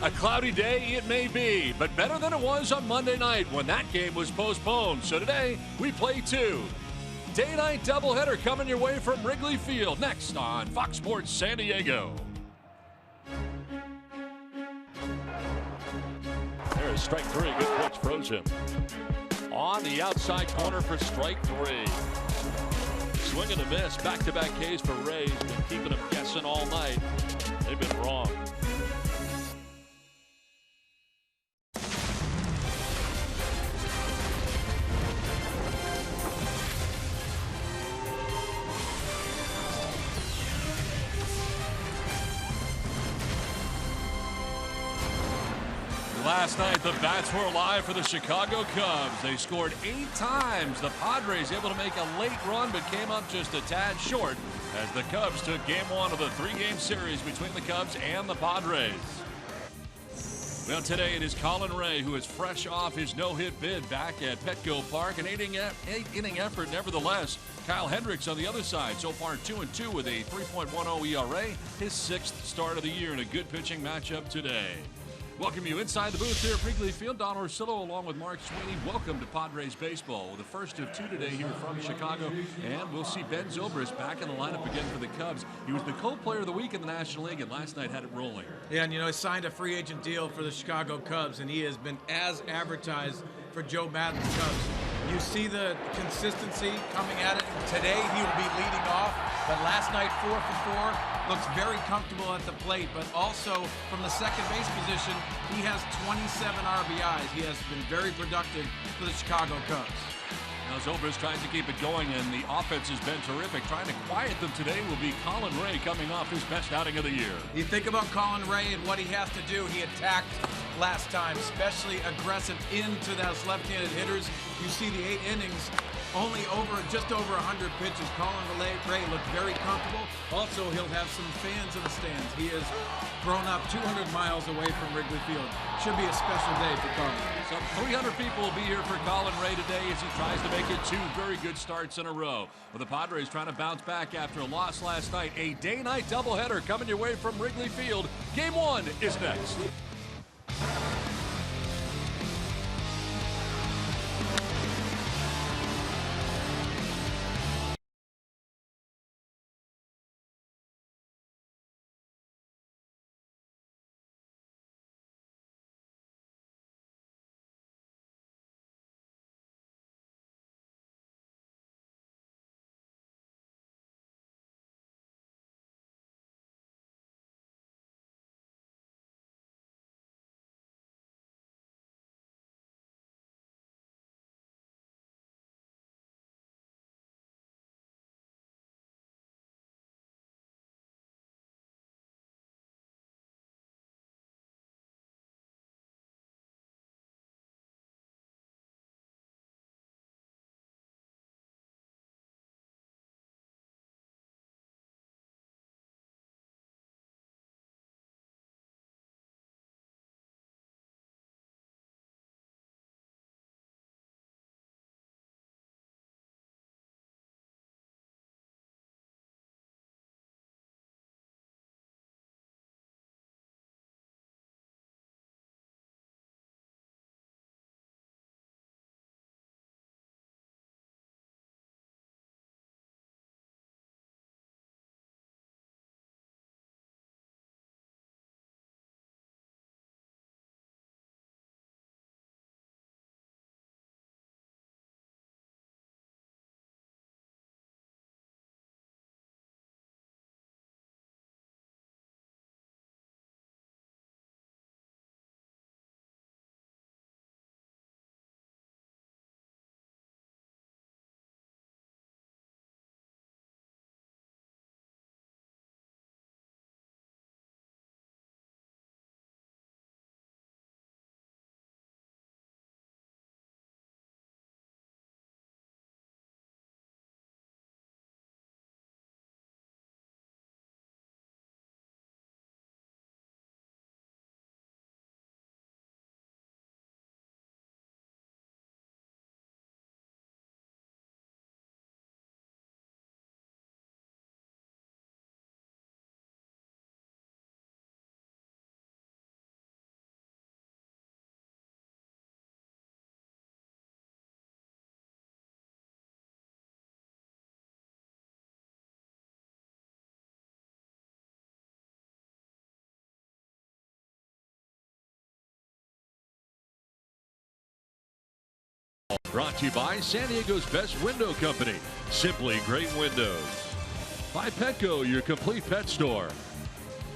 A cloudy day it may be, but better than it was on Monday night when that game was postponed. So today, we play two. Day-night doubleheader coming your way from Wrigley Field next on Fox Sports San Diego. There is strike three. Good pitch, froze him. On the outside corner for strike three. Swing and a miss. Back-to-back Ks for Rays. Been keeping them guessing all night. They've been wrong. Last night, the bats were alive for the Chicago Cubs. They scored 8 times. The Padres able to make a late run, but came up just a tad short as the Cubs took game 1 of the 3-game series between the Cubs and the Padres. Well, today it is Colin Ray, who is fresh off his no-hit bid back at Petco Park. An 8-inning effort, nevertheless. Kyle Hendricks on the other side, so far 2-2 with a 3.10 ERA. His 6th start of the year in a good pitching matchup today. Welcome you inside the booth here at Wrigley Field. Don Orsillo along with Mark Sweeney. Welcome to Padres Baseball. The first of 2 today here from Chicago. And we'll see Ben Zobrist back in the lineup again for the Cubs. He was the co-player of the week in the National League and last night had it rolling. Yeah, and he signed a free agent deal for the Chicago Cubs, and he has been as advertised for Joe Maddon's Cubs. You see the consistency coming at it. Today he will be leading off, but last night 4 for 4. Looks very comfortable at the plate, but also from the second base position, he has 27 RBIs. He has been very productive for the Chicago Cubs. Now Zobrist tries to keep it going, and the offense has been terrific. Trying to quiet them today will be Colin Ray coming off his best outing of the year. You think about Colin Ray and what he has to do. He attacked last time, especially aggressive into those left-handed hitters. You see the 8 innings, just over 100 pitches. Colin Ray looked very comfortable. Also, he'll have some fans in the stands. He has grown up 200 miles away from Wrigley Field. Should be a special day for Colin. Some 300 people will be here for Colin Ray today as he tries to make it 2 very good starts in a row. With the Padres trying to bounce back after a loss last night. A day-night doubleheader coming your way from Wrigley Field. Game 1 is next. Brought to you by San Diego's best window company, Simply Great Windows. By Petco, your complete pet store.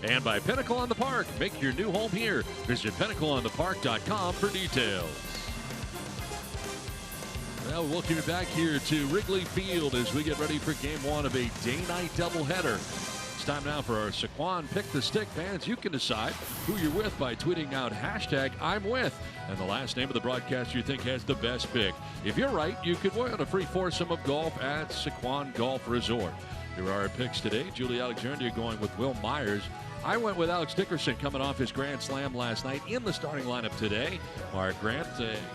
And by Pinnacle on the Park. Make your new home here. Visit pinnacleonthepark.com for details. Well, welcome you back here to Wrigley Field as we get ready for game one of a day-night doubleheader. It's time now for our Saquon Pick the Stick. Fans, you can decide who you're with by tweeting out hashtag I'm with and the last name of the broadcaster you think has the best pick. If you're right, you could win a free foursome of golf at Saquon Golf Resort. Here are our picks today. Julie Alexander going with Will Myers. I went with Alex Dickerson coming off his grand slam last night in the starting lineup today. Mark Grant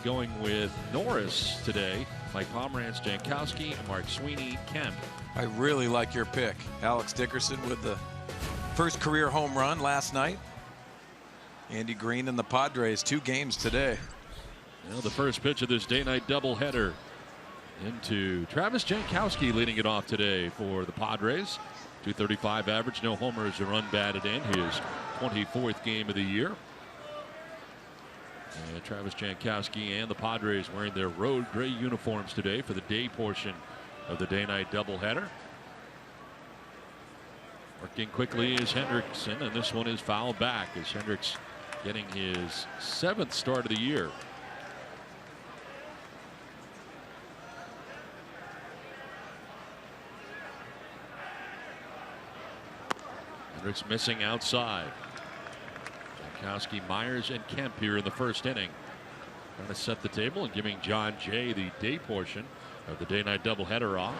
going with Norris today. Mike Pomerantz, Jankowski, and Mark Sweeney, Kemp. I really like your pick. Alex Dickerson with the first career home run last night. Andy Green and the Padres, 2 games today. Well, the first pitch of this day-night doubleheader into Travis Jankowski leading it off today for the Padres. .235 average, no homers, a run batted in, his 24th game of the year. And Travis Jankowski and the Padres wearing their road gray uniforms today for the day portion of the day-night doubleheader. Working quickly is Hendrickson, and this one is fouled back as Hendricks getting his 7th start of the year. Hendricks missing outside. Jankowski, Myers, and Kemp here in the first inning. Trying to set the table and giving John Jay the day portion of the day-night doubleheader off.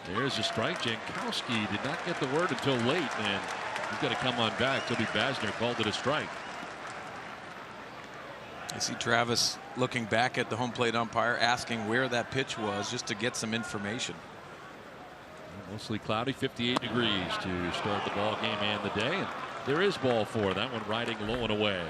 There's a strike. Jankowski did not get the word until late, and he's got to come on back. Toby Basner called it a strike. I see Travis looking back at the home plate umpire, asking where that pitch was just to get some information. Mostly cloudy, 58 degrees to start the ball game and the day. And there is ball 4. That one riding low and away.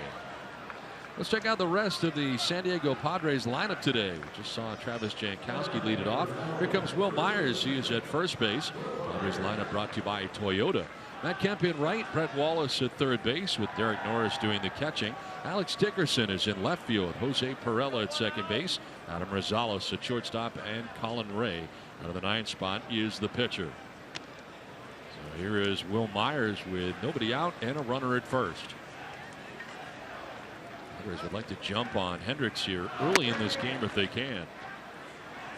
Let's check out the rest of the San Diego Padres lineup today. We just saw Travis Jankowski lead it off. Here comes Will Myers. He is at first base. Padres lineup brought to you by Toyota. Matt Kemp in right. Brett Wallace at third base with Derek Norris doing the catching. Alex Dickerson is in left field. Jose Perella at second base. Adam Rosales at shortstop, and Colin Ray out of the 9th spot is the pitcher. So here is Will Myers with nobody out and a runner at first. Padres would like to jump on Hendricks here early in this game if they can.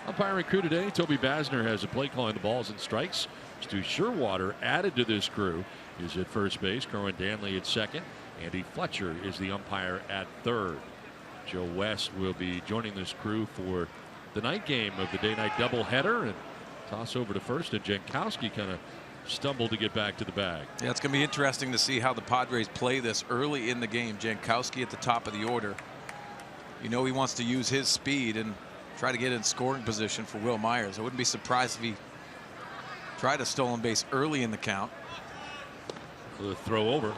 Umpiring crew today, Toby Basner has a play calling the balls and strikes. Stu Sherwater added to this crew. He's at first base. Kerwin Danley at second. Andy Fletcher is the umpire at third. Joe West will be joining this crew for the night game of the day-night doubleheader, and toss over to first, and Jankowski kind of stumbled to get back to the bag. Yeah, it's going to be interesting to see how the Padres play this early in the game. Jankowski at the top of the order. You know he wants to use his speed and try to get in scoring position for Will Myers. I wouldn't be surprised if he tried a stolen base early in the count. The throw over.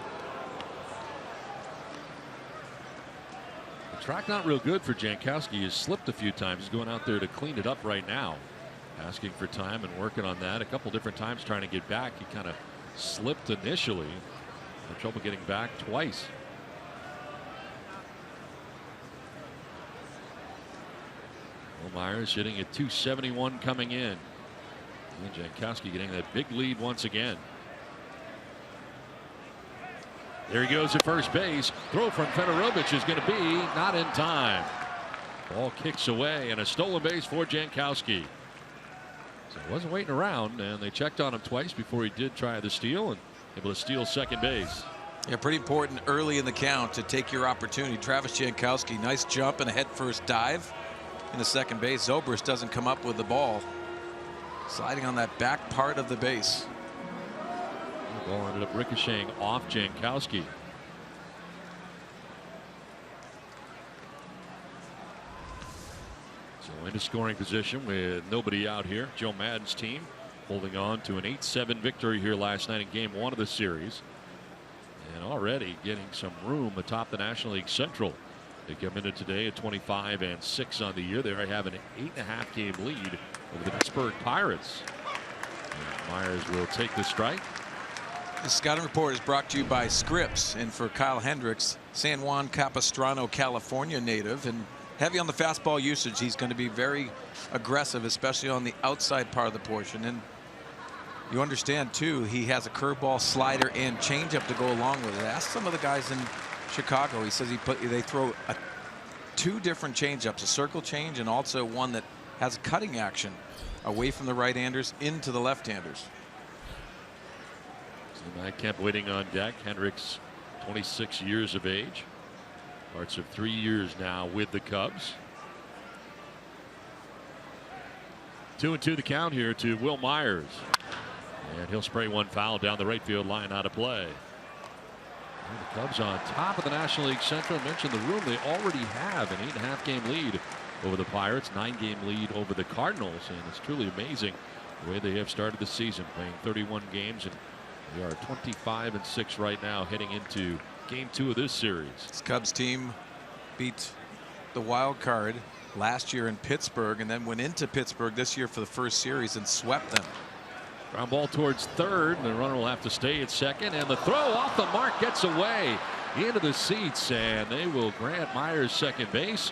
The track not real good for Jankowski. He's slipped a few times. He's going out there to clean it up right now. Asking for time and working on that. A couple different times trying to get back. He kind of slipped initially. Had trouble getting back twice. Will Myers hitting at .271 coming in. And Jankowski getting that big lead once again. There he goes at first base. Throw from Fedorovich is going to be not in time. Ball kicks away, and a stolen base for Jankowski. So he wasn't waiting around, and they checked on him twice before he did try the steal, and able to steal second base. Yeah, pretty important early in the count to take your opportunity. Travis Jankowski, nice jump and a head first dive in the second base. Zobrist doesn't come up with the ball. Sliding on that back part of the base. The ball ended up ricocheting off Jankowski. So into scoring position with nobody out here. Joe Maddon's team holding on to an 8-7 victory here last night in game 1 of the series. And already getting some room atop the National League Central. They come into today at 25-6 on the year. They have an 8.5 game lead over the Pittsburgh Pirates. And Myers will take the strike. This scouting report is brought to you by Scripps, and for Kyle Hendricks, San Juan Capistrano, California native, and heavy on the fastball usage. He's going to be very aggressive, especially on the outside part of the portion. And you understand, too, he has a curveball, slider, and changeup to go along with it. Ask some of the guys in Chicago. He says they throw two different changeups, a circle change and also one that has cutting action away from the right-handers into the left-handers. So Matt Kemp waiting on deck. Hendricks, 26 years of age. Parts of 3 years now with the Cubs. 2-2 the count here to Will Myers. And he'll spray one foul down the right field line out of play. And the Cubs on top of the National League Central. I mentioned the room. They already have an 8.5 game lead over the Pirates, 9 game lead over the Cardinals. And it's truly amazing the way they have started the season, playing 31 games. And they are 25-6 right now heading into game 2 of this series. This Cubs team beat the wild card last year in Pittsburgh and then went into Pittsburgh this year for the first series and swept them. Ground ball towards third, and the runner will have to stay at second, and the throw off the mark gets away into the seats, and they will grant Myers second base,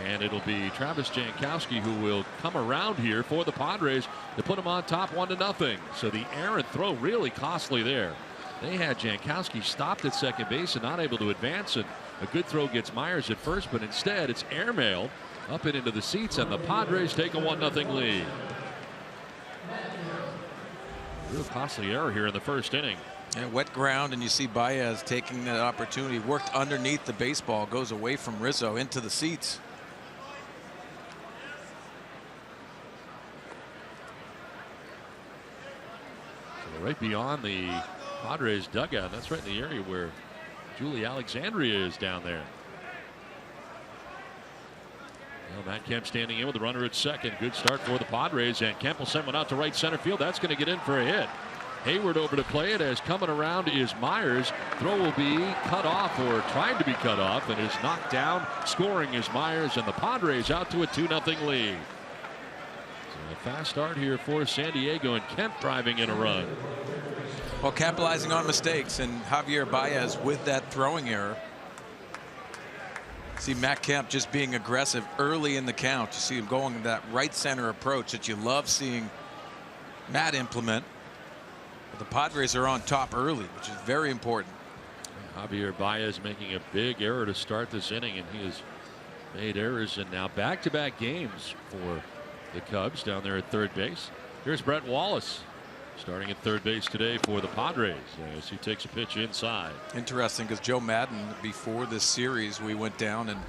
and it'll be Travis Jankowski who will come around here for the Padres to put him on top 1-0. So the errant throw really costly there. They had Jankowski stopped at second base and not able to advance, and a good throw gets Myers at first, but instead it's airmailed up and into the seats, and the Padres take a 1-0 lead. Real costly error here in the first inning. Yeah, wet ground, and you see Baez taking that opportunity. Worked underneath the baseball, goes away from Rizzo into the seats. So right beyond the Padres dugout. That's right in the area where Julie Alexandria is down there. Well, Matt Kemp standing in with the runner at second. Good start for the Padres, and Kemp will send one out to right center field. That's going to get in for a hit. Hayward over to play it, as coming around is Myers. Throw will be cut off, or tried to be cut off, and is knocked down. Scoring is Myers, and the Padres out to a 2-0 lead. So a fast start here for San Diego, and Kemp driving in a run. Well, capitalizing on mistakes, and Javier Baez with that throwing error. See Matt Kemp just being aggressive early in the count. You see him going that right center approach that you love seeing Matt implement. But the Padres are on top early, which is very important. Javier Baez making a big error to start this inning, and he has made errors in now back-to-back games for the Cubs down there at third base. Here's Brett Wallace starting at third base today for the Padres as he takes a pitch inside. Interesting, because Joe Madden, before this series, we went down and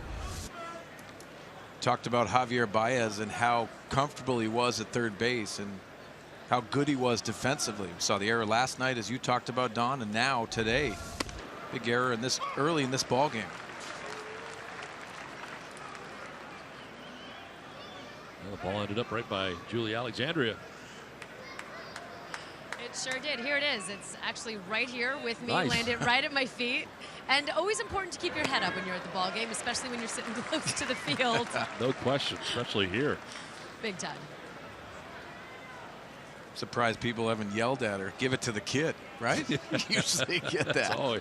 talked about Javier Baez and how comfortable he was at third base and how good he was defensively. We saw the error last night, as you talked about, Don, and now today, big error in this early in this ball game. Well, the ball ended up right by Julie Alexandria. It sure did. Here it is. It's actually right here with me. Nice. Landed right at my feet. And always important to keep your head up when you're at the ball game, especially when you're sitting close to the field. No question, especially here. Big time. Surprised people haven't yelled at her. Give it to the kid, right? Usually get that. Oh.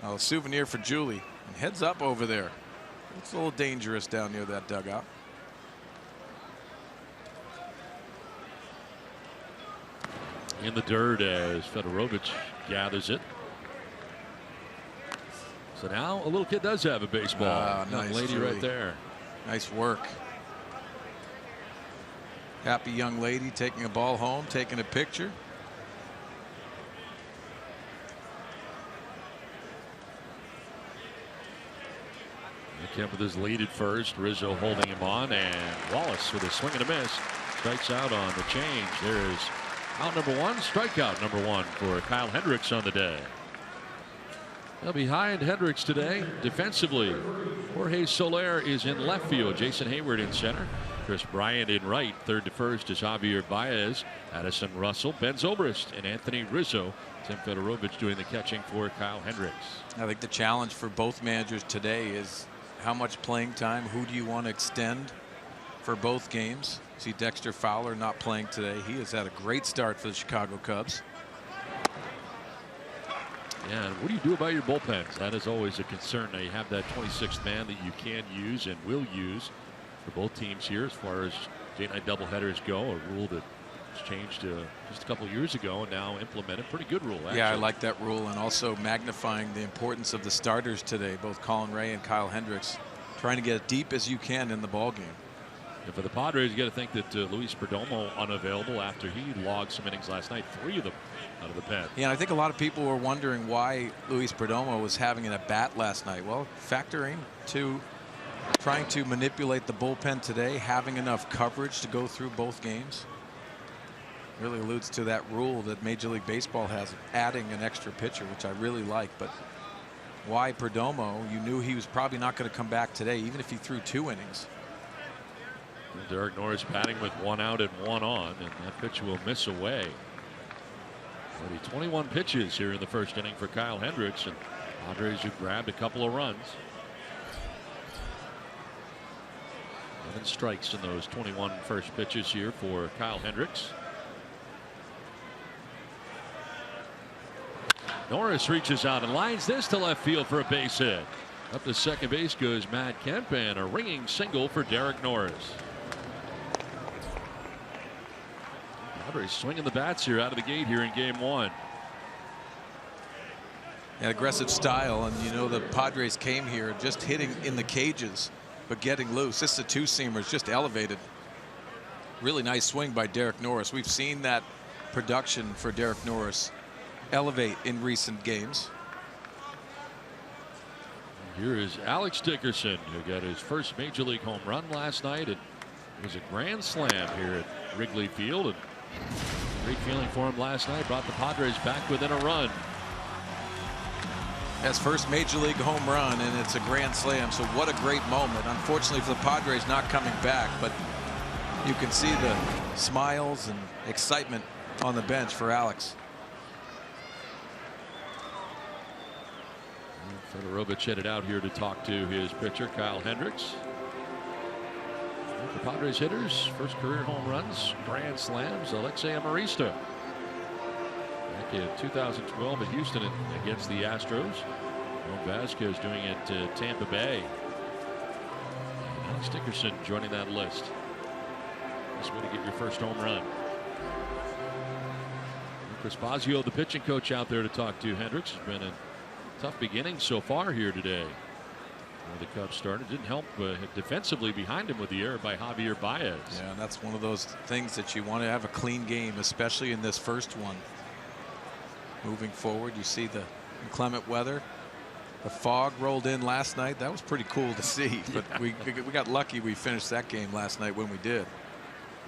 Now, a souvenir for Julie. And heads up over there. It's a little dangerous down near that dugout. In the dirt as Fedorovich gathers it. So now a little kid does have a baseball. Nice, lady Julie. right there. Nice work. Happy young lady taking a ball home, taking a picture. Kemp with his lead at first. Rizzo holding him on, and Wallace with a swing and a miss strikes out on the change. There's out number one, strikeout number one for Kyle Hendricks on the day. Now behind Hendricks today defensively, Jorge Soler is in left field. Jason Hayward in center. Chris Bryant in right. Third to first is Javier Baez, Addison Russell, Ben Zobrist, and Anthony Rizzo. Tim Fedorovich doing the catching for Kyle Hendricks. I think the challenge for both managers today is how much playing time, who do you want to extend for both games. See Dexter Fowler not playing today. He has had a great start for the Chicago Cubs. Yeah, and what do you do about your bullpens? That is always a concern. Now you have that 26th man that you can use and will use for both teams here as far as day-night doubleheaders go, a rule that was changed just a couple of years ago and now implemented. Pretty good rule, actually. Yeah, I like that rule, and also magnifying the importance of the starters today, both Colin Ray and Kyle Hendricks, trying to get as deep as you can in the ball game. And for the Padres, you got to think that Luis Perdomo unavailable after he logged some innings last night, 3 of them out of the pen. Yeah, I think a lot of people were wondering why Luis Perdomo was having an at-bat last night. Well, factoring to trying to manipulate the bullpen today, having enough coverage to go through both games, really alludes to that rule that Major League Baseball has, adding an extra pitcher, which I really like. But why Perdomo? You knew he was probably not going to come back today, even if he threw 2 innings. Derek Norris batting with 1 out and 1 on, and that pitch will miss away. 21 pitches here in the first inning for Kyle Hendricks, and Padres who grabbed a couple of runs. 11 strikes in those 21 first pitches here for Kyle Hendricks. Norris reaches out and lines this to left field for a base hit. Up to second base goes Matt Kemp, and a ringing single for Derek Norris. Padres swinging the bats here out of the gate here in game 1. Yeah, aggressive style, and you know the Padres came here just hitting in the cages but getting loose. This is a 2-seamer, it's just elevated. Really nice swing by Derek Norris. We've seen that production for Derek Norris elevate in recent games. Here is Alex Dickerson, who got his first major league home run last night. It was a grand slam here at Wrigley Field, and great feeling for him last night. Brought the Padres back within a run. His first major league home run, and it's a grand slam, so what a great moment. Unfortunately for the Padres, not coming back, but you can see the smiles and excitement on the bench for Alex. Fedorovich headed out here to talk to his pitcher, Kyle Hendricks. The Padres hitters, first career home runs, grand slams, Alexei Amarista. Back in 2012 at Houston against the Astros. Juan Vazquez doing it at Tampa Bay. And Alex Dickerson joining that list. Nice way to get your first home run. Chris Bosio, the pitching coach, out there to talk to Hendricks. Has been a tough beginning so far here today. The Cubs started. Didn't help defensively behind him with the error by Javier Baez. Yeah, that's one of those things that you want to have a clean game, especially in this first one. Moving forward, you see the inclement weather. The fog rolled in last night. That was pretty cool to see, but we got lucky we finished that game last night when we did.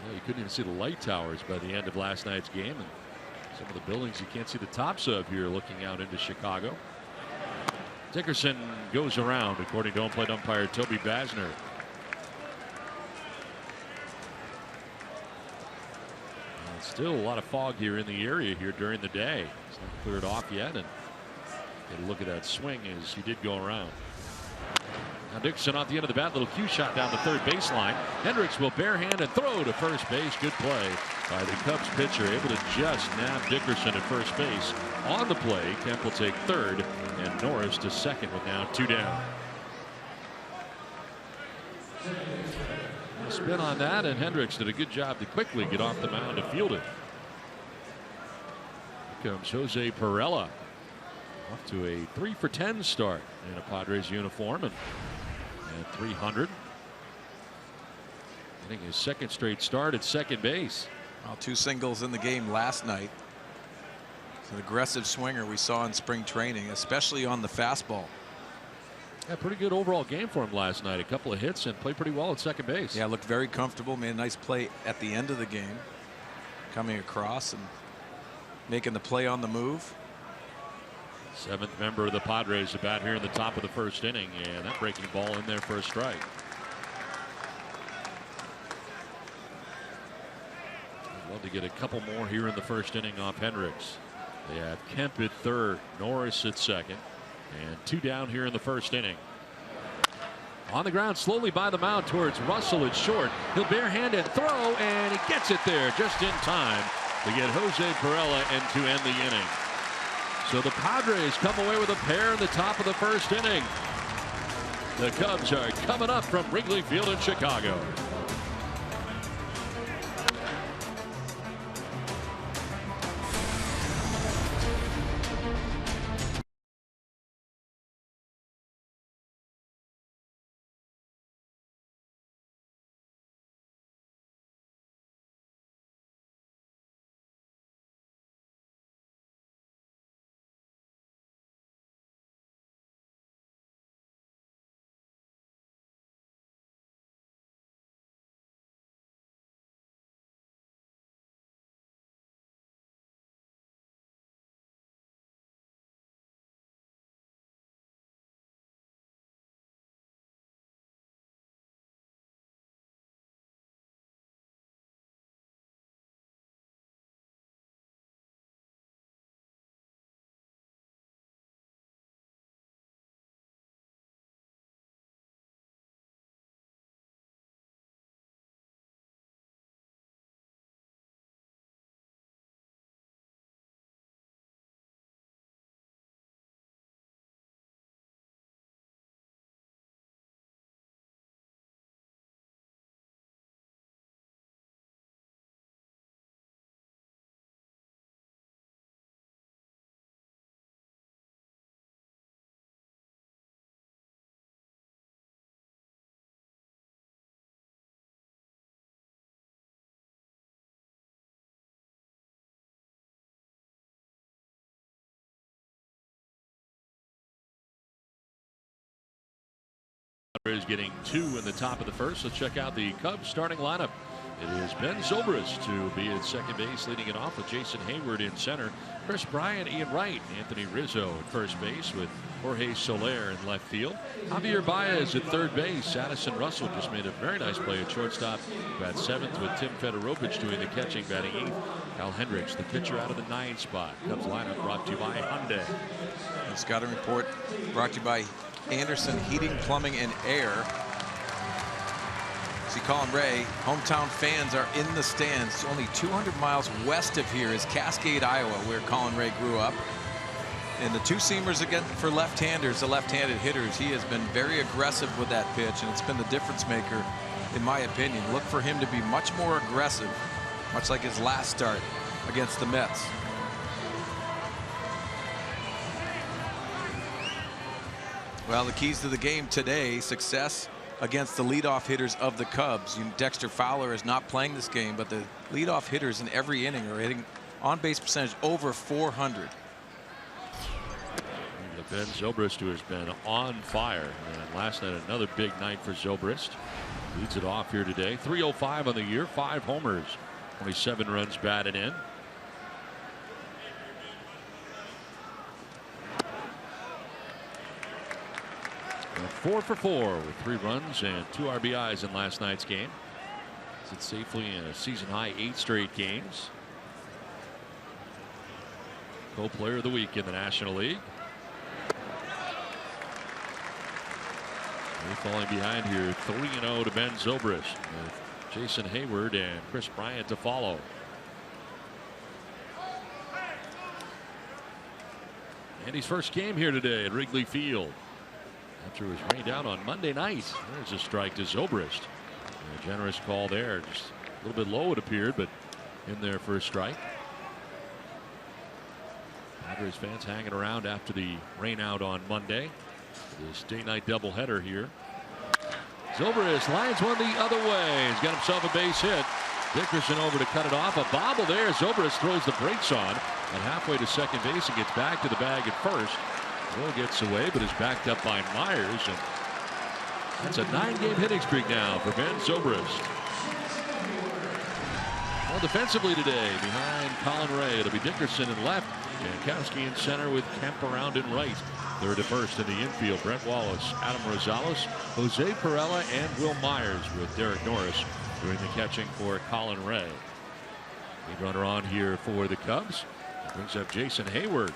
Yeah, you couldn't even see the light towers by the end of last night's game, and some of the buildings you can't see the tops of here looking out into Chicago. Dickerson goes around, according to home-plate umpire Toby Basner. And still a lot of fog here in the area here during the day. It's not cleared off yet, and get a look at that swing as he did go around. Now Dickerson off the end of the bat, little cue shot down the third baseline. Hendricks will barehand and throw to first base. Good play by the Cubs pitcher, able to just nab Dickerson at first base. On the play, Kemp will take third, and Norris to second with now 2 down. A spin on that, and Hendricks did a good job to quickly get off the mound to field it. Here comes Jose Perella, off to a 3 for 10 start in a Padres uniform, and at 300. Getting his second straight start at second base. Well, 2 singles in the game last night. It's an aggressive swinger we saw in spring training, especially on the fastball. Yeah, pretty good overall game for him last night. A couple of hits and played pretty well at second base. Yeah, looked very comfortable. Made a nice play at the end of the game, coming across and making the play on the move. 7th member of the Padres to bat here in the top of the first inning, and that breaking ball in there for a strike. I'd love to get a couple more here in the first inning off Hendricks. They have Kemp at third, Norris at second, and 2 down here in the first inning. On the ground slowly by the mound towards Russell at short. He'll barehand and throw, and he gets it there just in time to get Jose Perella and to end the inning. So the Padres come away with a pair in the top of the first inning. The Cubs are coming up from Wrigley Field in Chicago. Is getting 2 in the top of the first. Let's check out the Cubs starting lineup. It is Ben Zobrist to be at second base, leading it off with Jason Hayward in center, Chris Bryant, Ian Wright, Anthony Rizzo at first base with Jorge Soler in left field, Javier Baez at third base. Addison Russell just made a very nice play at shortstop, bat seventh, with Tim Fedorovich doing the catching, batting eighth. Kyle Hendricks, the pitcher, out of the 9 spot. Cubs lineup brought to you by Hyundai. The scouting report brought to you by Anderson Heating, Plumbing, and Air. See Colin Ray. Hometown fans are in the stands. Only 200 miles west of here is Cascade, Iowa, where Colin Ray grew up. And the two-seamers again for left-handers, the left-handed hitters. He has been very aggressive with that pitch, and it's been the difference maker, in my opinion. Look for him to be much more aggressive, much like his last start against the Mets. Well, the keys to the game today: success against the leadoff hitters of the Cubs. Dexter Fowler is not playing this game, but the leadoff hitters in every inning are hitting on-base percentage over 400. Ben Zobrist, who has been on fire, and last night another big night for Zobrist. Leads it off here today. 305 on the year, 5 homers, 27 runs batted in. And 4 for 4 with 3 runs and 2 RBIs in last night's game. Sits safely in a season high 8 straight games. Co-player of the week in the National League. They're falling behind here, 3-0 to Ben Zobrist, with Jason Hayward and Chris Bryant to follow. And his first game here today at Wrigley Field, after it was rained out on Monday night. There's a strike to Zobrist. A generous call there, just a little bit low it appeared, but in there for a strike. Padres fans hanging around after the rain out on Monday. This day-night doubleheader here. Zobrist lines one the other way. He's got himself a base hit. Dickerson over to cut it off. A bobble there. Zobrist throws the brakes on and halfway to second base and gets back to the bag at first. Will gets away, but is backed up by Myers, and that's a 9-game hitting streak now for Ben Zobrist. Well, defensively today, behind Colin Ray, it'll be Dickerson in left, Jankowski in center with Kemp around in right. Third to first in the infield, Brent Wallace, Adam Rosales, Jose Perella, and Will Myers, with Derek Norris doing the catching for Colin Ray. Lead runner on here for the Cubs. Brings up Jason Hayward.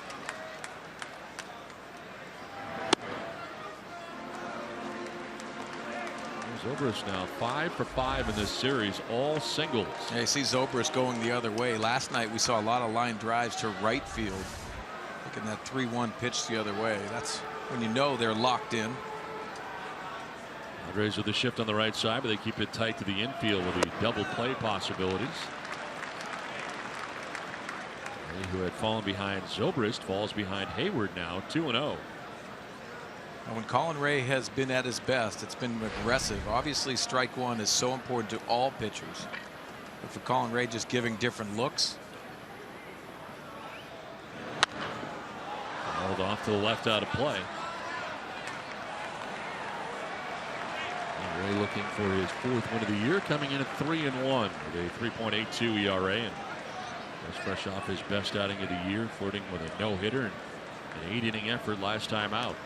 Zobrist now 5 for 5 in this series, all singles. Yeah, you see Zobrist going the other way. Last night we saw a lot of line drives to right field. Looking at 3-1 pitch the other way. That's when you know they're locked in. Padres with the shift on the right side, but they keep it tight to the infield with the double play possibilities. Ray, who had fallen behind Zobrist, falls behind Hayward now, 2-0. And when Colin Ray has been at his best, it's been aggressive. Obviously, strike one is so important to all pitchers. But for Colin Ray, just giving different looks. Hauled off to the left out of play. And Ray looking for his 4th win of the year, coming in at 3-1 with a 3.82 ERA, and was fresh off his best outing of the year, flirting with a no-hitter and an 8-inning effort last time out.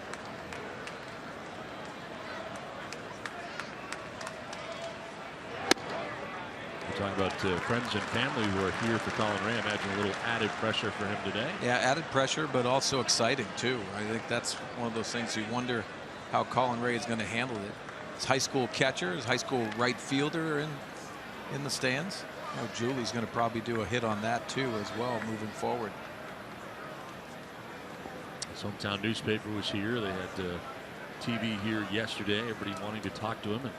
Talking about friends and family who are here for Colin Ray. I imagine a little added pressure for him today. Yeah, added pressure, but also exciting too. I think that's one of those things you wonder how Colin Ray is going to handle it. His high school catcher, his high school right fielder in the stands. You know, Julie's going to probably do a hit on that too as well moving forward. His hometown newspaper was here. They had TV here yesterday. Everybody wanting to talk to him and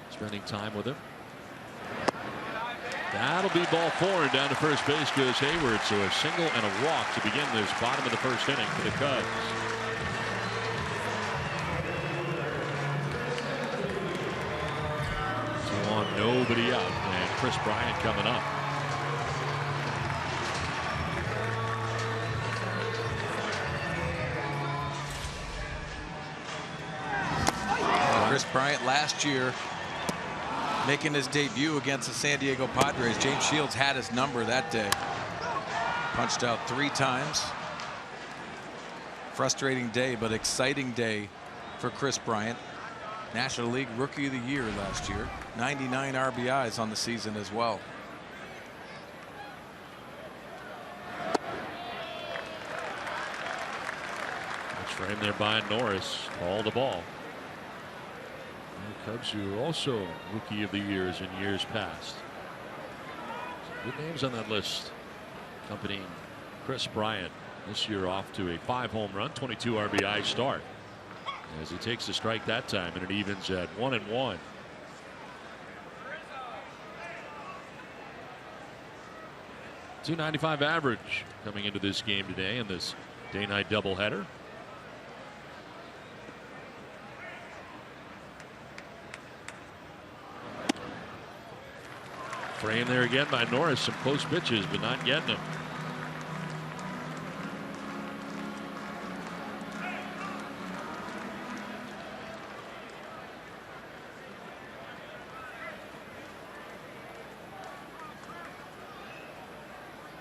spending time with him. That'll be ball 4, and down to first base goes Hayward. So a single and a walk to begin this bottom of the 1st inning for the Cubs. So on, nobody out, and Chris Bryant coming up. Chris Bryant last year making his debut against the San Diego Padres. James Shields had his number that day. Punched out 3 times. Frustrating day, but exciting day for Chris Bryant. National League Rookie of the Year last year. 99 RBIs on the season as well. That's frame there by Norris. All the ball. The Cubs, who are also Rookie of the Years in years past. Some good names on that list accompanying Chris Bryant. This year off to a 5-home run, 22 RBI start. As he takes the strike that time, and it evens at 1-1. .295 average coming into this game today in this day-night doubleheader. Frame there again by Norris. Some close pitches, but not getting them.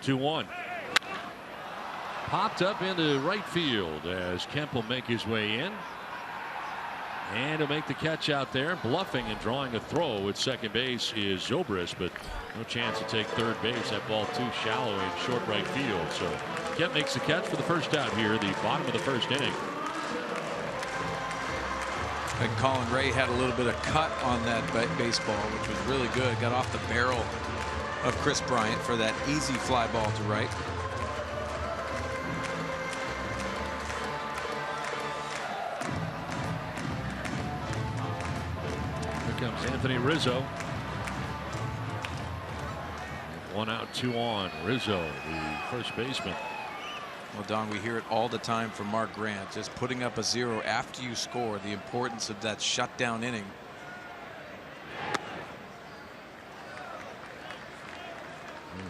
(2-1). Popped up into right field as Kemp will make his way in. And he'll make the catch out there. Bluffing and drawing a throw at second base is Zobrist, but no chance to take third base. That ball too shallow in short right field. So Kemp makes the catch for the first out here, the bottom of the 1st inning. And Colin Ray had a little bit of cut on that baseball, which was really good. Got off the barrel of Chris Bryant for that easy fly ball to right. Here comes Anthony Rizzo. 1 out, 2 on. Rizzo, the first baseman. Well, Don, we hear it all the time from Mark Grant. Just putting up a 0 after you score, the importance of that shutdown inning.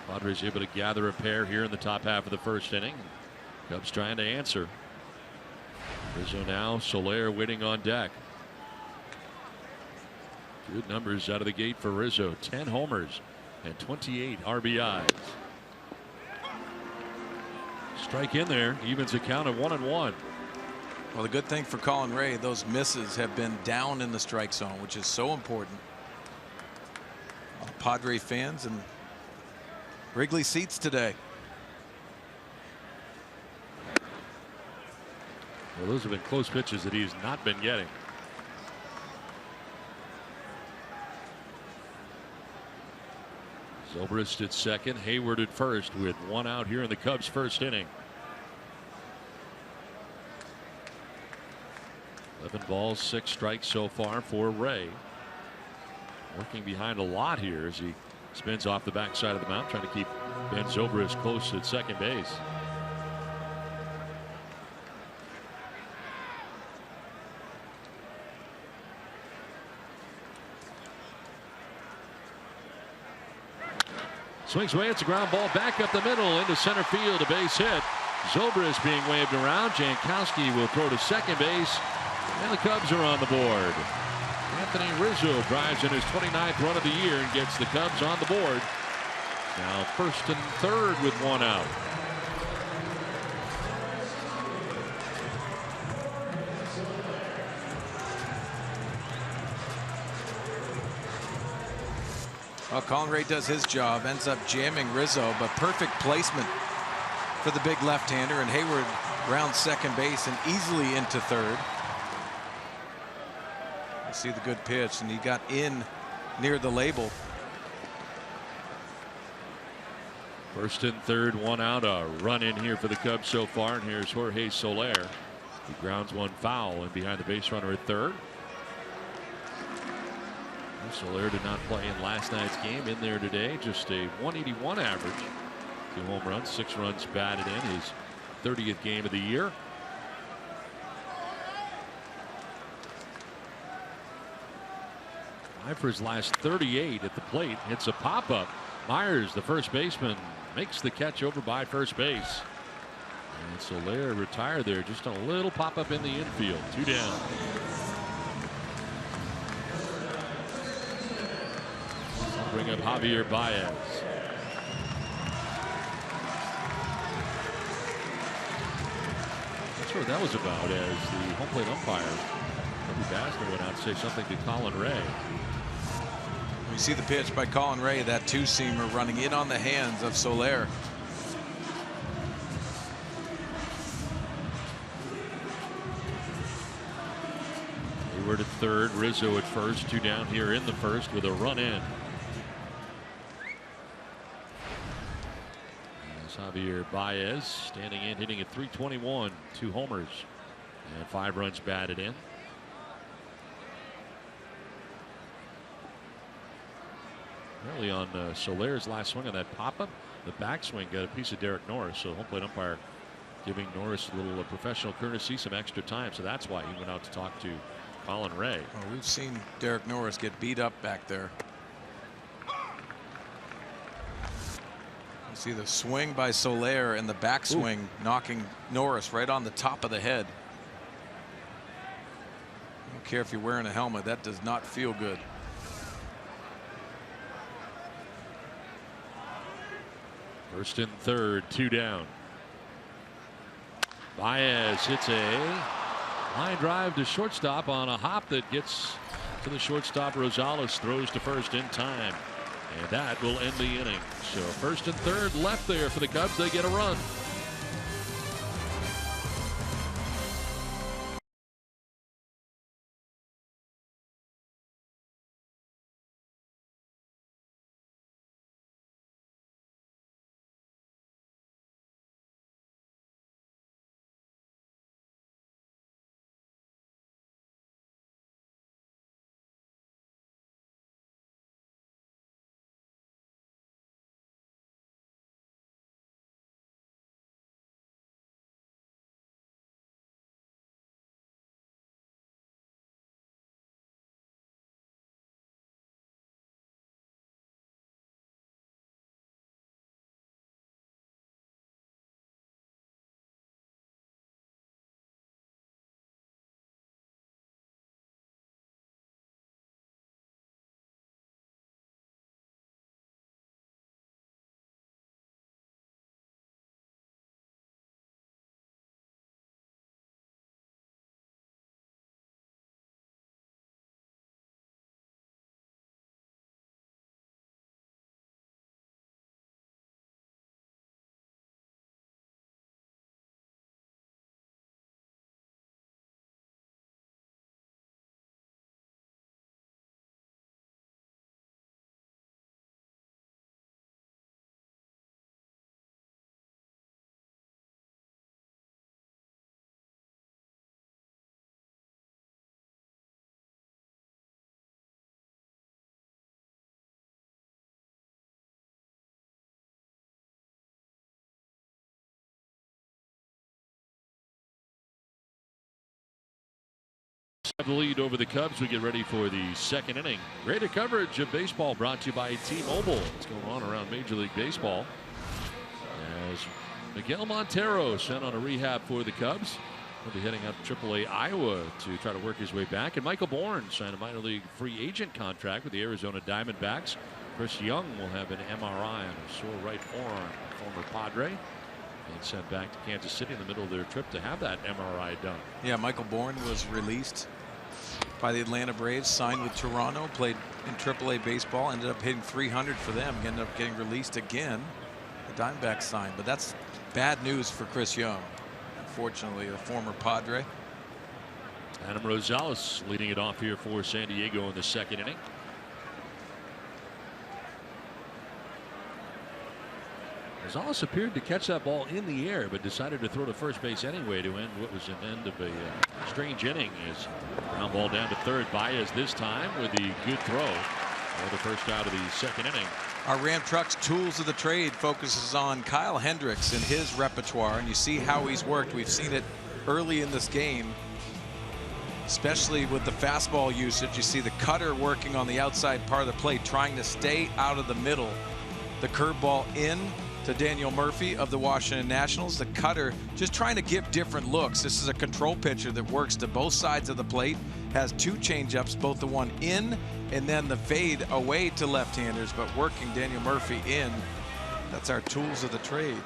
Padres able to gather a pair here in the top half of the 1st inning. Cubs trying to answer. Rizzo now, Soler waiting on deck. Good numbers out of the gate for Rizzo. 10 homers and 28 RBIs. Strike in there, evens a count of 1-1. Well, the good thing for Colin Ray, those misses have been down in the strike zone, which is so important. Padre fans and Wrigley seats today. Well, those have been close pitches that he's not been getting. Zobrist at second, Hayward at first with 1 out here in the Cubs' 1st inning. 11 balls, 6 strikes so far for Ray. Working behind a lot here as he spins off the backside of the mound, trying to keep Ben Zobrist close at second base. Swings away. It's a ground ball back up the middle into center field. A base hit. Zobrist being waved around. Jankowski will throw to second base, and the Cubs are on the board. Anthony Rizzo drives in his 29th run of the year and gets the Cubs on the board. Now first and third with one out. Well, Colin Ray does his job, ends up jamming Rizzo, but perfect placement for the big left-hander, and Hayward rounds second base and easily into third. You see the good pitch, and he got in near the label. First and third, one out. A run in here for the Cubs so far, and here's Jorge Soler. He grounds one foul and behind the base runner at third. Soler did not play in last night's game. In there today, just a 181 average. 2 home runs, 6 runs batted in, his 30th game of the year. Five for his last 38 at the plate. Hits a pop-up. Myers, the first baseman, makes the catch over by first base. And Soler retired there just on a little pop-up in the infield. 2 down. Bring up Javier Baez. Not sure what that was about, as the home plate umpire, Toby Basner, went out to say something to Colin Ray. You see the pitch by Colin Ray, that two-seamer running in on the hands of Soler. Hayward at third, Rizzo at first, 2 down here in the first with a run in. Javier Baez standing in, hitting at .321, 2 homers and 5 runs batted in. Apparently on Soler's last swing on that pop-up, the backswing got a piece of Derek Norris, so home plate umpire giving Norris a little professional courtesy, some extra time, so that's why he went out to talk to Colin Ray. Well, we've seen Derek Norris get beat up back there. See the swing by Soler and the backswing knocking Norris right on the top of the head. I don't care if you're wearing a helmet, that does not feel good. First and third, 2 down. Baez hits a line drive to shortstop on a hop that gets to the shortstop. Rosales throws to first in time. And that will end the inning. So first and third left there for the Cubs. They get a run. have the lead over the Cubs. We get ready for the second inning. Greater coverage of baseball brought to you by T-Mobile. What's going on around Major League Baseball? As Miguel Montero sent on a rehab for the Cubs. He'll be heading up AAA Iowa to try to work his way back. And Michael Bourne signed a minor league free agent contract with the Arizona Diamondbacks. Chris Young will have an MRI on a sore right forearm, former Padre, and sent back to Kansas City in the middle of their trip to have that MRI done. Yeah, Michael Bourne was released by the Atlanta Braves, signed with Toronto, played in AAA baseball, ended up hitting .300 for them, ended up getting released again. The Diamondbacks signed, but that's bad news for Chris Young. Unfortunately, the former Padre. Adam Rosales leading it off here for San Diego in the second inning. Rosales appeared to catch that ball in the air, but decided to throw to first base anyway to end what was an end of a strange inning. As ground ball down to third. Baez this time with the good throw for the first out of the second inning. Our Ram Trucks Tools of the Trade focuses on Kyle Hendricks and his repertoire, and you see how he's worked. We've seen it early in this game, especially with the fastball usage. You see the cutter working on the outside part of the plate, trying to stay out of the middle. The curveball in to Daniel Murphy of the Washington Nationals. The cutter just trying to give different looks. This is a control pitcher that works to both sides of the plate, has two changeups, both the one in and then the fade away to left-handers, but working Daniel Murphy in. That's our tools of the trade.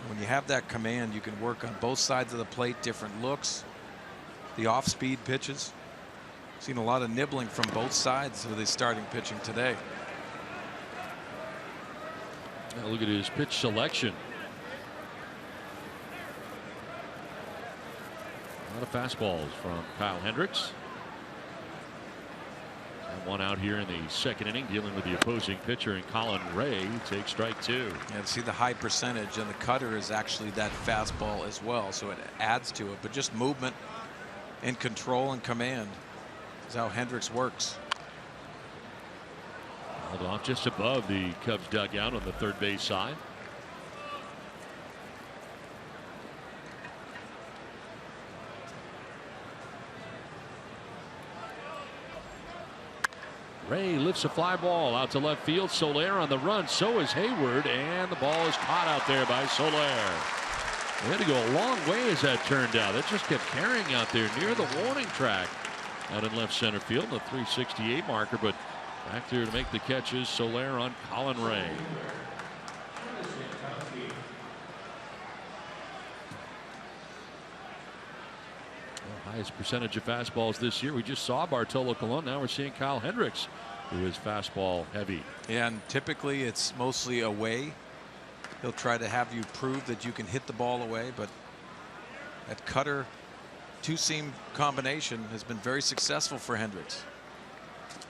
When you have that command, you can work on both sides of the plate, different looks, the off-speed pitches. Seen a lot of nibbling from both sides of the starting pitching today. Now look at his pitch selection. A lot of fastballs from Kyle Hendricks. And one out here in the second inning, dealing with the opposing pitcher, and Colin Ray takes strike two. And see the high percentage, and the cutter is actually that fastball as well, so it adds to it. But just movement and control and command is how Hendricks works. Held off just above the Cubs dugout on the third base side. Ray lifts a fly ball out to left field. Soler on the run. So is Hayward, and the ball is caught out there by Soler. They had to go a long way as that turned out. That just kept carrying out there near the warning track out in left center field, the 368 marker, but back there to make the catches, Soler on Colin Ray. Highest percentage of fastballs this year. We just saw Bartolo Colon. Now we're seeing Kyle Hendricks, who is fastball heavy. And typically it's mostly away. He'll try to have you prove that you can hit the ball away, but that cutter two-seam combination has been very successful for Hendricks.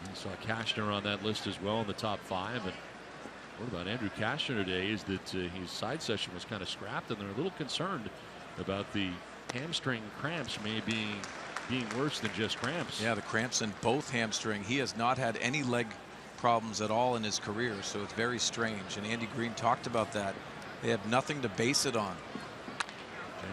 You saw Cashner on that list as well in the top 5. And what about Andrew Cashner today is that his side session was kind of scrapped, and they're a little concerned about the hamstring cramps being worse than just cramps. Yeah, the cramps in both hamstring. He has not had any leg problems at all in his career, so it's very strange. And Andy Green talked about that. They have nothing to base it on.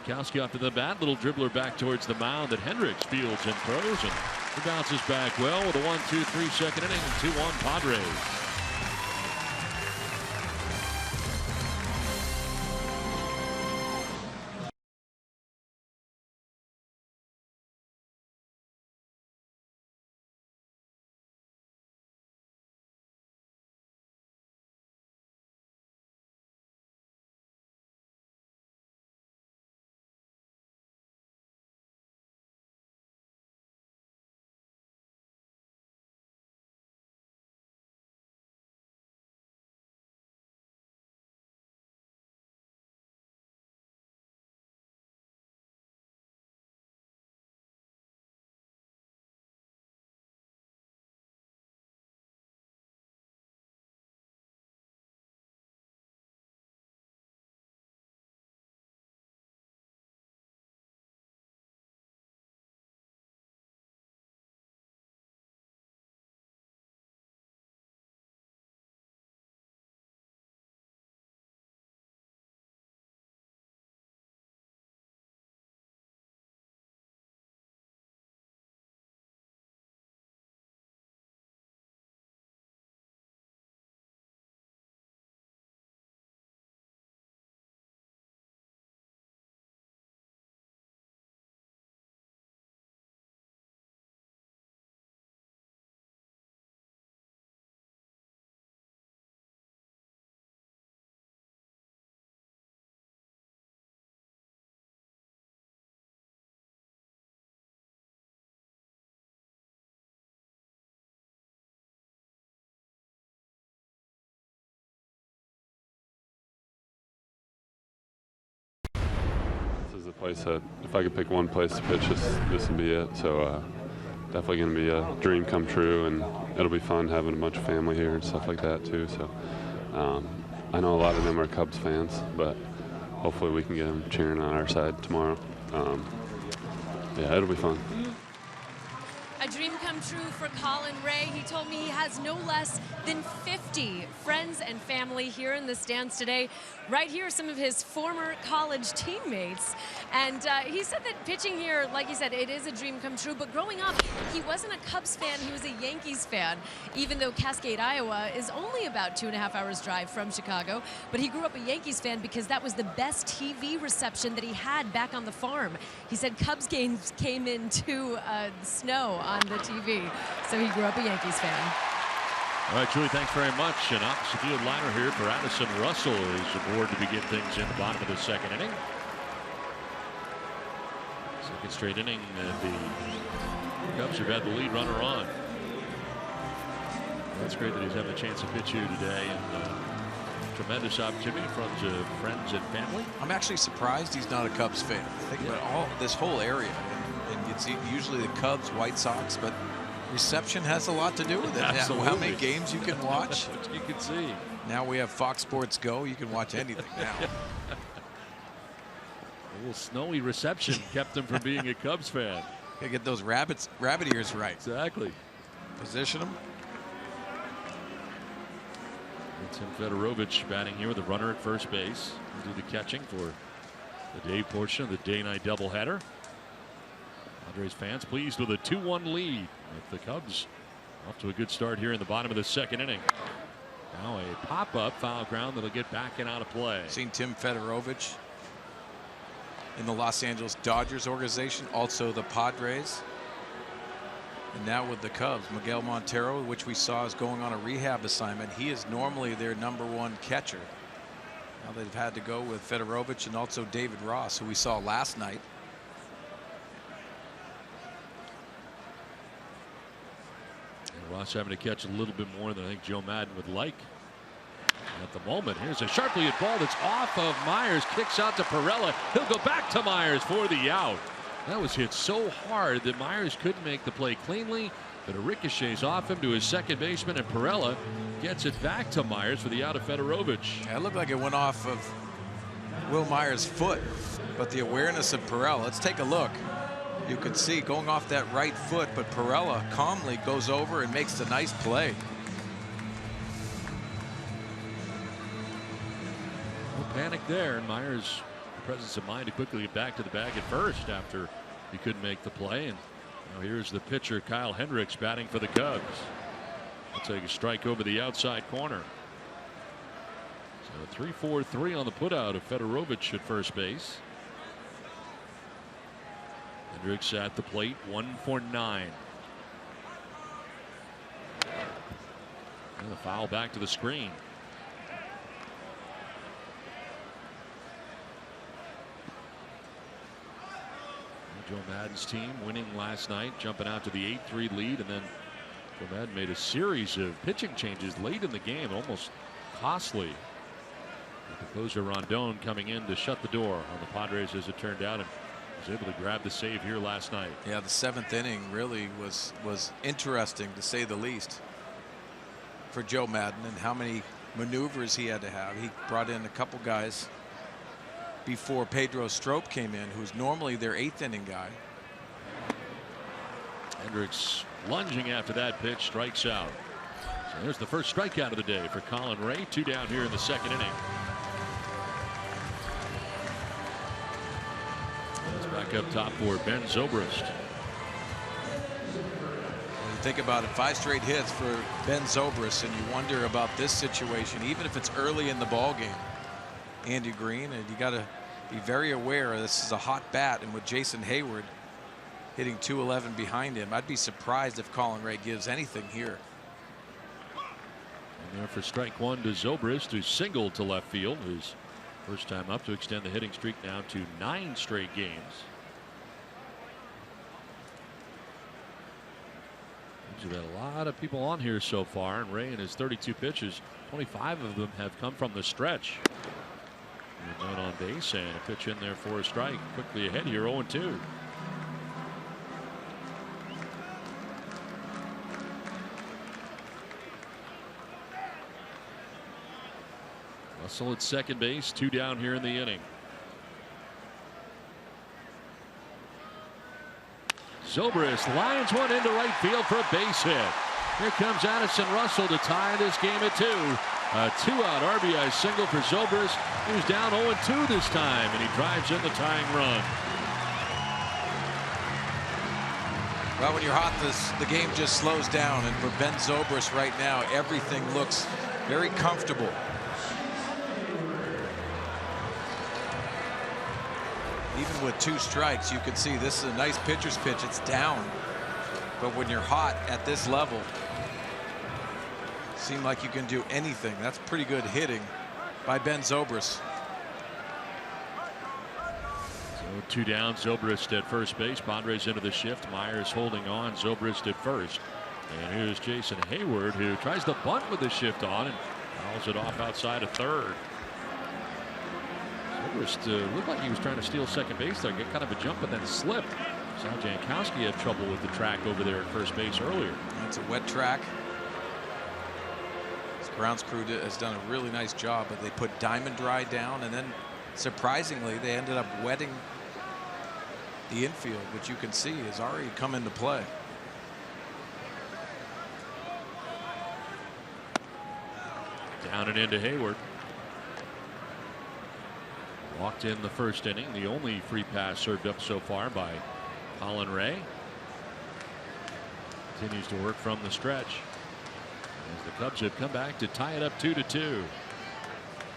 Jankowski off to the bat, little dribbler back towards the mound that Hendricks fields and throws, and he bounces back well with a 1-2-3 second inning, 2-1 Padres. place that if I could pick one place to pitch, this would be it. So definitely going to be a dream come true, and it'll be fun having a bunch of family here and stuff like that too. So I know a lot of them are Cubs fans, but hopefully we can get them cheering on our side tomorrow. Yeah, it'll be fun. A dream come true for Colin Ray. He told me he has no less than 50 friends and family here in the stands today. Right here are some of his former college teammates. And he said that pitching here, like he said, it is a dream come true. But growing up, he wasn't a Cubs fan. He was a Yankees fan, even though Cascade, Iowa is only about 2.5 hours drive from Chicago. But he grew up a Yankees fan because that was the best TV reception that he had back on the farm. He said Cubs games came into snow on the TV, so he grew up a Yankees fan. All right, Julie, thanks very much. An opposite field liner here for Addison Russell is aboard to begin things in the bottom of the second inning. Second straight inning, the Cubs have had the lead runner on. That's great that he's having a chance to pitch here today, and tremendous opportunity in front of friends and family. I'm actually surprised he's not a Cubs fan. Think about this whole area. And it's usually the Cubs, White Sox, but reception has a lot to do with it. Absolutely. How many games you can watch. You can see. Now we have Fox Sports Go. You can watch anything now. A little snowy reception kept him from being a Cubs fan. Gotta get those rabbit ears right. Exactly. Position them. Tim Fedorovich batting here with a runner at first base. He'll do the catching for the day portion of the day-night doubleheader. Padres fans pleased with a 2-1 lead. With the Cubs off to a good start here in the bottom of the second inning. Now a pop-up foul ground that'll get back and out of play. Seen Tim Fedorovich in the Los Angeles Dodgers organization, also the Padres. And now with the Cubs, Miguel Montero, which we saw is going on a rehab assignment. He is normally their #1 catcher. Now they've had to go with Fedorovich and also David Ross, who we saw last night. Ross having to catch a little bit more than I think Joe Madden would like at the moment. Here's a sharply hit ball that's off of Myers, kicks out to Perella. He'll go back to Myers for the out. That was hit so hard that Myers couldn't make the play cleanly, but it ricochets off him to his second baseman, and Perella gets it back to Myers for the out of Fedorovich. Yeah, it looked like it went off of Will Myers' foot, but the awareness of Perella, let's take a look. You can see going off that right foot, but Perella calmly goes over and makes a nice play. No panic there, and Myers, the presence of mind to quickly get back to the bag at first after he couldn't make the play. And now here's the pitcher Kyle Hendricks batting for the Cubs. He'll take a strike over the outside corner. So 3-4-3 on the putout of Fedorovich at first base. Hendricks at the plate, 1 for 9. And the foul back to the screen. Joe Madden's team winning last night, jumping out to the 8-3 lead, and then Joe Madden made a series of pitching changes late in the game, almost costly. With the closer Rondon coming in to shut the door on the Padres, as it turned out, and was able to grab the save here last night. Yeah, the 7th inning really was interesting, to say the least, for Joe Madden, and how many maneuvers he had to have. He brought in a couple guys before Pedro Strop came in, who's normally their 8th inning guy. Hendricks lunging after that pitch, strikes out. So there's the first strikeout of the day for Colin Ray. 2 down here in the second inning. Back up top for Ben Zobrist. When you think about it, 5 straight hits for Ben Zobrist, and you wonder about this situation, even if it's early in the ball game. Andy Green, and you got to be very aware this is a hot bat, and with Jason Hayward hitting .211 behind him, I'd be surprised if Colin Ray gives anything here. And there for strike 1 to Zobrist, who singled to left field. His first time up to extend the hitting streak now to 9 straight games. We've had a lot of people on here so far, and Ray in his 32 pitches, 25 of them have come from the stretch. Down on base and a pitch in there for a strike. Quickly ahead here, 0-2. Russell at second base, 2 down here in the inning. Zobrist lines one into right field for a base hit. Here comes Addison Russell to tie this game at 2. A 2-out RBI single for Zobrist, who's down 0-2 this time, and he drives in the tying run. Well, when you're hot, the game just slows down, and for Ben Zobrist right now, everything looks very comfortable. Even with 2 strikes, you can see this is a nice pitcher's pitch. It's down, but when you're hot at this level, seem like you can do anything. That's pretty good hitting by Ben Zobrist. So 2 down, Zobrist at first base. Padres into the shift. Myers holding on. Zobrist at first. And here's Jason Hayward, who tries to bunt with the shift on and fouls it off outside of third. Zobrist looked like he was trying to steal second base there, get kind of a jump, and then slipped. Saw Jankowski had trouble with the track over there at first base earlier. It's a wet track. Grounds crew has done a really nice job, but they put Diamond Dry down, and then surprisingly they ended up wetting the infield, which you can see has already come into play. Down and into Hayward. Walked in the first inning, the only free pass served up so far by Colin Ray. Continues to work from the stretch. As the Cubs have come back to tie it up 2-2.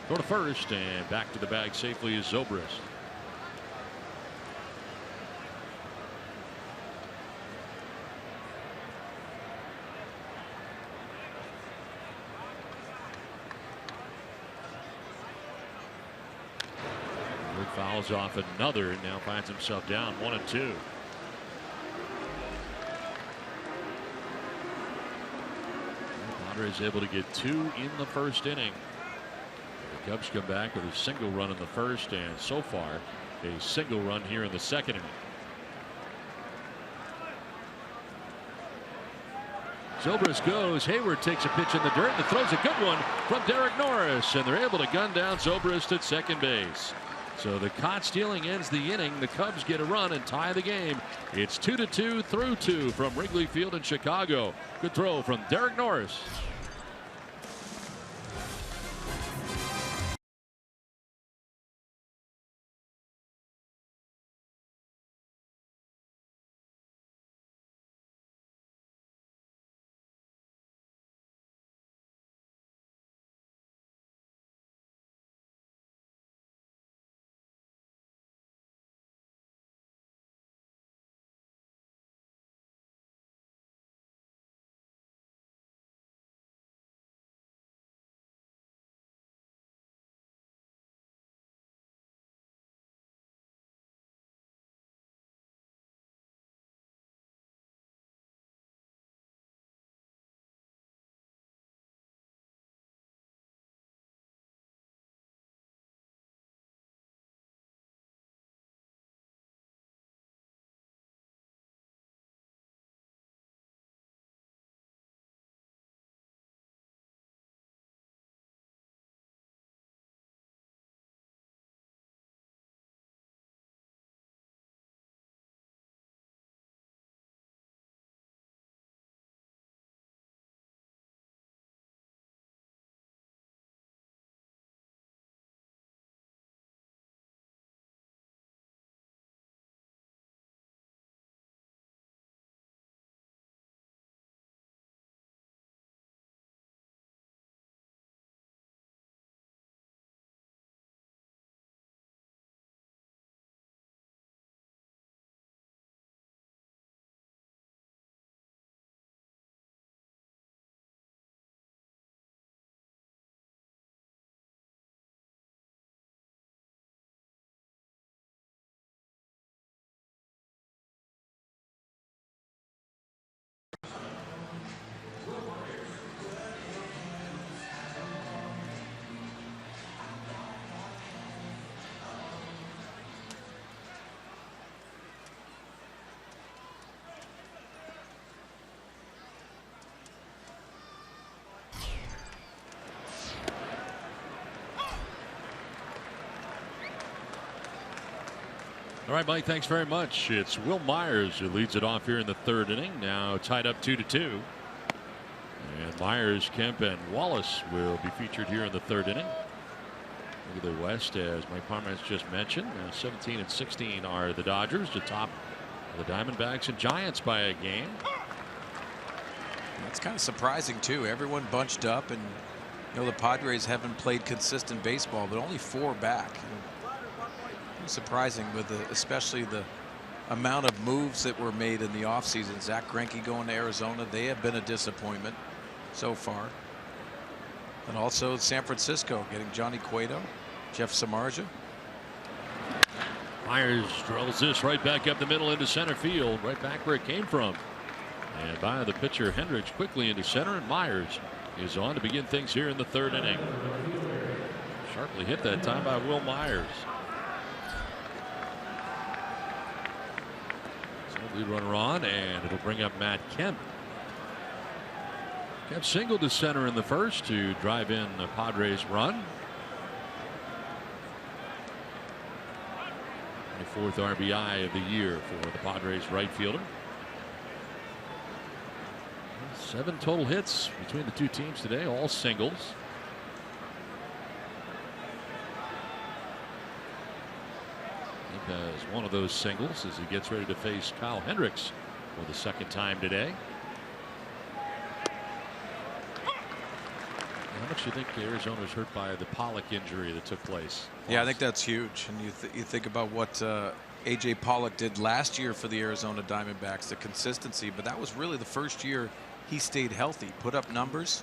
Go to first and back to the bag safely is Zobrist. Wood fouls off another and now finds himself down 1-2. Padres able to get 2 in the first inning. The Cubs come back with a single run in the first, and so far a single run here in the second inning. Zobrist goes. Hayward takes a pitch in the dirt and throws a good one from Derek Norris, and they're able to gun down Zobrist at second base. So the caught stealing ends the inning. The Cubs get a run and tie the game. It's 2-2 through 2 from Wrigley Field in Chicago. Good throw from Derek Norris. All right, Mike, thanks very much. It's Will Myers who leads it off here in the third inning. Now tied up 2-2. And Myers, Kemp, and Wallace will be featured here in the third inning. Look at the West, as Mike Palmer has just mentioned. 17 and 16 are the Dodgers, the top of the Diamondbacks and Giants by a game. It's kind of surprising, too. Everyone bunched up, and you know the Padres haven't played consistent baseball, but only 4 back. And surprising with especially the amount of moves that were made in the offseason. Zach Greinke going to Arizona. They have been a disappointment so far. And also San Francisco getting Johnny Cueto, Jeff Samardzija. Myers drills this right back up the middle into center field, right back where it came from. And by the pitcher Hendricks quickly into center, and Myers is on to begin things here in the third inning. Sharply hit that time by Will Myers. So lead runner on, and it'll bring up Matt Kemp. Kemp singled to center in the first to drive in the Padres run. The 4th RBI of the year for the Padres right fielder. 7 total hits between the two teams today, all singles. Kemp has one of those singles as he gets ready to face Kyle Hendricks for the second time today. How much do you think Arizona's hurt by the Pollock injury that took place? Yeah, I think that's huge. And you think about what A.J. Pollock did last year for the Arizona Diamondbacks, the consistency. But that was really the first year he stayed healthy, put up numbers.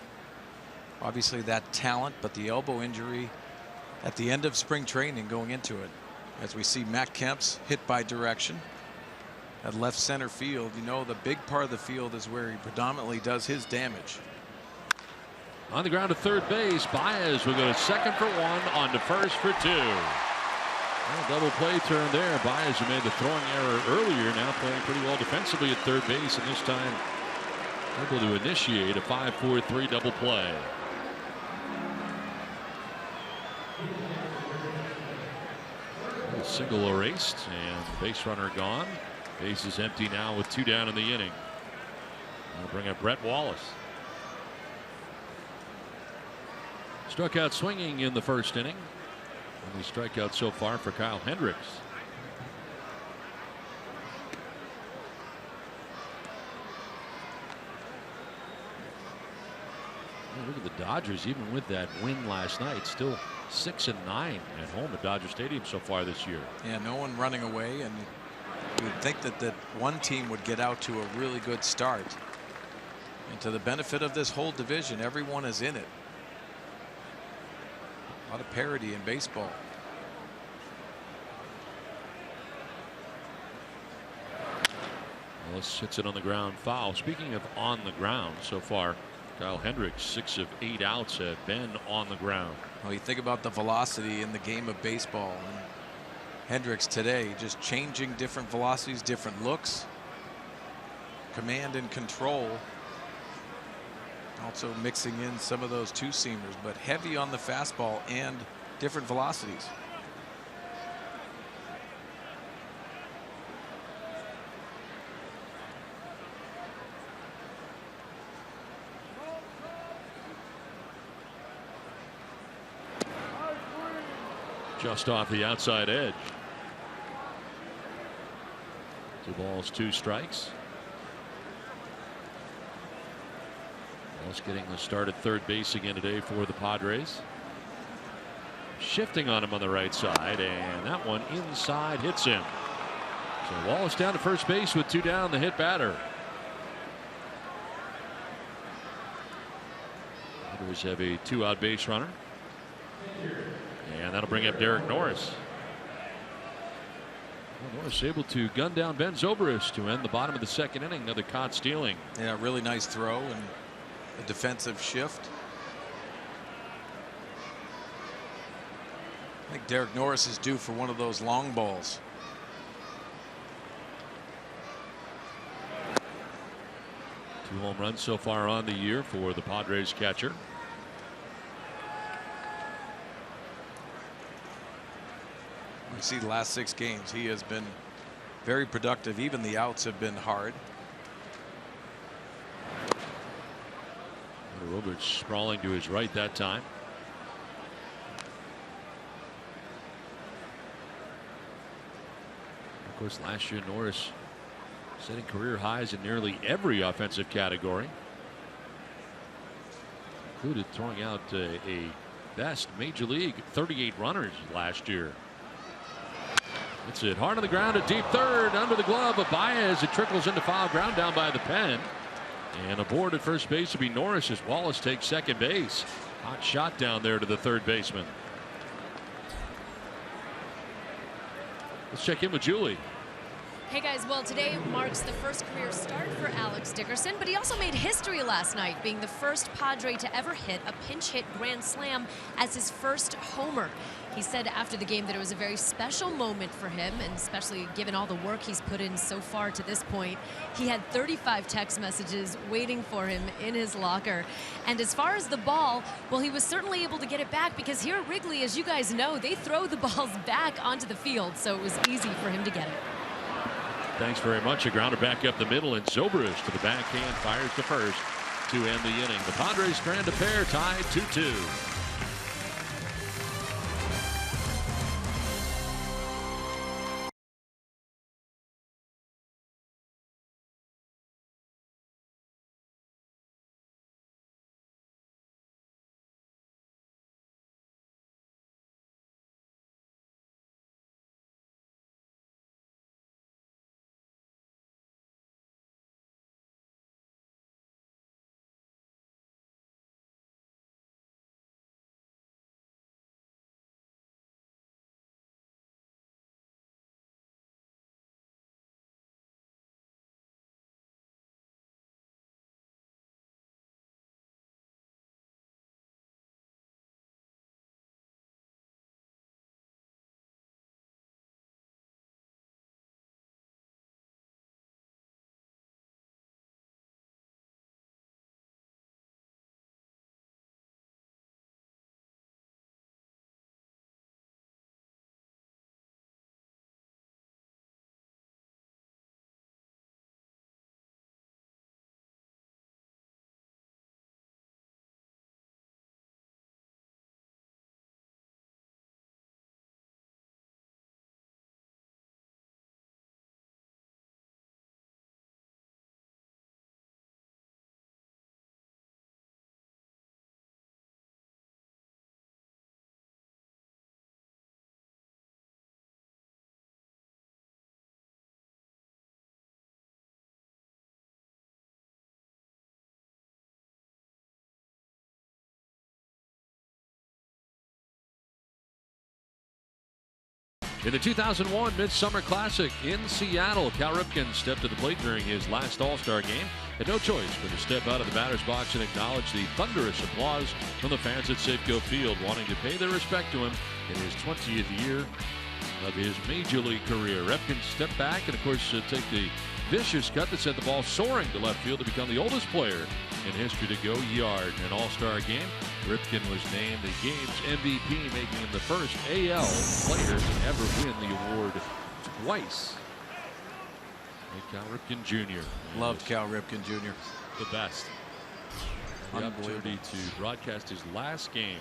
Obviously that talent, but the elbow injury at the end of spring training going into it. As we see Matt Kemp's hit by direction at left center field. You know, the big part of the field is where he predominantly does his damage. On the ground to third base, Baez will go to second for 1, on to first for 2. Well, double play turn there. Baez, who made the throwing error earlier, now playing pretty well defensively at third base, and this time able to initiate a 5-4-3 double play. A single erased, and the base runner gone. Base is empty now with 2 down in the inning. That'll bring up Brett Wallace. Struck out swinging in the first inning. Only strikeout so far for Kyle Hendricks. Oh, look at the Dodgers, even with that win last night, still 6-9 at home at Dodger Stadium so far this year. Yeah, no one running away, and you would think that one team would get out to a really good start. And to the benefit of this whole division, everyone is in it. A lot of parity in baseball. Wallace hits it on the ground, foul. Speaking of on the ground, so far Kyle Hendricks, 6 of 8 outs have been on the ground. Well, you think about the velocity in the game of baseball, and Hendricks today just changing different velocities, different looks, command and control. Also mixing in some of those 2-seamers, but heavy on the fastball and different velocities. Just off the outside edge. 2 balls, 2 strikes. Wallace getting the start at third base again today for the Padres. Shifting on him on the right side, and that one inside hits him. So Wallace down to first base with 2 down, the hit batter. Padres have a 2-out base runner. And that'll bring up Derek Norris. Well, Norris able to gun down Ben Zobrist to end the bottom of the second inning. Another caught stealing. Yeah, really nice throw and a defensive shift. I think Derek Norris is due for one of those long balls. Two home runs so far on the year for the Padres catcher. You see the last 6 games, he has been very productive. Even the outs have been hard. Roberts sprawling to his right that time. Of course, last year Norris setting career highs in nearly every offensive category, included throwing out a best major league 38 runners last year. It's it hard on the ground at deep third, under the glove of Baez. It trickles into foul ground down by the pen. And aboard at first base will be Norris as Wallace takes second base. Hot shot down there to the third baseman. Let's check in with Julie. Hey guys, well, today marks the first career start for Alex Dickerson, but he also made history last night, being the first Padre to ever hit a pinch hit grand slam as his first homer. He said after the game that it was a very special moment for him, and especially given all the work he's put in so far to this point. He had 35 text messages waiting for him in his locker. And as far as the ball, well, he was certainly able to get it back, because here at Wrigley, as you guys know, they throw the balls back onto the field, so it was easy for him to get it. Thanks very much. A grounder back up the middle, and Zobrist to the backhand fires to first to end the inning. The Padres strand a pair, tied 2-2. In the 2001 Midsummer Classic in Seattle, Cal Ripken stepped to the plate during his last All-Star game. Had no choice but to step out of the batter's box and acknowledge the thunderous applause from the fans at Safeco Field, wanting to pay their respect to him in his 20th year of his Major League career. Ripken stepped back and, of course, take the vicious cut that sent the ball soaring to left field to become the oldest player in history to go yard in an All-Star game. Ripken was named the game's MVP, making him the first AL player to ever win the award twice. And Cal Ripken Jr. Loved Cal Ripken Jr. The best. The opportunity to broadcast his last game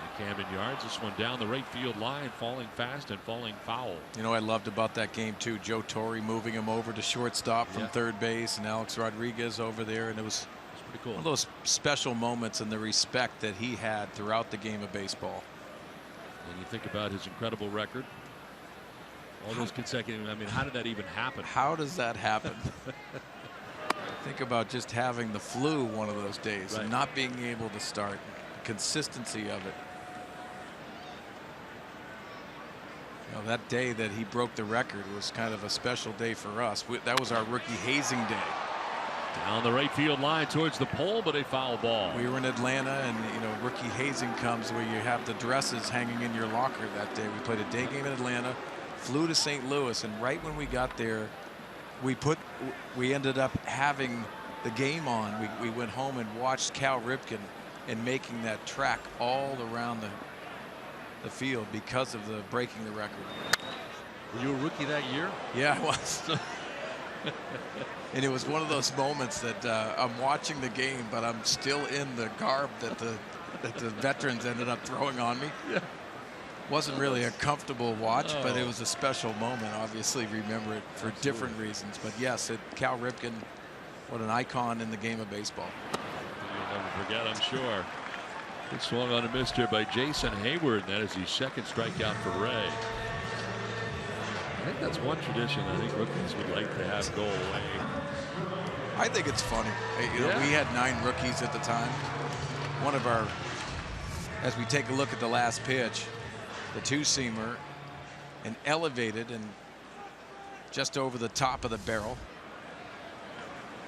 at Camden Yards. This one down the right field line, falling fast and falling foul. You know what I loved about that game too? Joe Torre moving him over to shortstop from third base, and Alex Rodriguez over there, and it was pretty cool. One of those special moments and the respect that he had throughout the game of baseball. And you think about his incredible record. All those consecutive, I mean, how did that even happen? How does that happen? Think about just having the flu one of those days and not being able to start. The consistency of it. You know, that day that he broke the record was kind of a special day for us. That was our rookie hazing day. Down the right field line towards the pole, but a foul ball. We were in Atlanta, and you know, rookie hazing comes where you have the dresses hanging in your locker that day. We played a day game in Atlanta, flew to St. Louis, and right when we got there, we ended up having the game on. We went home and watched Cal Ripken and making that track all around the field because of the breaking the record. Were you a rookie that year? Yeah, I was. And it was one of those moments that I'm watching the game, but I'm still in the garb that the veterans ended up throwing on me. Yeah. Wasn't really a comfortable watch, but it was a special moment. Obviously, remember it for different reasons. But yes, Cal Ripken, what an icon in the game of baseball. You'll never forget, I'm sure. Good swung on a miss here by Jason Hayward. That is his second strikeout for Ray. I think that's one tradition I think rookies would like to have go away. I think it's funny. You know, we had 9 rookies at the time. One of our, as we take a look at the last pitch, the 2-seamer, and elevated and just over the top of the barrel.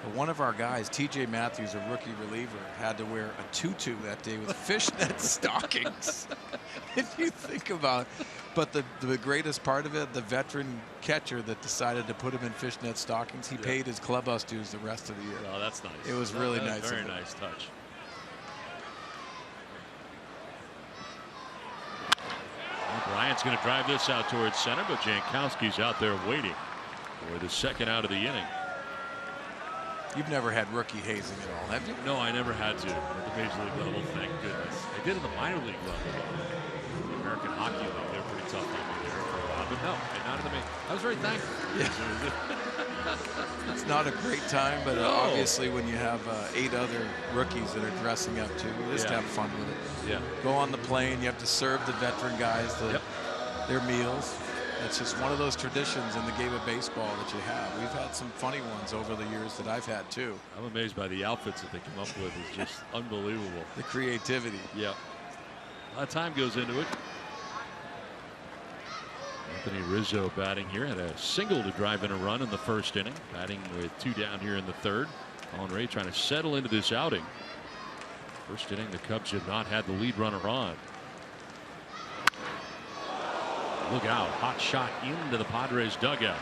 But one of our guys, TJ Matthews, a rookie reliever, had to wear a tutu that day with fishnet stockings. If you think about, but the greatest part of it, the veteran catcher that decided to put him in fishnet stockings, he paid his clubhouse dues the rest of the year. Oh, that's nice. It was really nice. Very nice touch. Bryant's going to drive this out towards center, but Jankowski's out there waiting for the second out of the inning. You've never had rookie hazing at all, have you? No, I never had to at the major league level, thank goodness. I did in the minor league level. The American Hockey League, they're pretty tough on me there for a while, but no, not in the main. I was very thankful. Yeah. It's not a great time, but obviously when you have 8 other rookies that are dressing up too, you just have fun with it. Yeah. Go on the plane, you have to serve the veteran guys their meals. It's just one of those traditions in the game of baseball that you have. We've had some funny ones over the years that I've had too. I'm amazed by the outfits that they come up with. It's just unbelievable. The creativity. Yeah. A lot of time goes into it. Anthony Rizzo batting here, had a single to drive in a run in the first inning, batting with 2 down here in the third. Colin Ray trying to settle into this outing. First inning, the Cubs have not had the lead runner on. Look out, hot shot into the Padres dugout.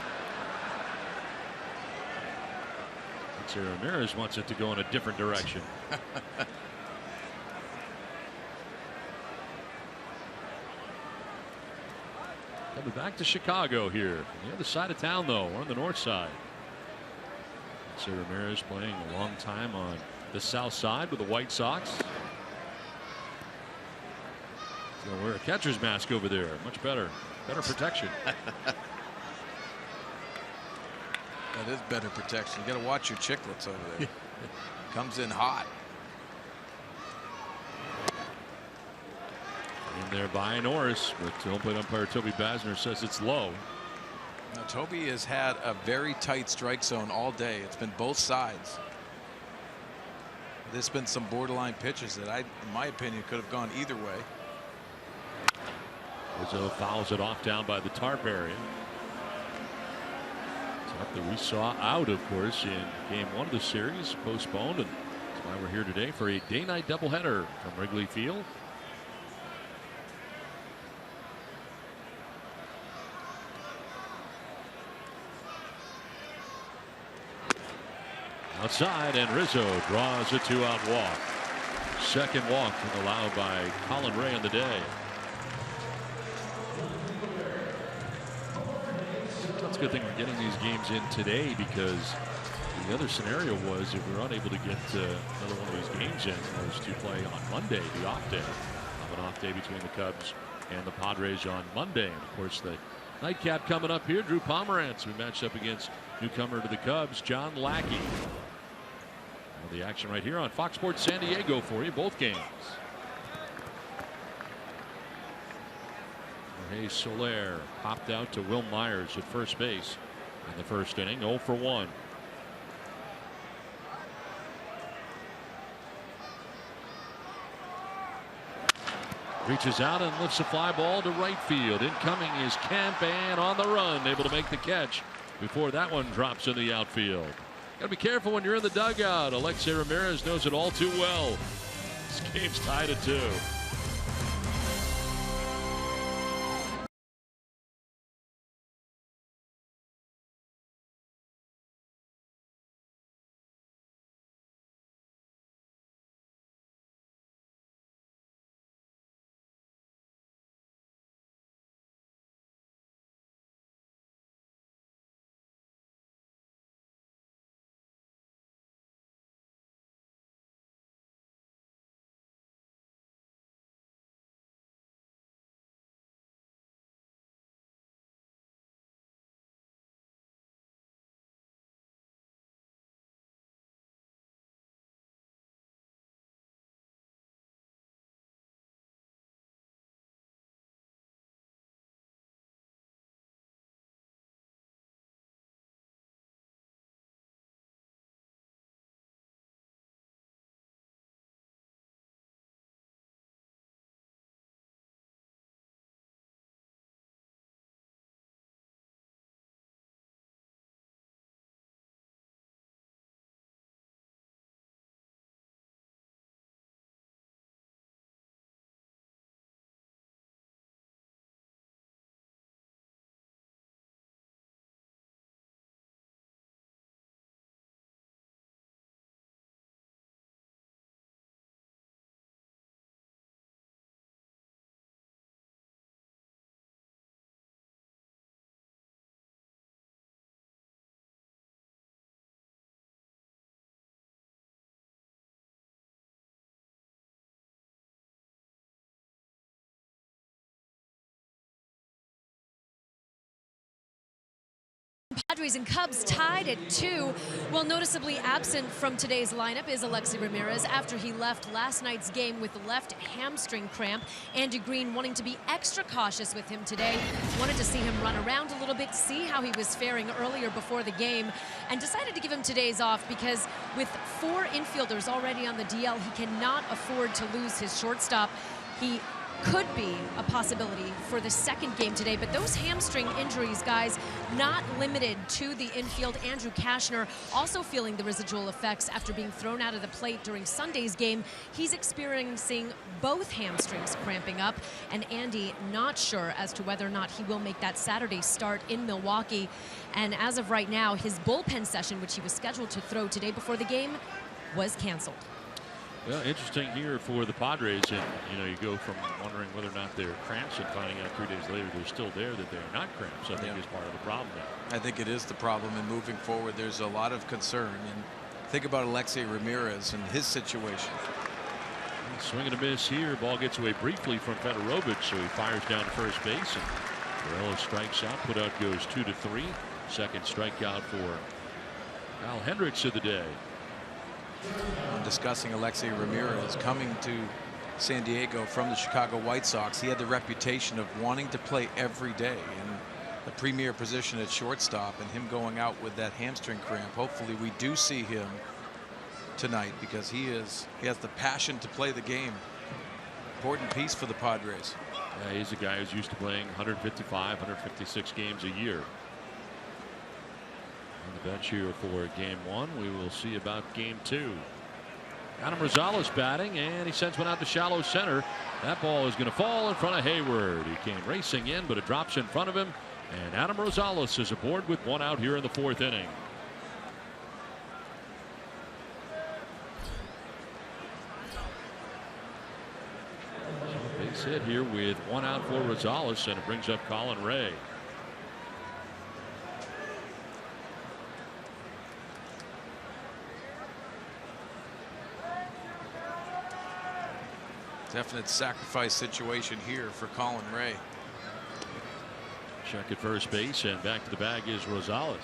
Ramirez wants it to go in a different direction. Coming back to Chicago here. On the other side of town, though. We're on the north side. Ramirez playing a long time on the south side with the White Sox. He's going to wear a catcher's mask over there. Much better. Better protection. That is better protection. You got to watch your chicklets over there. Comes in hot. In there by Norris, but home plate umpire Toby Basner says it's low. Now, Toby has had a very tight strike zone all day. It's been both sides. There's been some borderline pitches that in my opinion, could have gone either way. Rizzo fouls it off down by the tarp area. Tarp that we saw out, of course, in game 1 of the series, postponed, and that's why we're here today for a day-night doubleheader from Wrigley Field. Outside, and Rizzo draws a 2-out walk. Second walk allowed by Colin Ray on the day. That's a good thing we're getting these games in today, because the other scenario was if we were unable to get another one of these games in, was to play on Monday, the off day. Have an off day between the Cubs and the Padres on Monday. And of course, the nightcap coming up here, Drew Pomerantz, who matched up against newcomer to the Cubs, John Lackey. Well, the action right here on Fox Sports San Diego for you, both games. Jorge Soler popped out to Will Myers at first base in the first inning, 0 for 1. Reaches out and lifts a fly ball to right field. Incoming is Kemp, and on the run, able to make the catch before that one drops in the outfield. Got to be careful when you're in the dugout. Alexei Ramirez knows it all too well. This game's tied at 2. Padres and Cubs tied at 2. Well, noticeably absent from today's lineup is Alexei Ramirez after he left last night's game with left hamstring cramp. Andy Green wanting to be extra cautious with him today. Wanted to see him run around a little bit, see how he was faring earlier before the game, and decided to give him today's off because with 4 infielders already on the DL, he cannot afford to lose his shortstop. He could be a possibility for the second game today, but those hamstring injuries, guys, not limited to the infield. Andrew Kashner also feeling the residual effects after being thrown out of the plate during Sunday's game. He's experiencing both hamstrings cramping up, and Andy not sure as to whether or not he will make that Saturday start in Milwaukee. And as of right now, his bullpen session, which he was scheduled to throw today before the game, was canceled. Well, interesting here for the Padres, and you go from wondering whether or not they're cramps and finding out 3 days later they're still there, that they're not cramps. I think is part of the problem now. I think it is the problem, and moving forward there's a lot of concern. And think about Alexei Ramirez and his situation. Swing and a miss here. Ball gets away briefly from Fedorovich, so he fires down to first base, and Morello strikes out. Put out goes 2-3. Second strikeout for Kyle Hendricks of the day. I'm discussing Alexei Ramirez coming to San Diego from the Chicago White Sox. He had the reputation of wanting to play every day in the premier position at shortstop, and him going out with that hamstring cramp. Hopefully we do see him tonight, because he has the passion to play the game. Important piece for the Padres. Yeah, he's a guy who's used to playing 155, 156 games a year. On the bench here for game 1. We will see about game 2. Adam Rosales batting, and he sends one out to shallow center. That ball is going to fall in front of Hayward. He came racing in, but it drops in front of him, and Adam Rosales is aboard with 1 out here in the 4th inning. Base hit here with 1 out for Rosales, and it brings up Colin Ray. Definite sacrifice situation here for Colin Ray. Check at first base, and back to the bag is Rosales.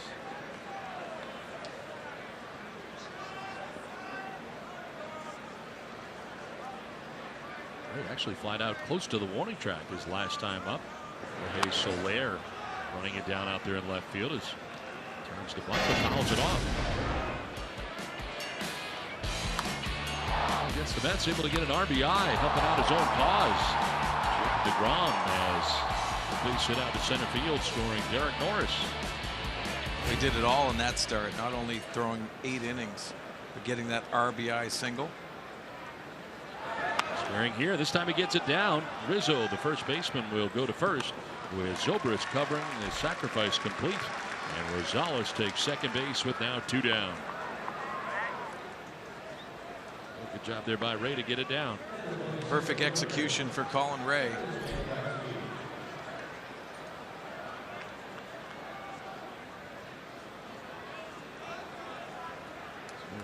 He actually flied out close to the warning track his last time up. Jorge Soler running it down out there in left field as turns the bunt, but fouls it off. Against the Mets, able to get an RBI, helping out his own cause. DeGrom has a big hit out to center field, scoring Derek Norris. He did it all in that start, not only throwing 8 innings, but getting that RBI single. Squaring here, this time he gets it down. Rizzo, the first baseman, will go to first with Zobrist covering. The sacrifice complete, and Rosales takes second base with now 2 down. Good job there by Ray to get it down. Perfect execution for Colin Ray.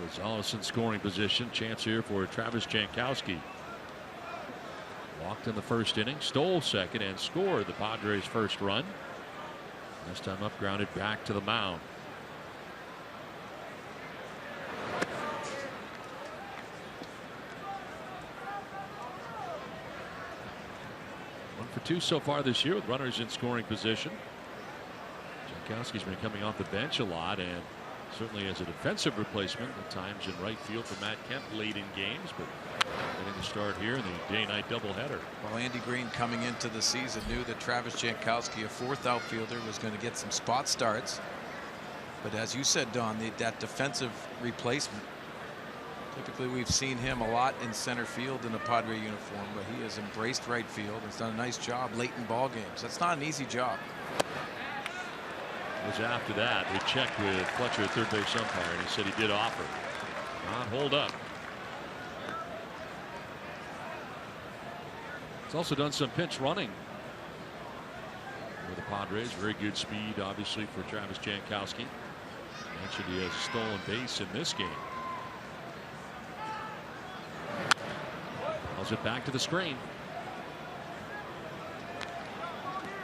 Rosales in scoring position. Chance here for Travis Jankowski. Walked in the first inning, stole second, and scored the Padres' first run. This time up, grounded back to the mound. 1 for 2 so far this year with runners in scoring position. Jankowski's been coming off the bench a lot, and certainly as a defensive replacement at times in right field for Matt Kemp late in games, but getting the start here in the day-night doubleheader. Well, Andy Green coming into the season knew that Travis Jankowski, a 4th outfielder, was going to get some spot starts. But as you said, Don, that defensive replacement, typically we've seen him a lot in center field in a Padre uniform, but he has embraced right field. Has done a nice job late in ball games. That's not an easy job. Was after that, we checked with Fletcher at third base umpire, and he said he did offer. Not hold up. He's also done some pinch running for the Padres. Very good speed, obviously, for Travis Jankowski. Mentioned he has a stolen base in this game. Calls it back to the screen.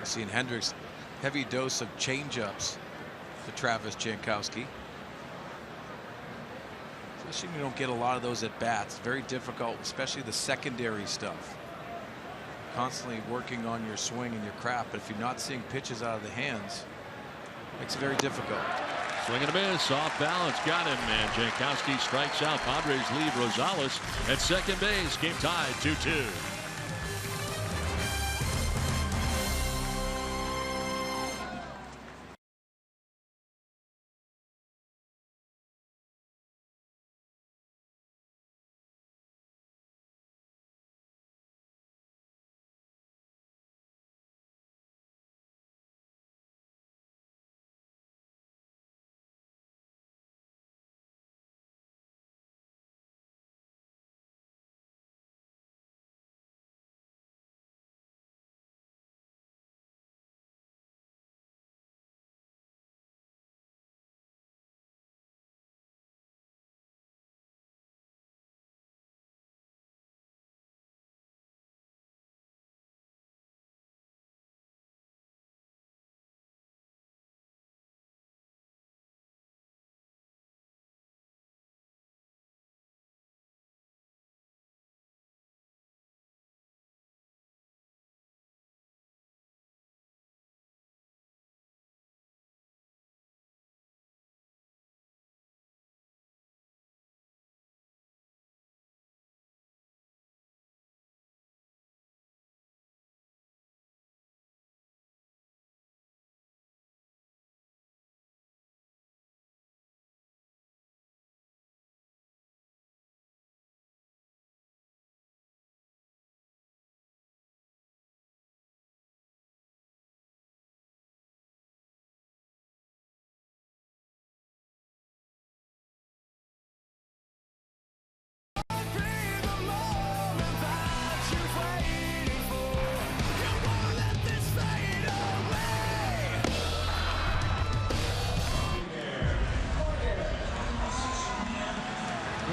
Seeing Hendricks, heavy dose of changeups. for Travis Jankowski. Especially when you don't get a lot of those at bats. Very difficult, especially the secondary stuff. Constantly working on your swing and your craft, but if you're not seeing pitches out of the hands, it makes it very difficult. Swing and a miss, off balance, got him, and Jankowski strikes out. Padres leave Rosales at second base. Game tied 2-2.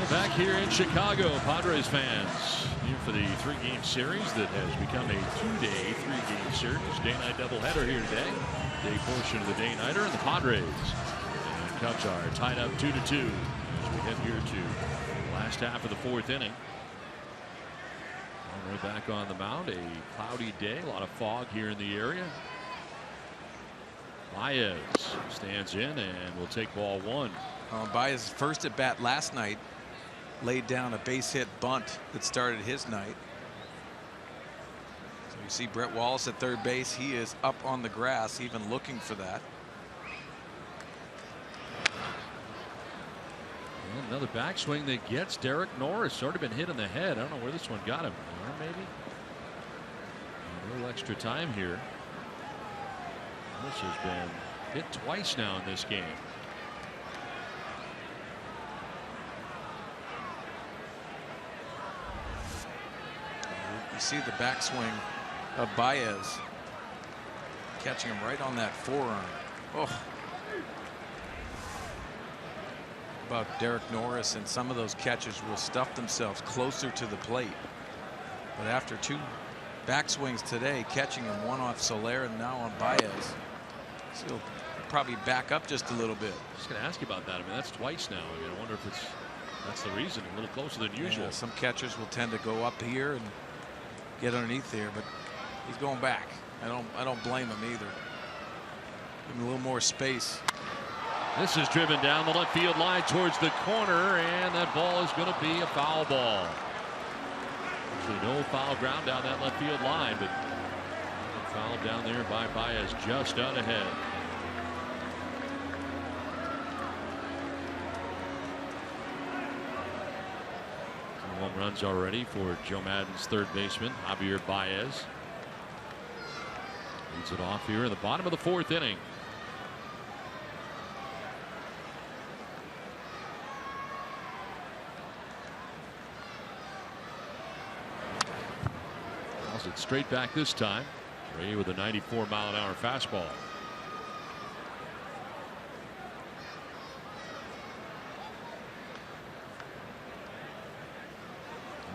Back here in Chicago, Padres fans here for the three-game series that has become a two-day, three-game series. Day-night doubleheader here today. Day portion of the day-nighter, and the Padres and Cubs are tied up 2-2 as we head here to the last half of the fourth inning. Right back on the mound, a cloudy day, a lot of fog here in the area. Baez stands in and will take ball one. Baez first at bat last night laid down a base hit bunt that started his night. So you see Brett Wallace at third base. He is up on the grass, even looking for that. And another backswing that gets Derek Norris. Sort of been hit in the head. I don't know where this one got him. Maybe a little extra time here. Norris has been hit twice now in this game. You see the backswing of Baez, catching him right on that forearm. Oh. About Derek Norris, and some of those catches will stuff themselves closer to the plate. But after two backswings today, catching him, one off Soler and now on Baez, so he'll probably back up just a little bit. I was going to ask you about that. I mean, that's twice now. I mean, I wonder if that's the reason. A little closer than usual. Yeah, some catchers will tend to go up here and get underneath there, but he's going back. I don't blame him either. Give him a little more space. This is driven down the left field line towards the corner, and that ball is going to be a foul ball. Actually, no foul ground down that left field line, but foul down there by Baez just out ahead. Home runs already for Joe Maddon's third baseman, Javier Baez. Leads it off here in the bottom of the fourth inning. Calls it straight back this time. Ray with a 94-mile-an-hour fastball.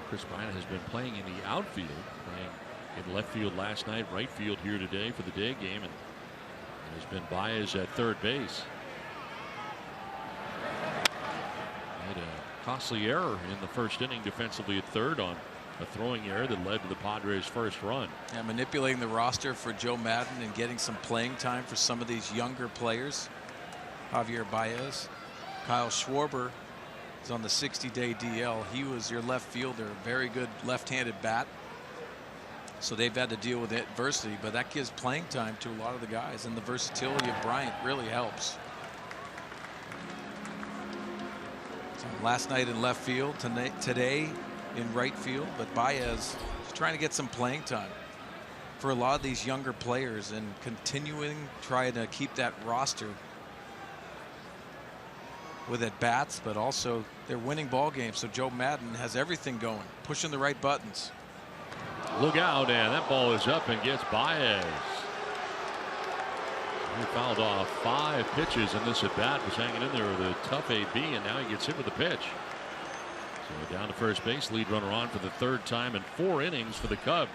Chris Bryant has been playing in the outfield, playing in left field last night, right field here today for the day game, and there's been Baez at third base. Made a costly error in the first inning defensively at third on a throwing error that led to the Padres' first run. Yeah, manipulating the roster for Joe Maddon and getting some playing time for some of these younger players. Javier Baez, Kyle Schwarber is on the 60-day DL. He was your left fielder, very good left-handed bat. So they've had to deal with adversity, but that gives playing time to a lot of the guys, and the versatility of Bryant really helps. So last night in left field, today in right field, but Baez is trying to get some playing time for a lot of these younger players and continuing trying to keep that roster with at bats, but also they're winning ball games. So Joe Maddon has everything going, pushing the right buttons. Look out, and that ball is up and gets Baez. He fouled off 5 pitches in this at bat, was hanging in there with a tough AB, and now he gets hit with a pitch. So down to first base, lead runner on for the 3rd time in 4 innings for the Cubs.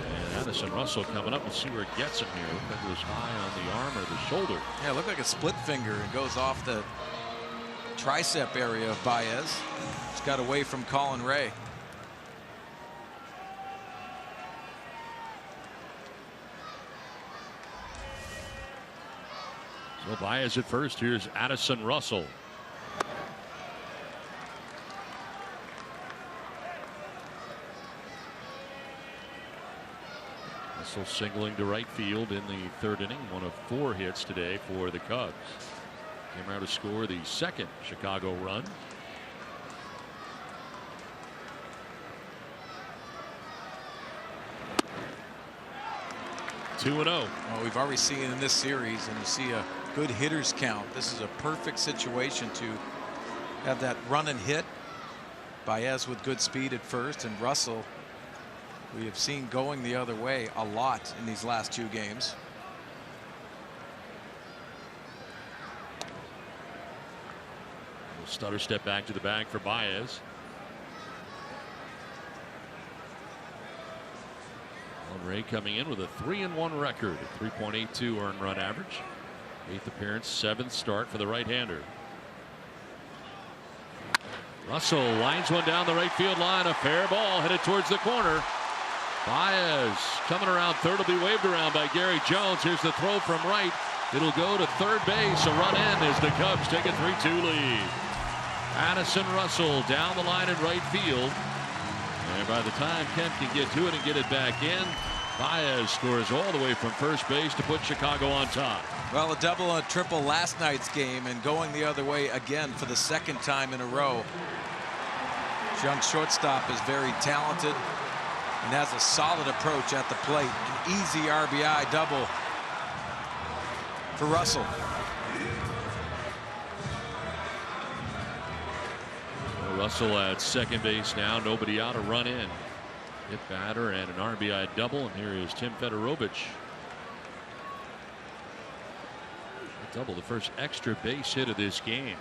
And Addison Russell coming up. We'll see where it gets him here. Looked like it was high on the arm or the shoulder. Yeah, it looked like a split finger. It goes off the tricep area of Baez. Just got away from Colin Ray. So Baez at first. Here's Addison Russell. Russell singling to right field in the 3rd inning. One of 4 hits today for the Cubs. Came out to score the 2nd Chicago run. (2-0). Well, we've already seen in this series, and you see a good hitters count. This is a perfect situation to have that run and hit. Baez with good speed at first, and Russell we have seen going the other way a lot in these last 2 games. Stutter step back to the bag for Baez. Ray coming in with a 3-1 record, a 3.82 earned run average. 8th appearance, 7th start for the right-hander. Russell lines one down the right field line. A fair ball headed towards the corner. Baez coming around third, will be waved around by Gary Jones. Here's the throw from right. It'll go to third base. A run in as the Cubs take a 3-2 lead. Addison Russell down the line in right field. And by the time Kemp can get to it and get it back in, Baez scores all the way from first base to put Chicago on top. Well, a double and a triple last night's game, and going the other way again for the 2nd time in a row. Young shortstop is very talented and has a solid approach at the plate. An easy RBI double for Russell. Russell at second base now, nobody out, a run in. Hit batter and an RBI double, and here is Tim Fedorovich. Double, the first extra base hit of this game.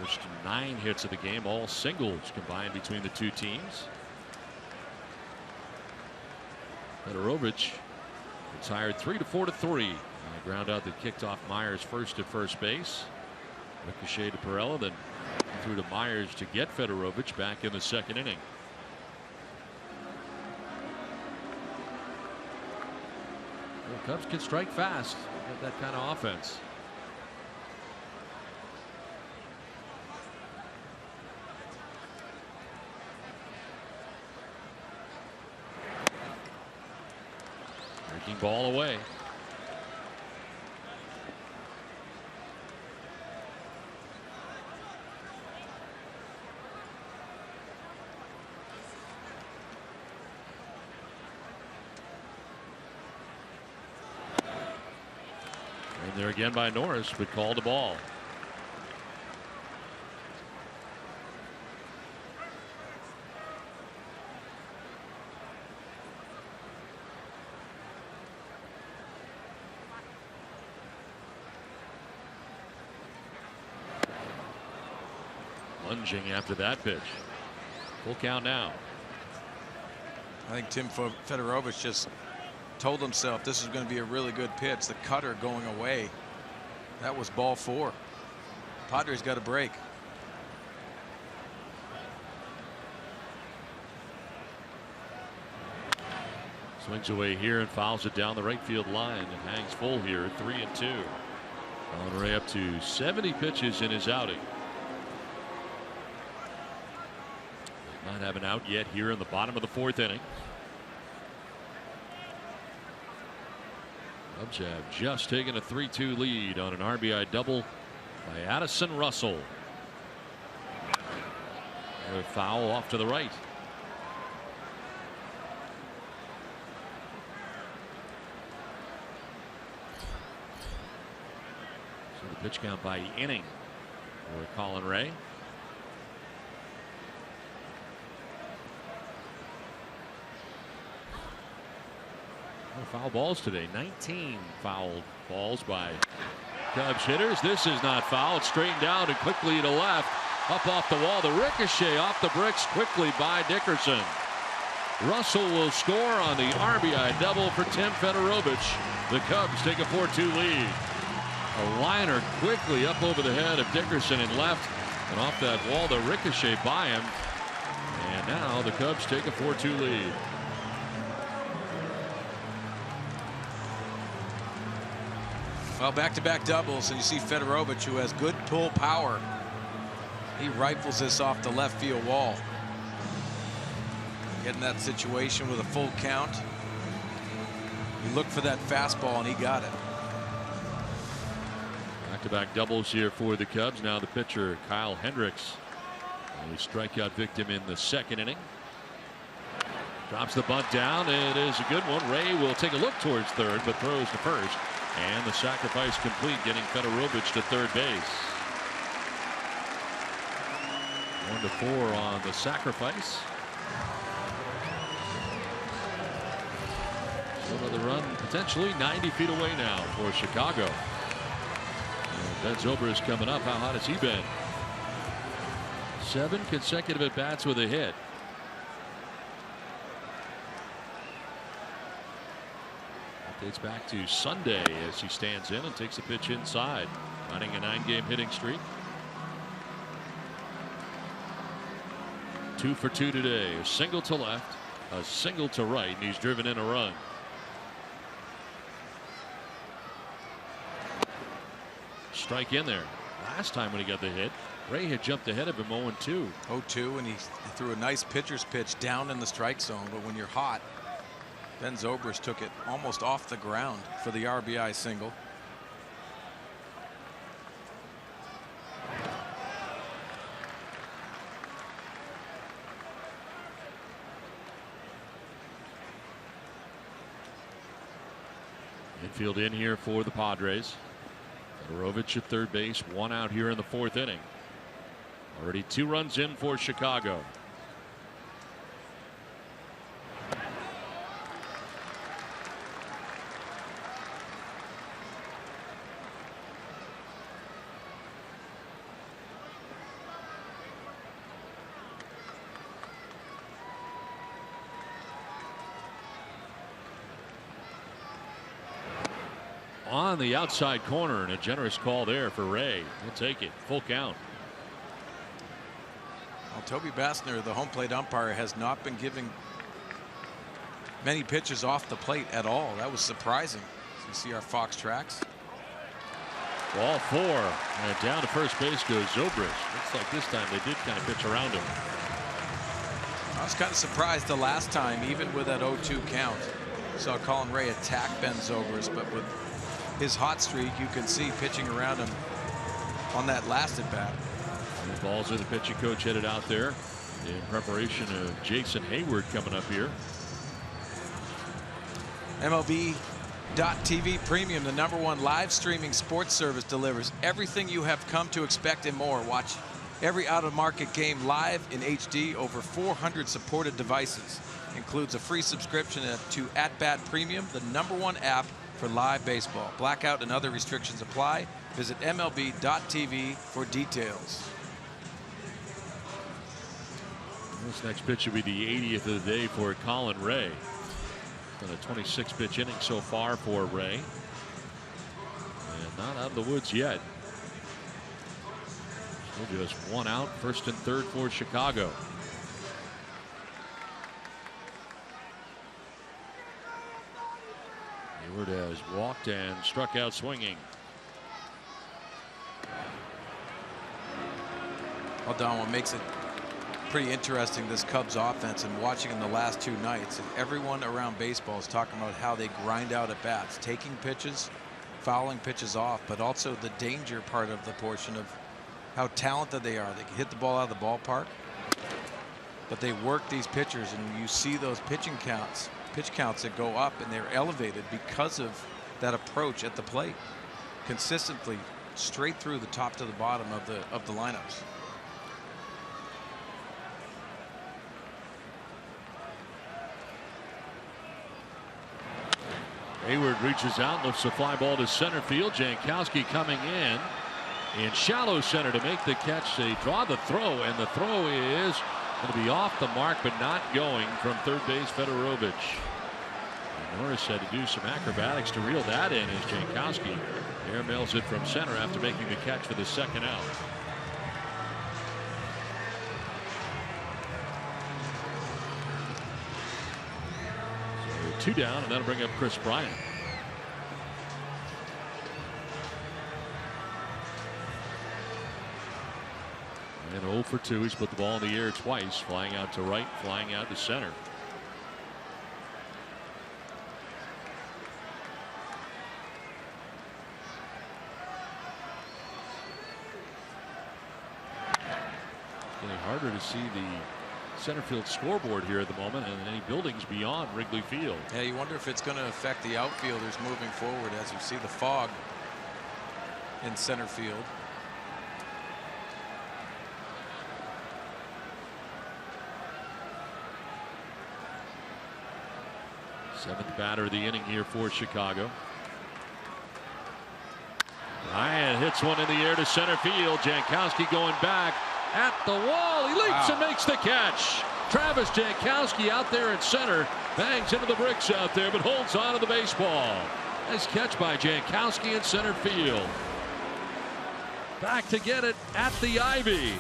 First 9 hits of the game, all singles combined between the 2 teams. Fedorovich retired 3-4-3. A ground out that kicked off Myers first at first base. Ricochet to Perella, then threw to Myers to get Fedorovich back in the 2nd inning. The Cubs can strike fast. Got that kind of offense. Breaking ball away. There again by Norris, but called the ball. Lunging after that pitch. Full count now. I think Tim Fedorovich just told himself this is going to be a really good pitch. The cutter going away. That was ball 4. Padres got a break. Swings away here and fouls it down the right field line and hangs full here at 3-2. Colin Ray up to 70 pitches in his outing. Not have an out yet here in the bottom of the 4th inning. Cubs have just taken a 3-2 lead on an RBI double by Addison Russell. A foul off to the right. So the pitch count by inning for Colin Ray. Foul balls today. 19 fouled balls by Cubs hitters. This is not foul. It's straightened out and quickly to left. Up off the wall. The ricochet off the bricks quickly by Dickerson. Russell will score on the RBI double for Tim Federovich. The Cubs take a 4-2 lead. A liner quickly up over the head of Dickerson and left. And off that wall, the ricochet by him. And now the Cubs take a 4-2 lead. Well, back-to-back doubles, and you see Federovich, who has good pull power. He rifles this off the left field wall. Getting that situation with a full count. He looked for that fastball, and he got it. Back-to-back doubles here for the Cubs. Now the pitcher, Kyle Hendricks, a strikeout victim in the 2nd inning. Drops the bunt down. It is a good one. Ray will take a look towards 3rd, but throws to 1st. And the sacrifice complete, getting Federovich to 3rd base. 1-4 on the sacrifice. So the run potentially 90 feet away now for Chicago. And Ben Zobrist coming up. How hot has he been? 7 consecutive at bats with a hit. Dates back to Sunday as he stands in and takes a pitch inside, running a 9-game hitting streak. 2 for 2 today. A single to left, a single to right, and he's driven in a run. Strike in there. Last time when he got the hit, Ray had jumped ahead of him 0-2. 0-2, and he threw a nice pitcher's pitch down in the strike zone. But when you're hot, Ben Zobrist took it almost off the ground for the RBI single. Infield in here for the Padres. Federovich at 3rd base, 1 out here in the 4th inning. Already 2 runs in for Chicago. On the outside corner, and a generous call there for Ray. He'll take it. Full count. Well, Toby Bassner, the home plate umpire, has not been giving many pitches off the plate at all. That was surprising. So you see our Fox tracks. Ball 4. And down to first base goes Zobrist. Looks like this time they did kind of pitch around him. I was kind of surprised the last time, even with that 0-2 count. Saw Colin Ray attack Ben Zobrist, but with his hot streak, you can see pitching around him on that last at bat. The balls of the pitching coach headed out there in preparation of Jason Hayward coming up here. MLB.TV Premium, the #1 live streaming sports service, delivers everything you have come to expect and more. Watch every out-of-market game live in HD, over 400 supported devices. Includes a free subscription to At Bat Premium, the #1 app for live baseball. Blackout and other restrictions apply. Visit MLB.TV for details. This next pitch will be the 80th of the day for Colin Ray. Done a 26 pitch inning so far for Ray. And not out of the woods yet. Still just one out, first and third for Chicago. Hayward has walked and struck out swinging. Well, Don, what makes it pretty interesting, this Cubs offense, and watching in the last two nights, and everyone around baseball is talking about how they grind out at bats, taking pitches, fouling pitches off, but also the danger part of the portion of how talented they are. They can hit the ball out of the ballpark, but they work these pitchers, and you see those pitch counts that go up, and they're elevated because of that approach at the plate, consistently straight through the top to the bottom of the lineups. Hayward reaches out, lifts a fly ball to center field. Jankowski coming in shallow center to make the catch. They draw the throw, and the throw is going to be off the mark, but not going from third base Fedorovich. And Norris had to do some acrobatics to reel that in as Jankowski airmails it from center after making the catch for the second out. Two down, and that'll bring up Chris Bryant. And 0 for 2. He's put the ball in the air twice, flying out to right, flying out to center. Getting harder to see the center field scoreboard here at the moment, and any buildings beyond Wrigley Field. Yeah, you wonder if it's going to affect the outfielders moving forward as you see the fog in center field. Seventh batter of the inning here for Chicago. Ryan hits one in the air to center field. Jankowski going back at the wall. He leaps and makes the catch. Travis Jankowski out there at center, bangs into the bricks out there, but holds on to the baseball. Nice catch by Jankowski in center field. Back to get it at the Ivy.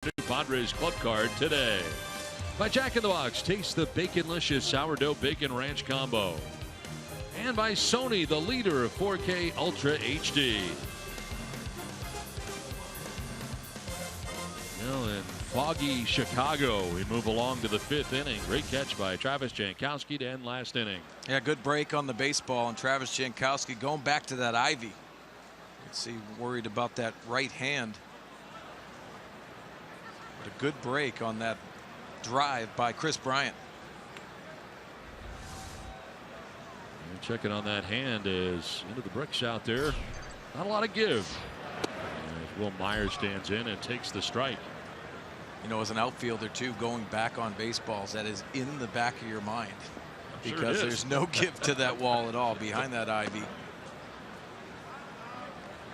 New Padres club card today. By Jack in the Box, taste the Baconlicious Sourdough Bacon Ranch Combo. And by Sony, the leader of 4K Ultra HD. Well, in foggy Chicago, we move along to the fifth inning. Great catch by Travis Jankowski to end last inning. Yeah, good break on the baseball, and Travis Jankowski going back to that Ivy. Let's see, worried about that right hand. But a good break on that drive by Chris Bryant. checking on that hand is into the bricks out there. Not a lot of give. As Will Myers stands in and takes the strike. You know, as an outfielder too, going back on baseballs, that is in the back of your mind, because sure there's no give to that wall at all behind that ivy.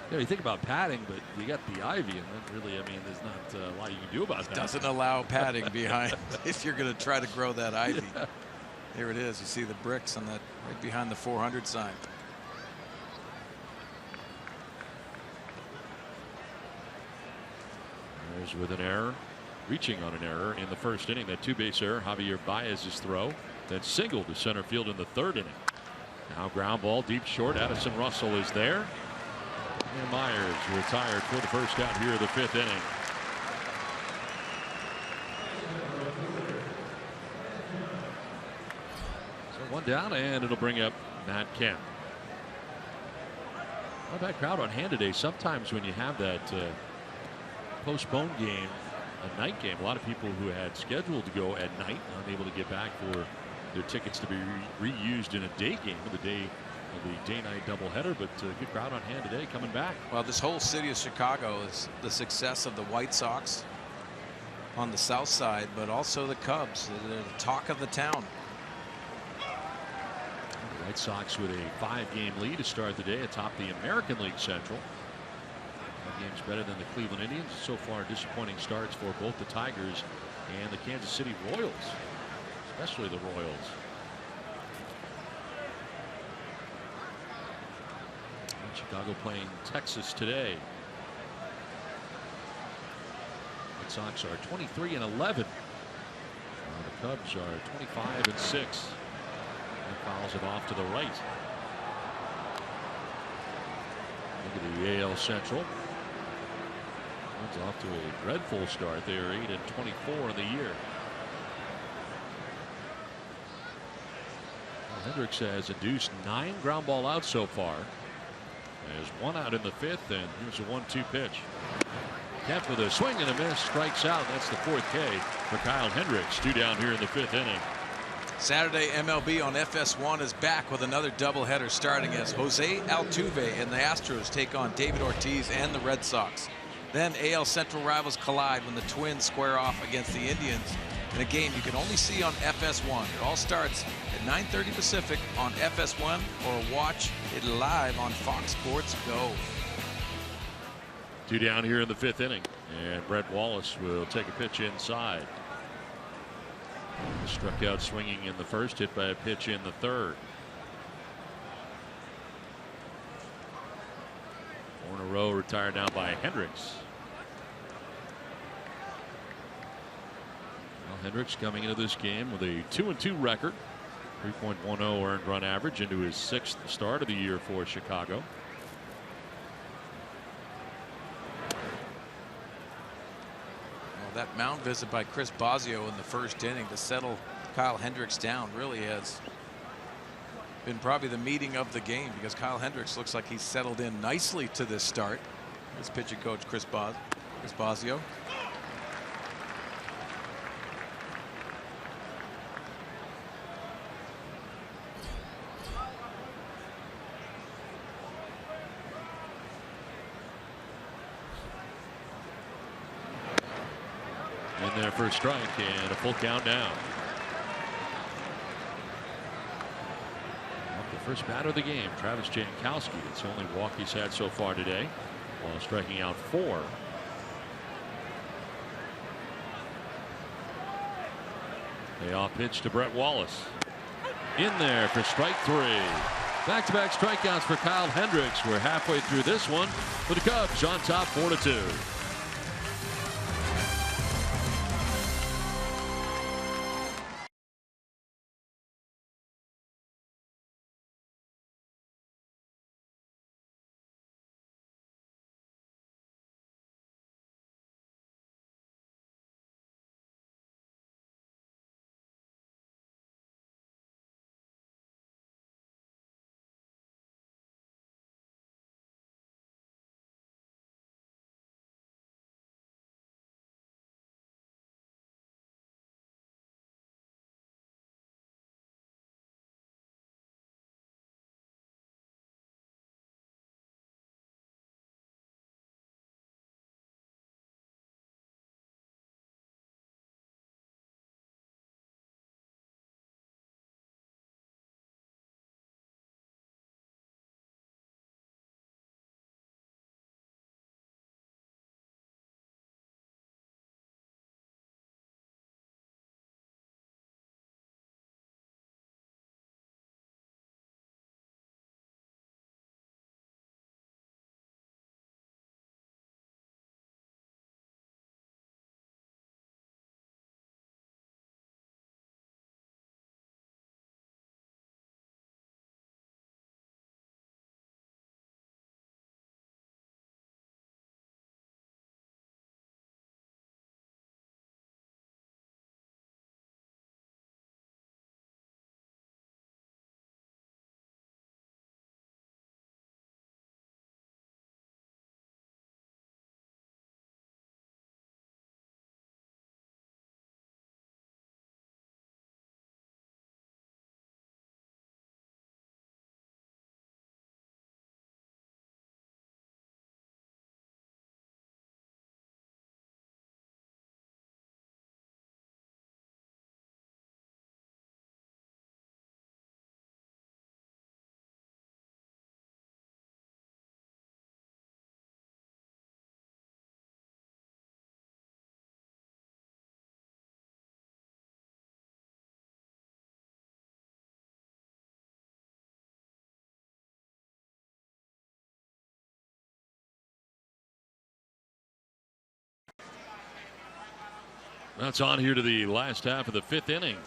Yeah, you think about padding, but you got the ivy, and then really, I mean, there's not a lot you can do about that. Doesn't allow padding behind if you're going to try to grow that ivy. Here it is. You see the bricks on that right behind the 400 sign. There's with an error, reaching on an error in the first inning. That two-base error, Javier Baez's throw, then single to center field in the third inning. Now ground ball deep short. Addison Russell is there. And Myers retired for the first out here of the fifth inning. So one down, and it'll bring up Matt Kemp. Not a bad crowd on hand today. Sometimes when you have that postponed game, a night game, a lot of people who had scheduled to go at night unable to get back for their tickets to be reused in a day game of the day. The day-night doubleheader, but good crowd on hand today coming back. Well, this whole city of Chicago is the success of the White Sox on the south side, but also the Cubs. They're the talk of the town. The White Sox with a 5-game lead to start the day atop the American League Central. 5 games better than the Cleveland Indians. So far, disappointing starts for both the Tigers and the Kansas City Royals, especially the Royals. Chicago playing Texas today. White Sox are 23-11. The Cubs are 25-6. And fouls it off to the right. Look at the AL Central. It's off to a dreadful start. They are 8-24 in the year. Well, Hendricks has induced 9 ground ball outs so far. There's 1 out in the 5th, and here's a 1-2 pitch. Kemp with a swing and a miss, strikes out. That's the 4th K for Kyle Hendricks. 2 down here in the 5th inning. Saturday MLB on FS1 is back with another doubleheader starting as Jose Altuve and the Astros take on David Ortiz and the Red Sox. Then AL Central rivals collide when the Twins square off against the Indians in a game you can only see on FS1. It all starts at 9:30 Pacific on FS1, or watch it live on Fox Sports Go. 2 down here in the 5th inning, and Brett Wallace will take a pitch inside. Struck out swinging in the first, hit by a pitch in the third. 4 in a row retired now by Hendricks. Well, Hendricks coming into this game with a 2-2 record. 3.10 earned run average into his 6th start of the year for Chicago. Well, that mound visit by Chris Bosio in the first inning to settle Kyle Hendricks down really has been probably the meeting of the game, because Kyle Hendricks looks like he's settled in nicely to this start. His pitching coach Chris Bosio. In there for a strike and a full count now. The first batter of the game, Travis Jankowski. It's the only walk he's had so far today, while striking out 4. Payoff pitch to Brett Wallace. In there for strike 3. Back-to-back strikeouts for Kyle Hendricks. We're halfway through this one with the Cubs on top 4-2. That's on here to the last half of the 5th inning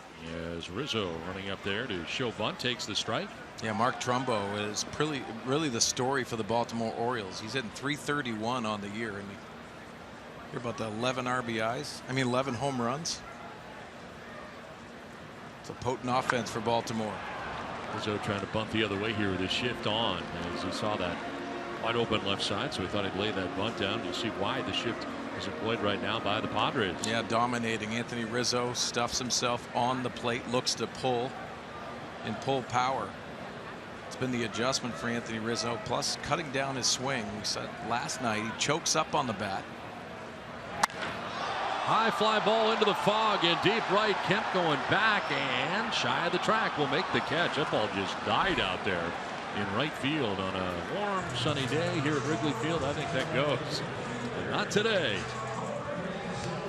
as Rizzo running up there to show bunt takes the strike. Yeah, Mark Trumbo is really the story for the Baltimore Orioles. He's hitting .331 on the year, and you're about the 11 RBIs. I mean 11 home runs. It's a potent offense for Baltimore. Rizzo trying to bunt the other way here with his shift on as he saw that wide open left side, so he thought he'd lay that bunt down. You see why the shift is employed right now by the Padres. Yeah, dominating. Anthony Rizzo stuffs himself on the plate, looks to pull and pull power. It's been the adjustment for Anthony Rizzo, plus cutting down his swing. We said last night he chokes up on the bat. High fly ball into the fog and deep right. Kemp going back and shy of the track will make the catch. That ball just died out there in right field on a warm sunny day here at Wrigley Field. I think that goes. But not today.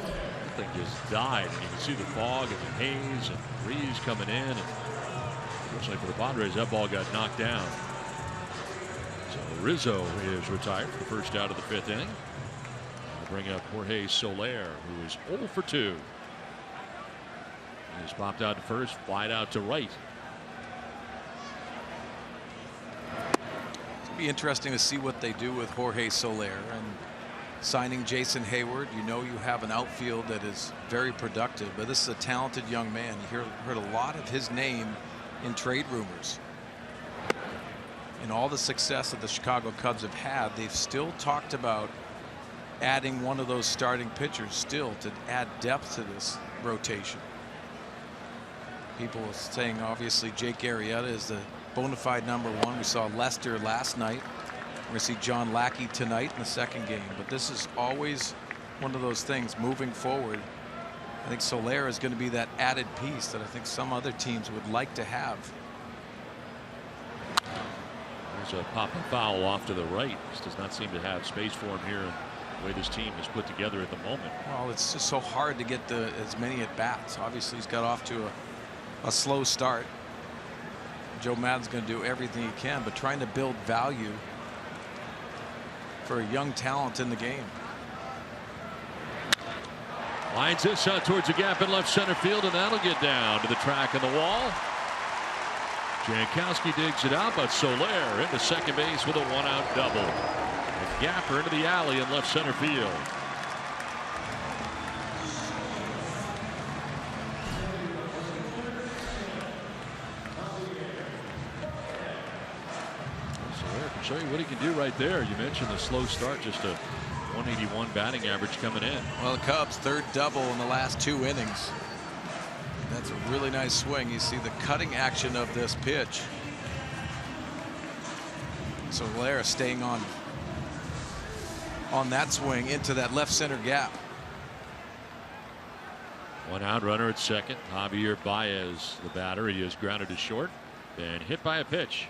That thing just died. And you can see the fog and the haze and the breeze coming in. And unfortunately for the Padres, that ball got knocked down. So Rizzo is retired for the first out of the 5th inning. Bring up Jorge Soler, who is 0 for 2. He's popped out to first, flied out to right. It'll be interesting to see what they do with Jorge Soler and signing Jason Hayward. You know you have an outfield that is very productive, but this is a talented young man. You heard a lot of his name in trade rumors. And all the success that the Chicago Cubs have had, they've still talked about adding one of those starting pitchers still to add depth to this rotation. People saying obviously Jake Arrieta is the bona fide #1. We saw Lester last night. We're going to see John Lackey tonight in the 2nd game. But this is always one of those things moving forward. I think Soler is going to be that added piece that I think some other teams would like to have. There's a popping foul off to the right. Just does not seem to have space for him here. The way this team is put together at the moment. Well, it's just so hard to get as many at bats. Obviously he's got off to a slow start. Joe Maddon's going to do everything he can, but trying to build value for a young talent in the game. Lines this shot towards the gap in left center field, and that'll get down to the track of the wall. Jankowski digs it out, but Soler into second base with a 1-out double. Gapper into the alley in left center field. So I can show you what he can do right there. You mentioned the slow start, just a 181 batting average coming in. Well, the Cubs' 3rd double in the last 2 innings. That's a really nice swing. You see the cutting action of this pitch. So Soler staying on that swing into that left center gap. 1 out, runner at second. Javier Baez, the batter. He is grounded to short, then hit by a pitch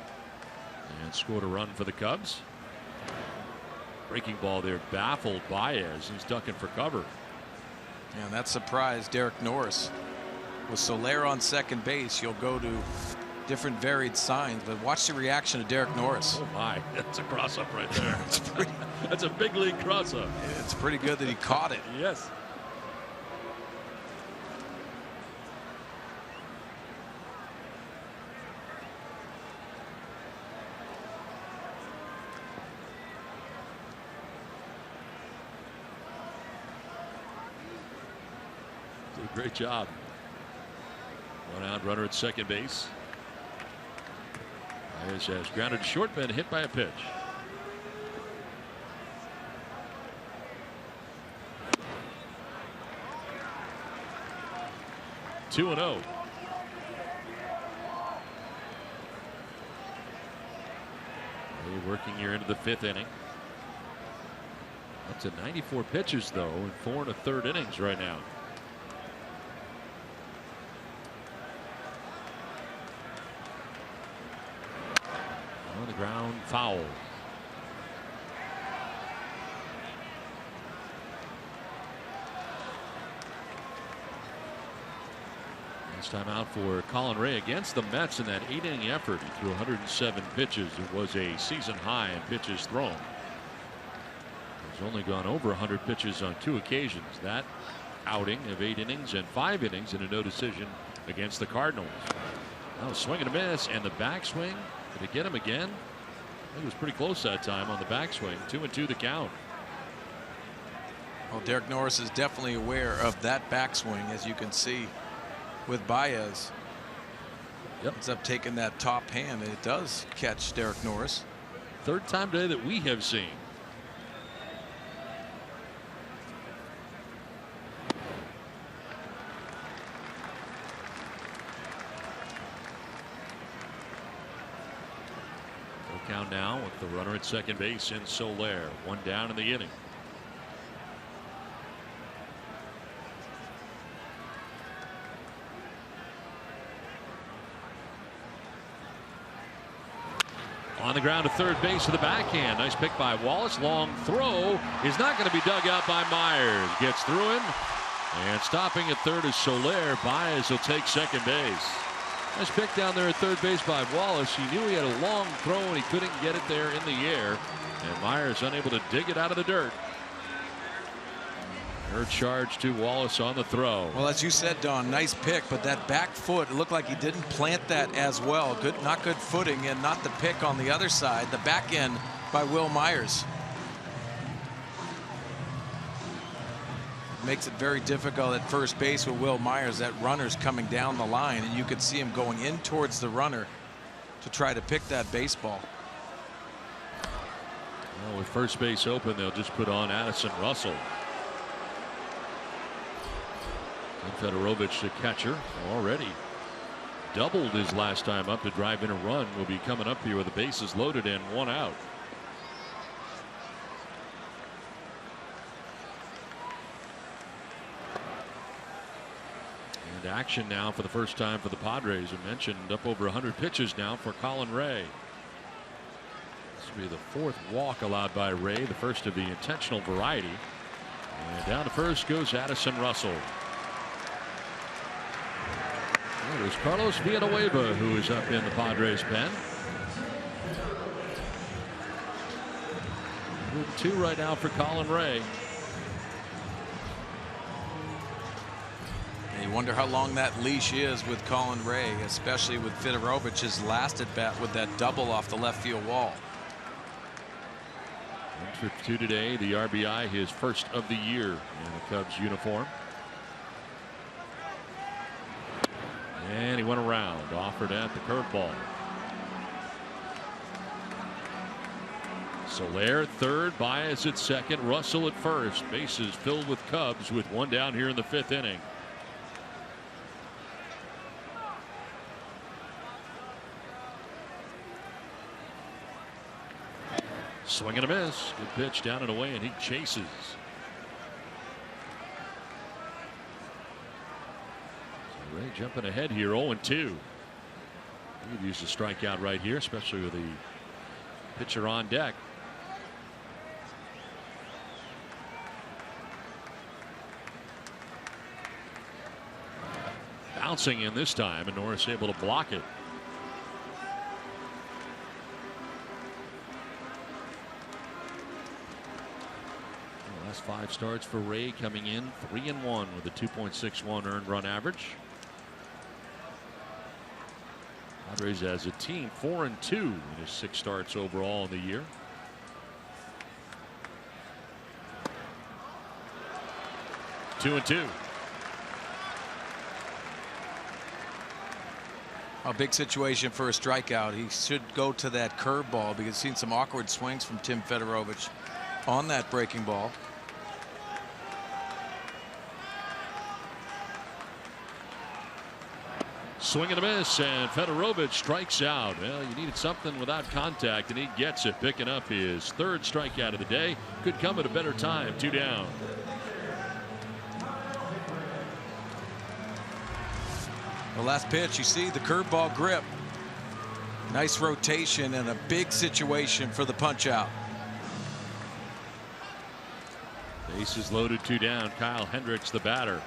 and scored a run for the Cubs. Breaking ball there baffled Baez. He's ducking for cover. And that surprised Derek Norris. With Soler on second base, you'll go to different varied signs, but watch the reaction of Derek Norris. Oh my, that's a cross up right there. That's a big league cross up. It's pretty good that he caught it. Yes. Did a great job. 1 out, runner at second base. Baez has grounded to short, been hit by a pitch. Two and 0. Working here into the 5th inning. Up to 94 pitches though in 4 1/3 innings right now. On the ground, foul. This time out for Colin Ray against the Mets in that 8-inning effort. He threw 107 pitches. It was a season high in pitches thrown. He's only gone over 100 pitches on 2 occasions. That outing of 8 innings and 5 innings in a no decision against the Cardinals. Oh, swing and a miss, and the backswing. Did it get him again? It was pretty close that time on the backswing. 2-2 the count. Well, Derek Norris is definitely aware of that backswing, as you can see with Baez. Yep. Ends up taking that top hand, and it does catch Derek Norris. Third time today that we have seen. Count now with the runner at second base in Soler. 1 down in the inning. On the ground to third base with the backhand. Nice pick by Wallace. Long throw is not going to be dug out by Myers. Gets through him. And stopping at third is Soler. Baez will take second base. Nice pick down there at third base by Wallace. He knew he had a long throw and he couldn't get it there in the air. And Myers unable to dig it out of the dirt. Her charge to Wallace on the throw. Well, as you said, Don, nice pick, but that back foot, it looked like he didn't plant that as well. Not good footing, and not the pick on the other side. The back end by Will Myers. Makes it very difficult at first base with Will Myers. That runner's coming down the line, and you could see him going in towards the runner to try to pick that baseball. Well, with first base open, they'll just put on Addison Russell. And Fedorovich, the catcher, already doubled his last time up to drive in a run. Will be coming up here with the bases loaded and 1 out. And action now for the first time for the Padres. I mentioned up over 100 pitches now for Colin Ray. This will be the 4th walk allowed by Ray, the first of the intentional variety. And down to first goes Addison Russell. There's Carlos Villanueva, who is up in the Padres pen. 2 right now for Colin Ray. And you wonder how long that leash is with Colin Ray, especially with Fedorovich's last at bat with that double off the left field wall. 1 for 2 today. The RBI, his first of the year in the Cubs uniform. And he went around, offered at the curveball. Soler at third, Baez at second, Russell at first. Bases filled with Cubs with 1 down here in the 5th inning. Swing and a miss. Good pitch down and away, and he chases. Ray jumping ahead here, 0-2. He'd use a strikeout right here, especially with the pitcher on deck. Bouncing in this time, and Norris able to block it. The last 5 starts for Ray coming in 3-1 with a 2.61 earned run average. Padres as a team 4-2 in his 6 starts overall in the year. Two and 2. A big situation for a strikeout. He should go to that curveball because he's seen some awkward swings from Tim Fedorovich on that breaking ball. Swing and a miss, and Fedorovich strikes out. Well, you needed something without contact, and he gets it, picking up his 3rd strikeout of the day. Could come at a better time. 2 down. The last pitch, you see the curveball grip. Nice rotation and a big situation for the punch out. Bases loaded, 2 down. Kyle Hendricks, the batter.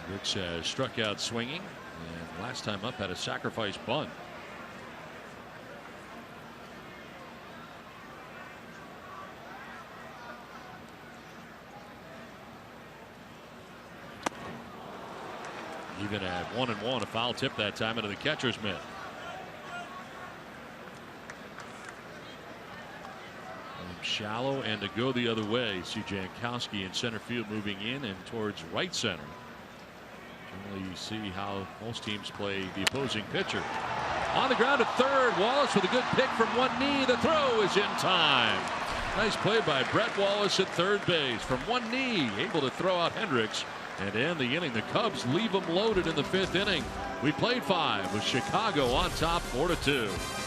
Hendricks has struck out swinging, and last time up had a sacrifice bunt. Even at 1-1, a foul tip that time into the catcher's mitt. Shallow and to go the other way. See Jankowski in center field moving in and towards right center. Generally, you see how most teams play the opposing pitcher. On the ground at third, Wallace with a good pick from one knee. The throw is in time. Nice play by Brett Wallace at third base from one knee, able to throw out Hendricks and end the inning. The Cubs leave them loaded in the 5th inning. We played 5 with Chicago on top 4-2.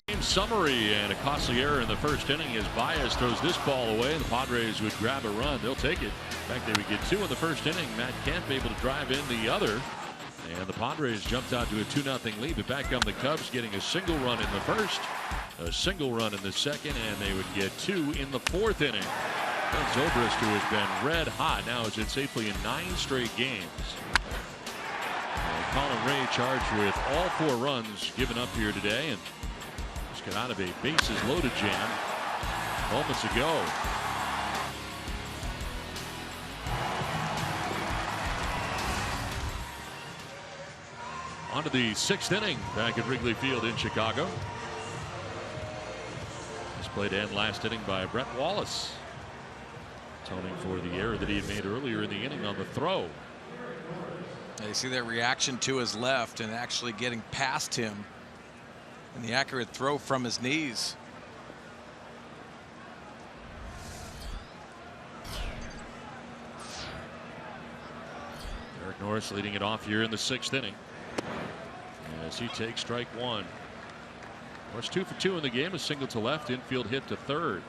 Game summary, and a costly error in the first inning as Baez throws this ball away, and the Padres would grab a run. They'll take it. In fact, they would get 2 in the first inning. Matt Kemp able to drive in the other, and the Padres jumped out to a 2-0 lead. But back come the Cubs, getting a single run in the first, a single run in the second, and they would get 2 in the 4th inning. Ben Zobrist, who has been red hot, now is in safely in 9 straight games. Colin Ray charged with all 4 runs given up here today, and got out of a bases loaded jam moments ago. On to the 6th inning back at Wrigley Field in Chicago. This play to end last inning by Brett Wallace, atoning for the error that he had made earlier in the inning on the throw. You see that reaction to his left and actually getting past him. And the accurate throw from his knees. Eric Norris leading it off here in the 6th inning as he takes strike 1. Norris 2 for 2 in the game, a single to left, infield hit to third.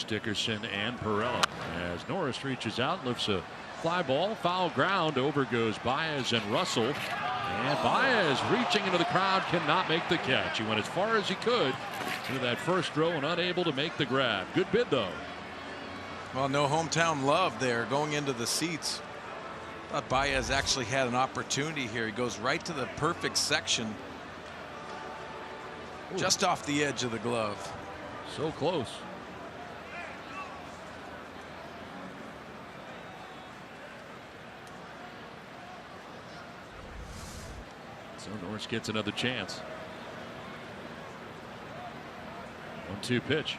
Dickerson and Perella as Norris reaches out, lifts a fly ball, foul ground, over goes Baez and Russell, and Baez reaching into the crowd cannot make the catch. He went as far as he could into that first row and unable to make the grab. Good bid though. Well, no hometown love there going into the seats. Thought Baez actually had an opportunity here. He goes right to the perfect section. Ooh. Just off the edge of the glove. So close. So Norris gets another chance. 1-2 pitch.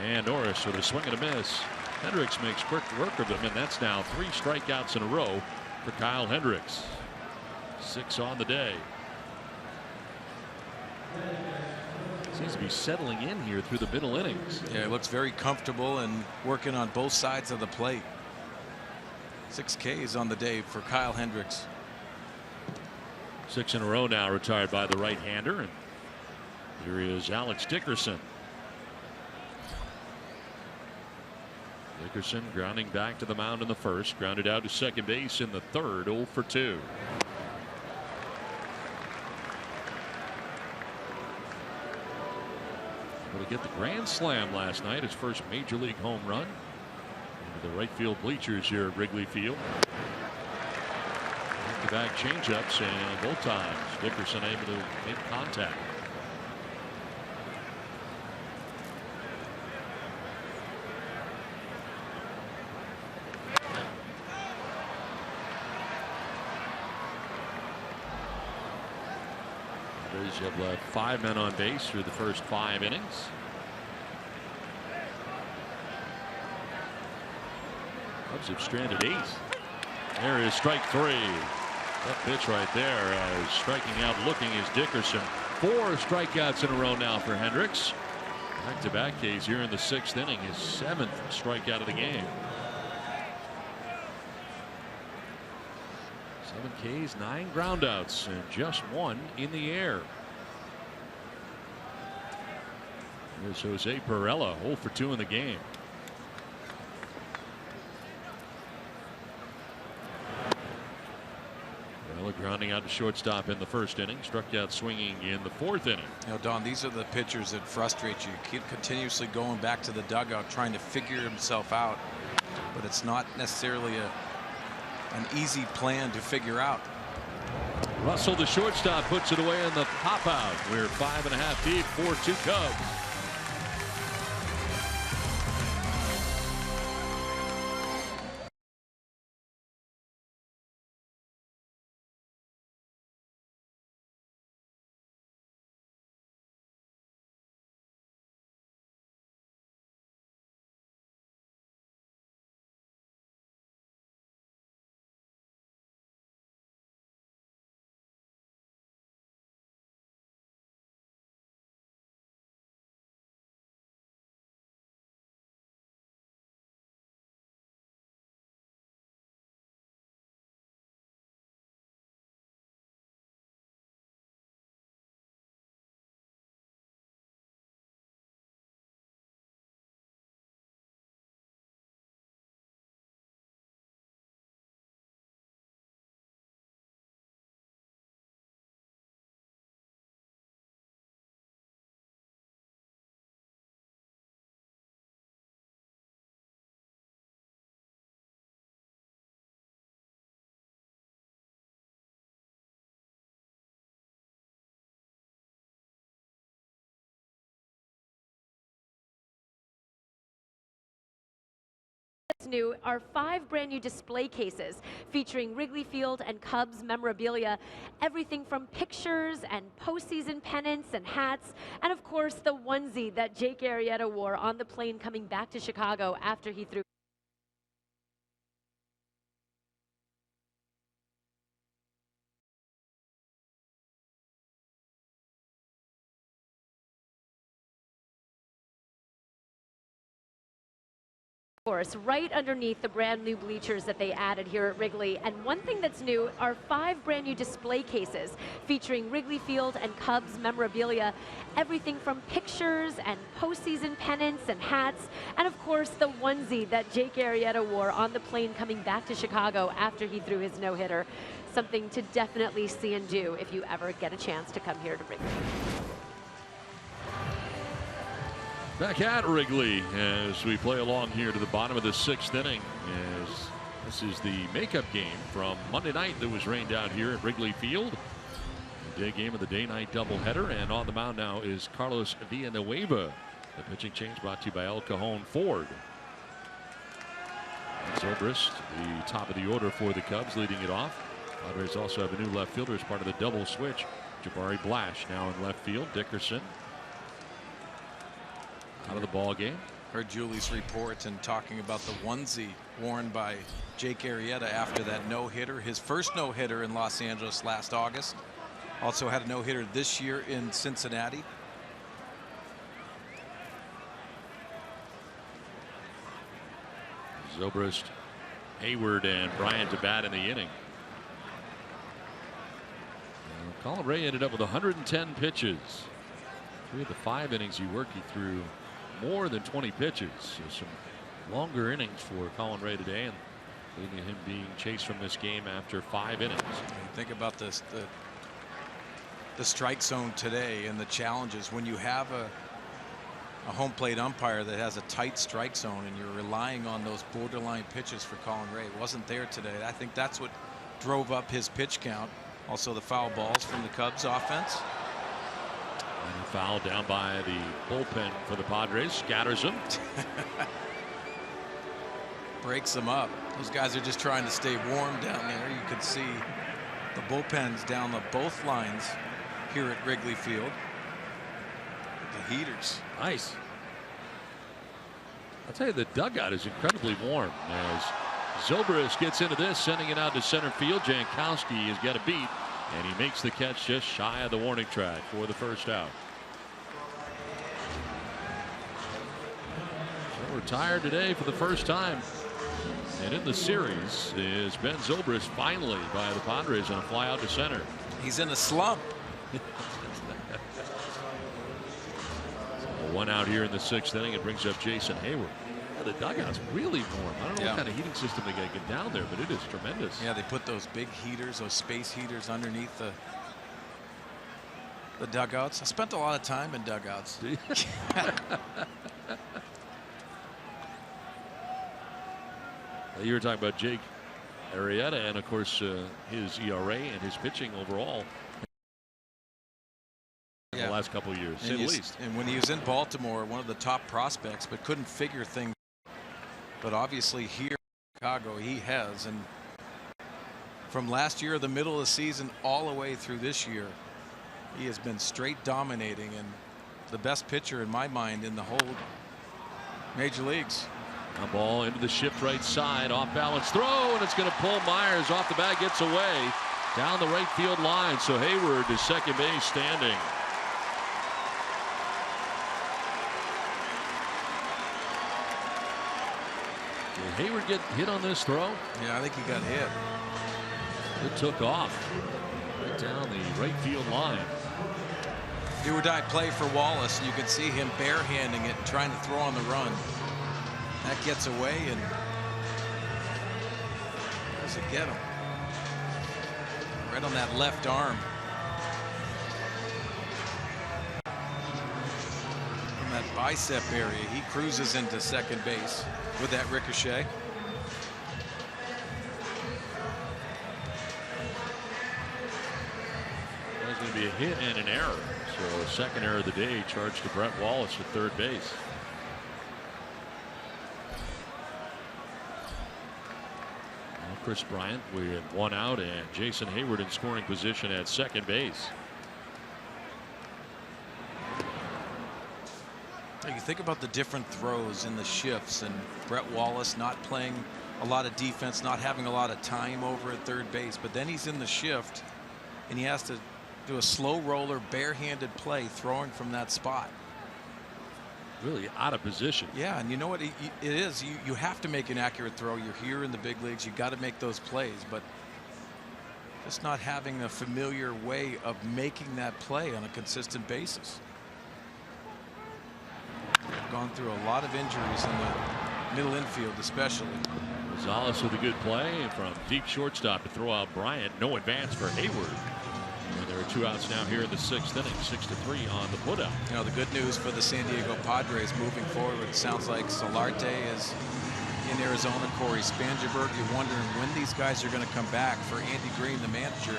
And Norris with a swing and a miss. Hendricks makes quick work of him, and that's now 3 strikeouts in a row for Kyle Hendricks. 6 on the day. Seems to be settling in here through the middle innings. Yeah, he looks very comfortable and working on both sides of the plate. 6 Ks on the day for Kyle Hendricks. 6 in a row now retired by the right-hander. And here is Alex Dickerson. Dickerson grounding back to the mound in the first, grounded out to second base in the third, 0 for 2. Able to get the grand slam last night, his first major league home run. Into the right field bleachers here at Wrigley Field. Back changeups, and both times Dickerson able to make contact. Padres have left 5 men on base through the first 5 innings. Cubs have stranded 8. There is strike 3. That pitch right there, striking out looking is Dickerson. 4 strikeouts in a row now for Hendricks. Back-to-back Ks here in the 6th inning, his 7th strikeout of the game. 7 Ks, 9 groundouts, and just 1 in the air. Here's Jose Pirela, 0 for 2 in the game. Grounding out to shortstop in the first inning, struck out swinging in the 4th inning. You know, Don, these are the pitchers that frustrate you. Keep continuously going back to the dugout trying to figure himself out, but it's not necessarily an easy plan to figure out. Russell, the shortstop, puts it away in the pop out. We're 5.5 deep, 4-2 Cubs. New are 5 brand new display cases featuring Wrigley Field and Cubs memorabilia, everything from pictures and postseason pennants and hats, and of course the onesie that Jake Arrieta wore on the plane coming back to Chicago after he threw. Course, right underneath the brand new bleachers that they added here at Wrigley. And one thing that's new are 5 brand new display cases featuring Wrigley Field and Cubs memorabilia, everything from pictures and postseason pennants and hats, and of course the onesie that Jake Arrieta wore on the plane coming back to Chicago after he threw his no-hitter. Something to definitely see and do if you ever get a chance to come here to Wrigley. Back at Wrigley as we play along here to the bottom of the 6th inning, as this is the makeup game from Monday night that was rained out here at Wrigley Field. The day game of the day-night doubleheader, and on the mound now is Carlos Villanueva. The pitching change brought to you by El Cajon Ford. Zobrist, the top of the order for the Cubs, leading it off. Padres also have a new left fielder as part of the double switch. Jabari Blash now in left field. Dickerson out of the ball game. Heard Julie's report and talking about the onesie worn by Jake Arrieta after that no-hitter, his first no-hitter in Los Angeles last August. Also had a no-hitter this year in Cincinnati. Zobrist, Hayward, and Bryant to bat in the inning. Colin Ray ended up with 110 pitches. 3 of the 5 innings he worked, he threw more than 20 pitches. So some longer innings for Colin Ray today, and leading to him being chased from this game after 5 innings. And think about this, the strike zone today and the challenges when you have a home plate umpire that has a tight strike zone and you're relying on those borderline pitches for Colin Ray. It wasn't there today. I think that's what drove up his pitch count. Also the foul balls from the Cubs offense. And a foul down by the bullpen for the Padres. Scatters him. Breaks them up. Those guys are just trying to stay warm down there. You can see the bullpens down both lines here at Wrigley Field. The heaters. Nice. I'll tell you, the dugout is incredibly warm as Zobrist gets into this, sending it out to center field. Jankowski has got a beat, and he makes the catch just shy of the warning track for the first out. So retired today for the first time, and in the series is Ben Zobrist, finally by the Padres on a fly out to center. He's in a slump. One out here in the 6th inning. It brings up Jason Hayward. Yeah, the dugout's really warm. I don't know what kind of heating system they got to get down there, but it is tremendous. Yeah, they put those big heaters, those space heaters underneath the dugouts. I spent a lot of time in dugouts. You were talking about Jake Arrieta, and of course his ERA and his pitching overall. The last couple of years, at least. And when he was in Baltimore, one of the top prospects, but couldn't figure things. But obviously here in Chicago, he has. And from last year, the middle of the season, all the way through this year, he has been straight dominating and the best pitcher in my mind in the whole major leagues. A ball into the shift right side, off balance throw, and it's going to pull Myers off the bat, gets away down the right field line. So Hayward is second base standing. Did Hayward get hit on this throw? Yeah, I think he got hit. It took off right down the right field line. Do or die play for Wallace, and you can see him barehanding it and trying to throw on the run. That gets away, and does it get him? Right on that left arm. From that bicep area, he cruises into second base with that ricochet. There's going to be a hit and an error. So second error of the day charged to Brett Wallace at third base. Chris Bryant with 1 out, and Jason Hayward in scoring position at second base. You think about the different throws in the shifts, and Brett Wallace not playing a lot of defense, not having a lot of time over at third base, but then he's in the shift and he has to do a slow roller barehanded play throwing from that spot. Really out of position. Yeah, and you know what it is, you have to make an accurate throw. You're here in the big leagues, you got to make those plays, but just not having a familiar way of making that play on a consistent basis. Gone through a lot of injuries in the middle infield, especially. Gonzalez with a good play from deep shortstop to throw out Bryant. No advance for Hayward. And there are 2 outs now here in the 6th inning, 6-3 on the putout. You know, the good news for the San Diego Padres moving forward, it sounds like Solarte is in Arizona. Corey Spangenberg, you're wondering when these guys are going to come back. For Andy Green, the manager,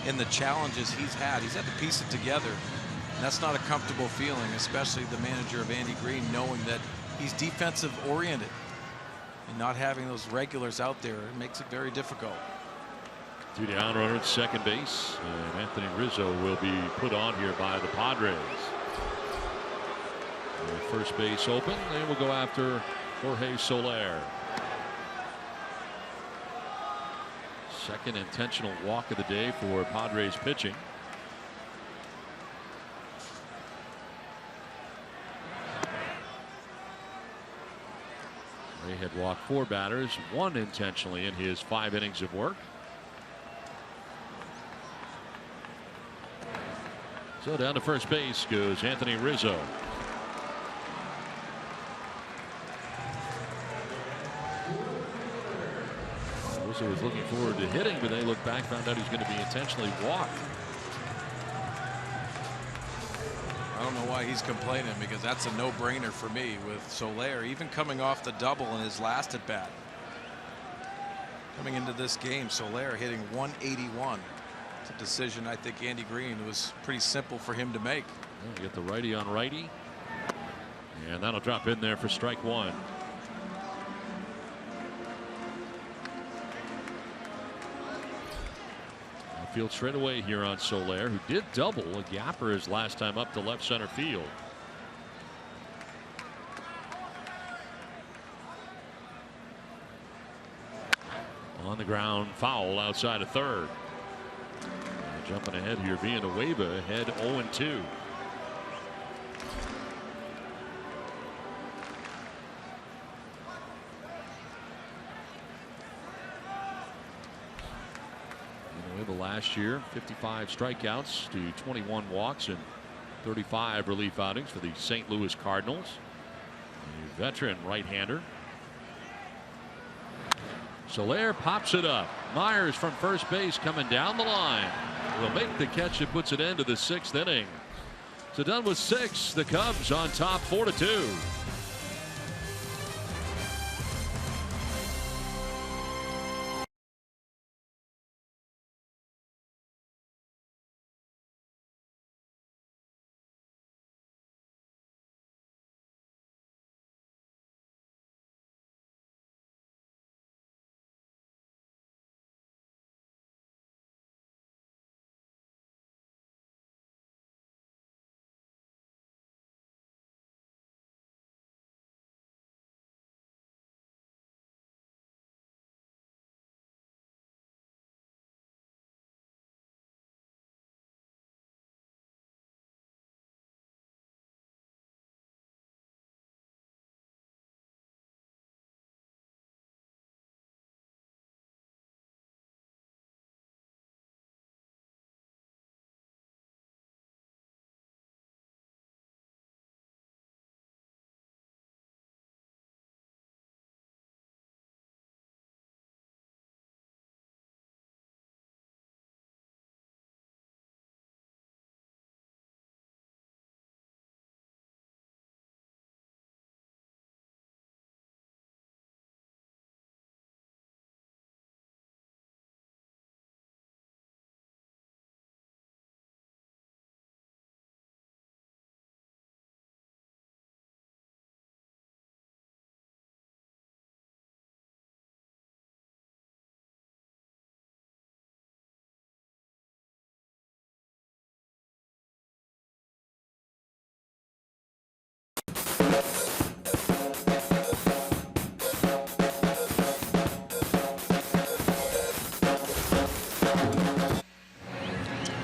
and the challenges he's had to piece it together. And that's not a comfortable feeling, especially the manager of Andy Green, knowing that he's defensive oriented and not having those regulars out there. It makes it very difficult. 2 down, runner at second base, and Anthony Rizzo will be put on here by the Padres. First base open. They will go after Jorge Soler. Second intentional walk of the day for Padres pitching. had walked 4 batters, 1 intentionally in his 5 innings of work. So down to first base goes Anthony Rizzo. Rizzo was looking forward to hitting, but they looked back, found out he's going to be intentionally walked. I don't know why he's complaining, because that's a no-brainer for me with Soler, even coming off the double in his last at bat. Coming into this game, Soler hitting 181. It's a decision I think Andy Green was pretty simple for him to make. You get the righty on righty, and that'll drop in there for strike 1. Field straight away here on Soler, who did double a gapper his last time up to left center field. On the ground, foul outside of third. Jumping ahead here, Villanueva ahead 0-2. Last year, 55 strikeouts to 21 walks and 35 relief outings for the St. Louis Cardinals. A veteran right-hander. Soler pops it up. Myers from first base coming down the line. Will make the catch that puts it into the 6th inning. So done with 6. The Cubs on top 4-2.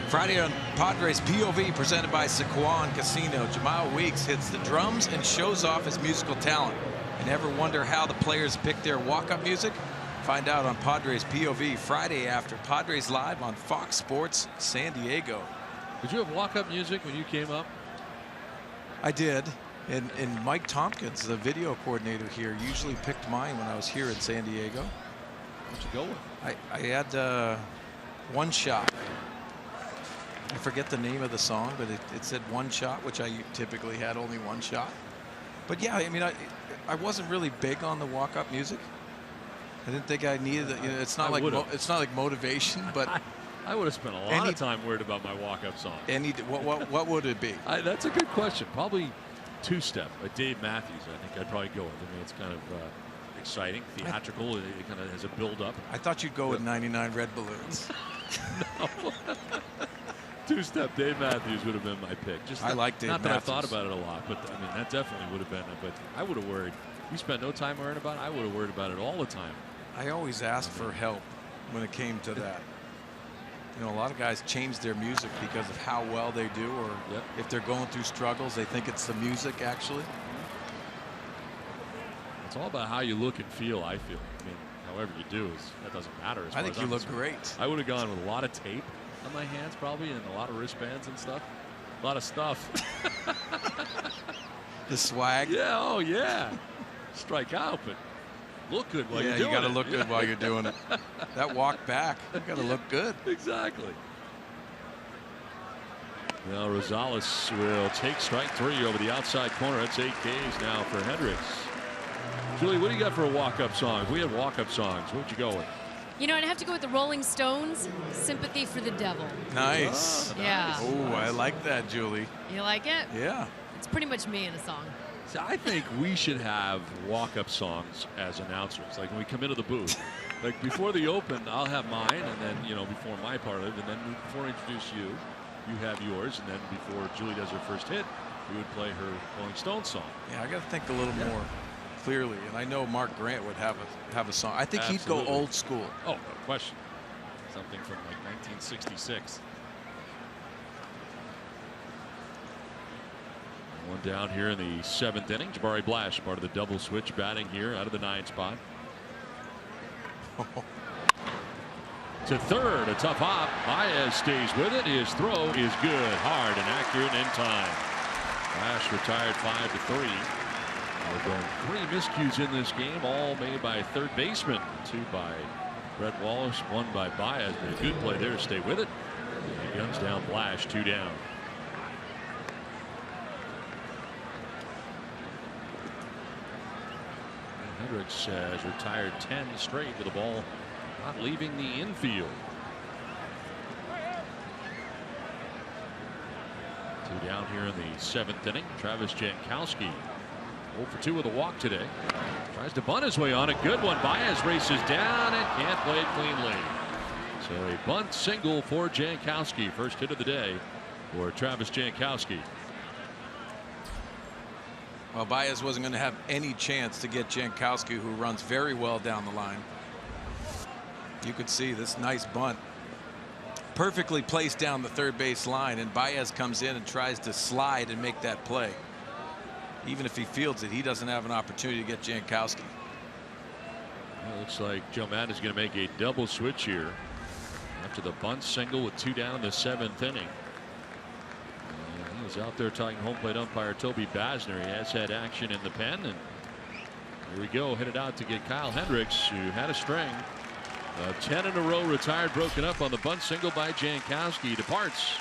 Friday on Padres POV presented by Sequan Casino. Jamal Weeks hits the drums and shows off his musical talent. And ever wonder how the players pick their walk-up music? Find out on Padres POV Friday after Padres Live on Fox Sports San Diego. Did you have walk-up music when you came up? I did. And Mike Tompkins, the video coordinator here, usually picked mine when I was here in San Diego. What'd you go with? I had One Shot. I forget the name of the song, but it said One Shot, which I typically had only one shot. But yeah, I mean, I wasn't really big on the walk-up music. I didn't think I needed it. You know, it's not like motivation, but I would have spent a lot of time worried about my walk-up song. What would it be? That's a good question. Probably two-step. Dave Matthews, I think I'd probably go with. I mean, it's kind of exciting, theatrical. It kind of has a build-up. I thought you'd go with 99 Red Balloons. No. Two-step Dave Matthews would have been my pick. I like Dave Matthews. Not that I thought about it a lot, but I mean, that definitely would have been it. But I would have worried. You spent no time worrying about it. I would have worried about it all the time. I always asked for help when it came to that. You know, a lot of guys change their music because of how well they do, or if they're going through struggles, they think it's the music actually. It's all about how you look and feel, I feel. I mean, however you do, that doesn't matter. I think you look great. I would have gone with a lot of tape on my hands probably, and a lot of wristbands and stuff. A lot of stuff. The swag. Yeah, oh yeah. Strike out, but look good while you're doing it. Yeah, you got to look good while you're doing it. That walk back, you got to look good. Exactly. Now Rosales will take strike 3 over the outside corner. That's 8 Ks now for Hendricks. Julie, what do you got for a walk-up song? If we had walk-up songs, what would you go with? You know, I'd have to go with the Rolling Stones, Sympathy for the Devil. Nice. Oh, yeah. Oh, I like that, Julie. You like it? Yeah. It's pretty much me in a song. So I think we should have walk-up songs as announcers. Like when we come into the booth. Like before the open, I'll have mine, and then, you know, before my part of it, and then before I introduce you, you have yours, and then before Julie does her first hit, we would play her Rolling Stones song. Yeah, I got to think a little more clearly, and I know Mark Grant would have a song. I think Absolutely. he'd go old school. Oh, no question. Something from like 1966. One down here in the 7th inning. Jabari Blash, part of the double switch, batting here out of the 9 spot. To third, a tough hop. Baez stays with it. His throw is good, hard and accurate in time. Blash retired 5-3. There have been 3 miscues in this game, all made by third baseman. 2 by Brett Wallace, 1 by Baez. But a good play there to stay with it. He guns down Blash, 2 down. Hendricks has retired 10 straight with the ball not leaving the infield. 2 down here in the 7th inning. Travis Jankowski 0 for 2 with a walk today. Tries to bunt his way on it. Good one. Baez races down and can't play it cleanly. So a bunt single for Jankowski. First hit of the day for Travis Jankowski. Well, Baez wasn't going to have any chance to get Jankowski, who runs very well down the line. You could see this nice bunt perfectly placed down the third base line, and Baez comes in and tries to slide and make that play. Even if he fields it, he doesn't have an opportunity to get Jankowski. Well, looks like Joe Maddon is going to make a double switch here after the bunt single with 2 down in the 7th inning. And he was out there talking home plate umpire Toby Basner. He has had action in the pen, and here we go, headed out to get Kyle Hendricks, who had a string. 10 in a row retired, broken up on the bunt single by Jankowski. He departs.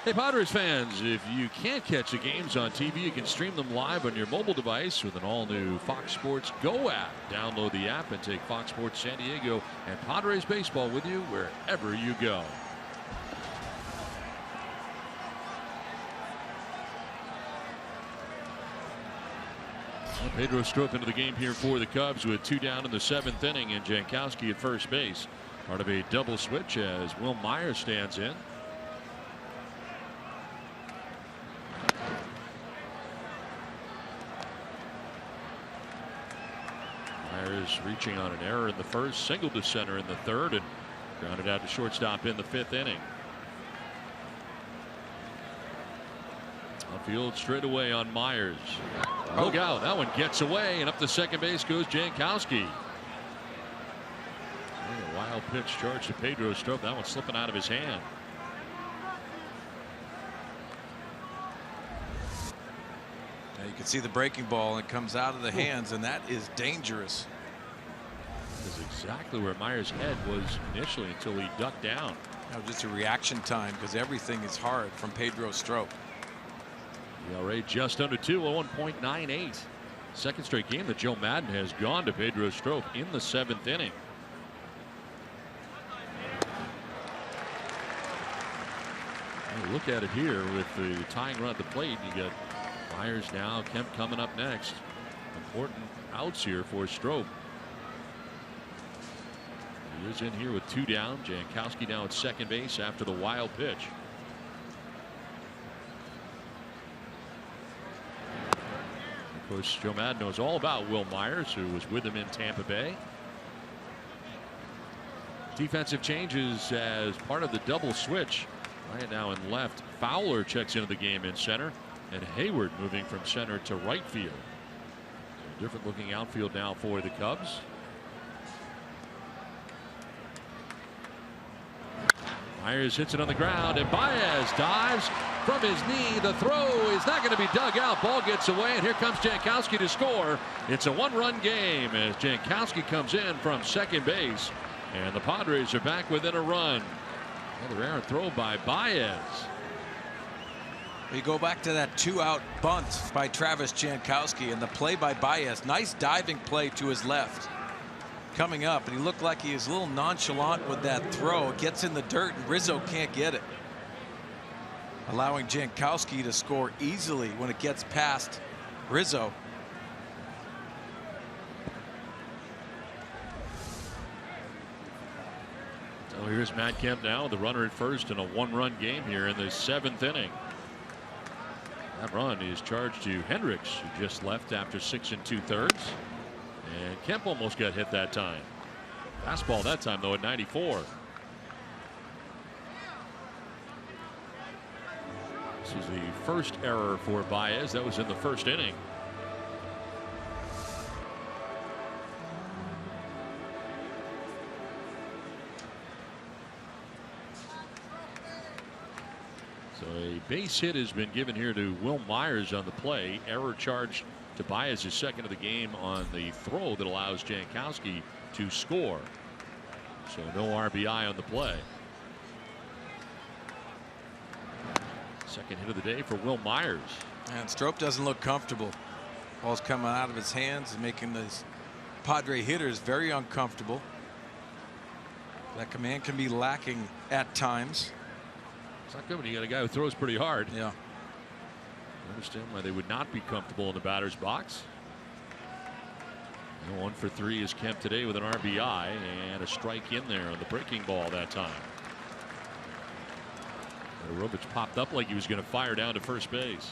Hey, Padres fans, if you can't catch the games on TV, you can stream them live on your mobile device with an all-new Fox Sports Go app. Download the app and take Fox Sports San Diego and Padres baseball with you wherever you go. Well, Pedro Strop into the game here for the Cubs with 2 down in the 7th inning, and Jankowski at first base. Part of a double switch as Will Myers stands in. Myers reaching on an error in the first, single to center in the third, and grounded out to shortstop in the 5th inning. Outfield straight away on Myers. Look out, that one gets away, and up to second base goes Jankowski. A wild pitch charge to Pedro Strop. That one slipping out of his hand. Now you can see the breaking ball, and it comes out of the hands, and that is dangerous. That is exactly where Myers' head was initially until he ducked down. That was just a reaction time because everything is hard from Pedro Strop. ERA just under 2, 1.98. Second straight game that Joe Madden has gone to Pedro Strop in the 7th inning. Look at it here with the tying run at the plate. You got Myers now, Kemp coming up next. Important outs here for Strop. He is in here with 2 down. Jankowski now at second base after the wild pitch. Of course, Joe Madden knows all about Will Myers, who was with him in Tampa Bay. Defensive changes as part of the double switch. Right now in left, Fowler checks into the game in center, and Hayward moving from center to right field. So different looking outfield now for the Cubs. Myers hits it on the ground, and Baez dives from his knee. The throw is not going to be dug out. Ball gets away, and here comes Jankowski to score. It's a 1-run game as Jankowski comes in from second base, and the Padres are back within a run. Another errant throw by Baez. You go back to that 2-out bunt by Travis Jankowski, and the play by Baez. Nice diving play to his left. Coming up, and he looked like he was a little nonchalant with that throw. It gets in the dirt, and Rizzo can't get it, allowing Jankowski to score easily when it gets past Rizzo. So here's Matt Kemp now, the runner at first in a 1-run game here in the 7th inning. That run is charged to Hendricks, who just left after 6 2/3. And Kemp almost got hit that time. Fastball that time, though, at 94. This is the first error for Baez. That was in the 1st inning. So a base hit has been given here to Will Myers on the play. Error charged to Baez's second of the game on the throw that allows Jankowski to score. So no RBI on the play. Second hit of the day for Will Myers. And Strop doesn't look comfortable. Ball's coming out of his hands and making these Padre hitters very uncomfortable. That command can be lacking at times. It's not good when you got a guy who throws pretty hard. Yeah. I understand why they would not be comfortable in the batter's box. 1 for 3 is Kemp today with an RBI and a strike in there on the breaking ball that time. Robich popped up like he was going to fire down to first base.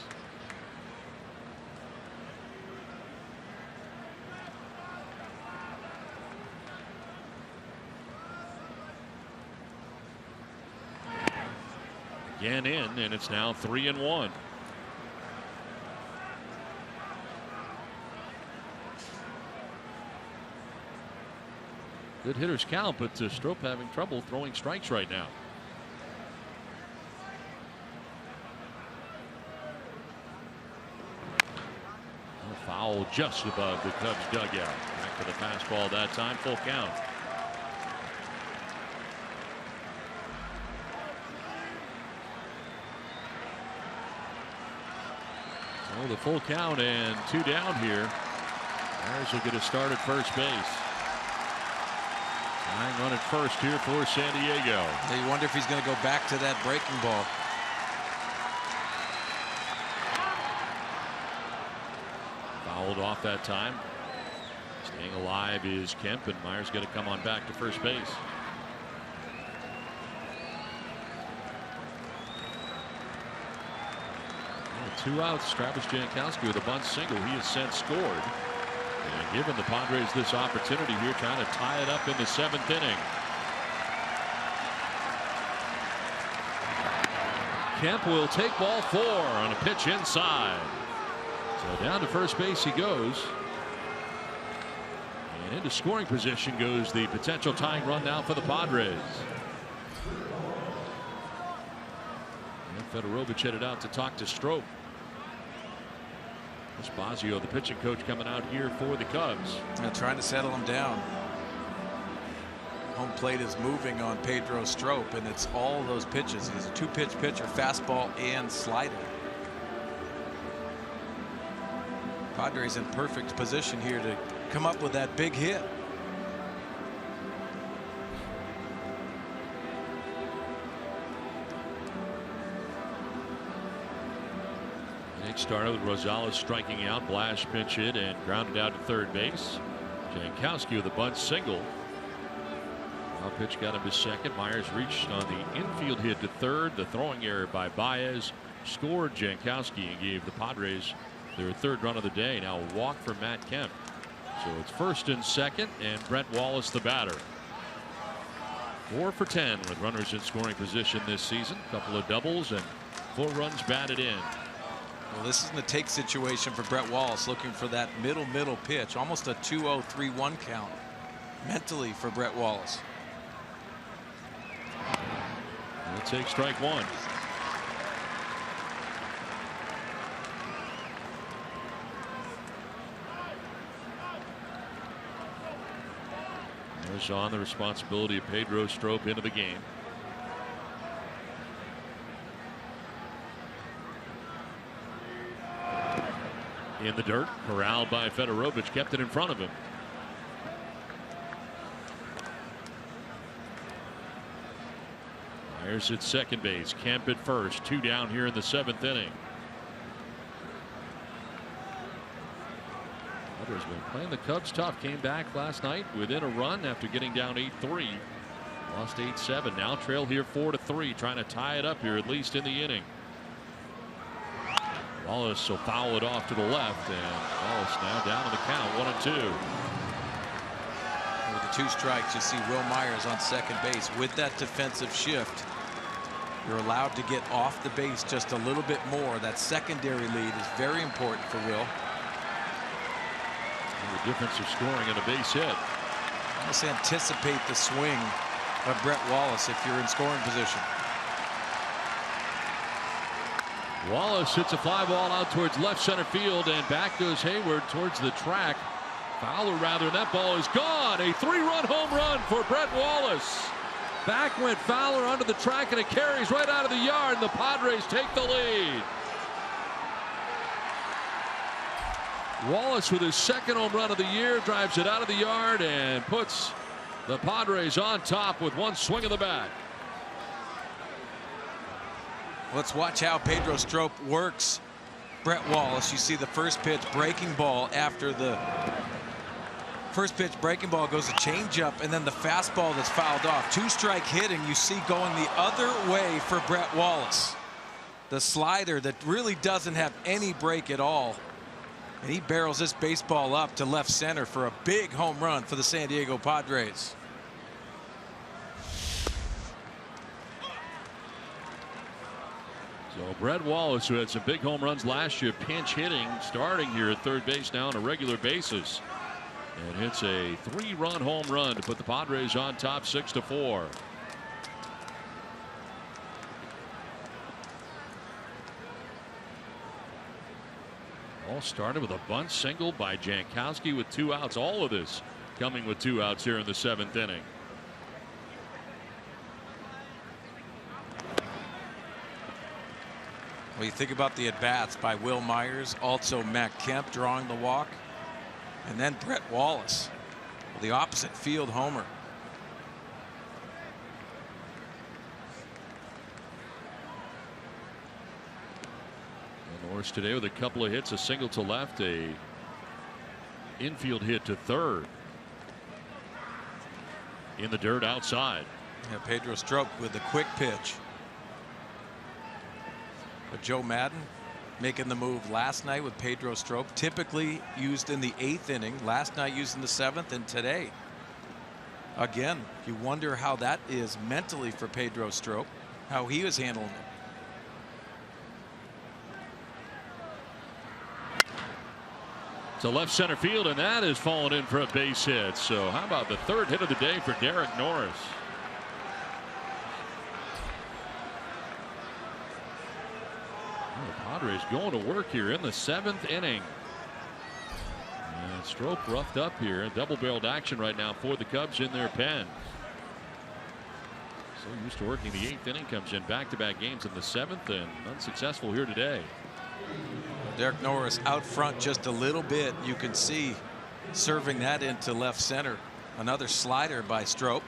Again in, and it's now 3-1. Good hitters count, but Strop having trouble throwing strikes right now. A foul just above the Cubs dugout. Back to the fastball that time, full count. So the full count and 2 down here. Myers will get a start at first base. Tying run at first here for San Diego. You wonder if he's going to go back to that breaking ball. Fouled off that time. Staying alive is Kemp, and Myers going to come on back to first base. Well, 2 outs. Travis Jankowski with a bunt single. He has since scored. And given the Padres this opportunity here, trying to tie it up in the 7th inning. Kemp will take ball 4 on a pitch inside. So down to first base he goes. And into scoring position goes the potential tying run now for the Padres. And Fedorovich headed out to talk to Strop. Spazio, the pitching coach, coming out here for the Cubs. Trying to settle him down. Home plate is moving on Pedro Strop, and it's all those pitches. He's a 2-pitch pitcher, fastball and slider. Padres in perfect position here to come up with that big hit. Started with Rosales striking out. Blash pinch hit and grounded out to third base. Jankowski with a bunt single. Now pitch got him to second. Myers reached on the infield hit to third. The throwing error by Baez scored Jankowski and gave the Padres their 3rd run of the day. Now a walk for Matt Kemp. So it's 1st and 2nd, and Brett Wallace the batter. 4 for 10 with runners in scoring position this season. A couple of doubles and 4 runs batted in. Well, this isn't a take situation for Brett Wallace, looking for that middle pitch, almost a 2-0-3-1 count mentally for Brett Wallace. We'll take strike 1. There's on the responsibility of Pedro Strop into the game. In the dirt, corralled by Fedorovich, kept it in front of him. Myers at second base, Kemp at first, 2 down here in the 7th inning. Padres been playing the Cubs tough. Came back last night within a run after getting down 8-3. Lost 8-7. Now trail here 4-3, trying to tie it up here at least in the inning. Wallace will foul it off to the left, and Wallace now down to the count, 1-2. With the 2 strikes, you see Will Myers on second base. With that defensive shift, you're allowed to get off the base just a little bit more. That secondary lead is very important for Will. And the difference of scoring and a base hit. Almost anticipate the swing of Brett Wallace if you're in scoring position. Wallace hits a fly ball out towards left center field, and back goes Hayward towards the track. Fowler rather, and that ball is gone. A 3-run home run for Brett Wallace. Back went Fowler onto the track, and it carries right out of the yard, and the Padres take the lead. Wallace with his 2nd home run of the year drives it out of the yard and puts the Padres on top with 1 swing of the bat. Let's watch how Pedro Strop works Brett Wallace. You see the first pitch breaking ball. After the first pitch breaking ball goes a changeup, and then the fastball that's fouled off. 2-strike hit, and you see going the other way for Brett Wallace. The slider that really doesn't have any break at all. And he barrels this baseball up to left center for a big home run for the San Diego Padres. So Brett Wallace, who had some big home runs last year, pinch hitting, starting here at third base now on a regular basis, and hits a 3-run home run to put the Padres on top 6-4. All started with a bunt single by Jankowski with 2 outs. All of this coming with 2 outs here in the 7th inning. Well, you think about the at-bats by Will Myers, also Matt Kemp drawing the walk, and then Brett Wallace, the opposite field homer. And Norris today with a couple of hits, a single to left, a infield hit to third. In the dirt outside. Yeah, Pedro Strop with the quick pitch. But Joe Maddon making the move last night with Pedro Strop, typically used in the 8th inning, last night used in the 7th, and today again. You wonder how that is mentally for Pedro Strop, how he was handling it. To left center field, and that is fallen in for a base hit. So how about the 3rd hit of the day for Derek Norris? Well, the Padres going to work here in the 7th inning. And Strop roughed up here. Double-barreled action right now for the Cubs in their pen. So used to working the 8th inning, comes in back-to-back games in the 7th and unsuccessful here today. Derek Norris out front just a little bit. You can see serving that into left center. Another slider by Strop.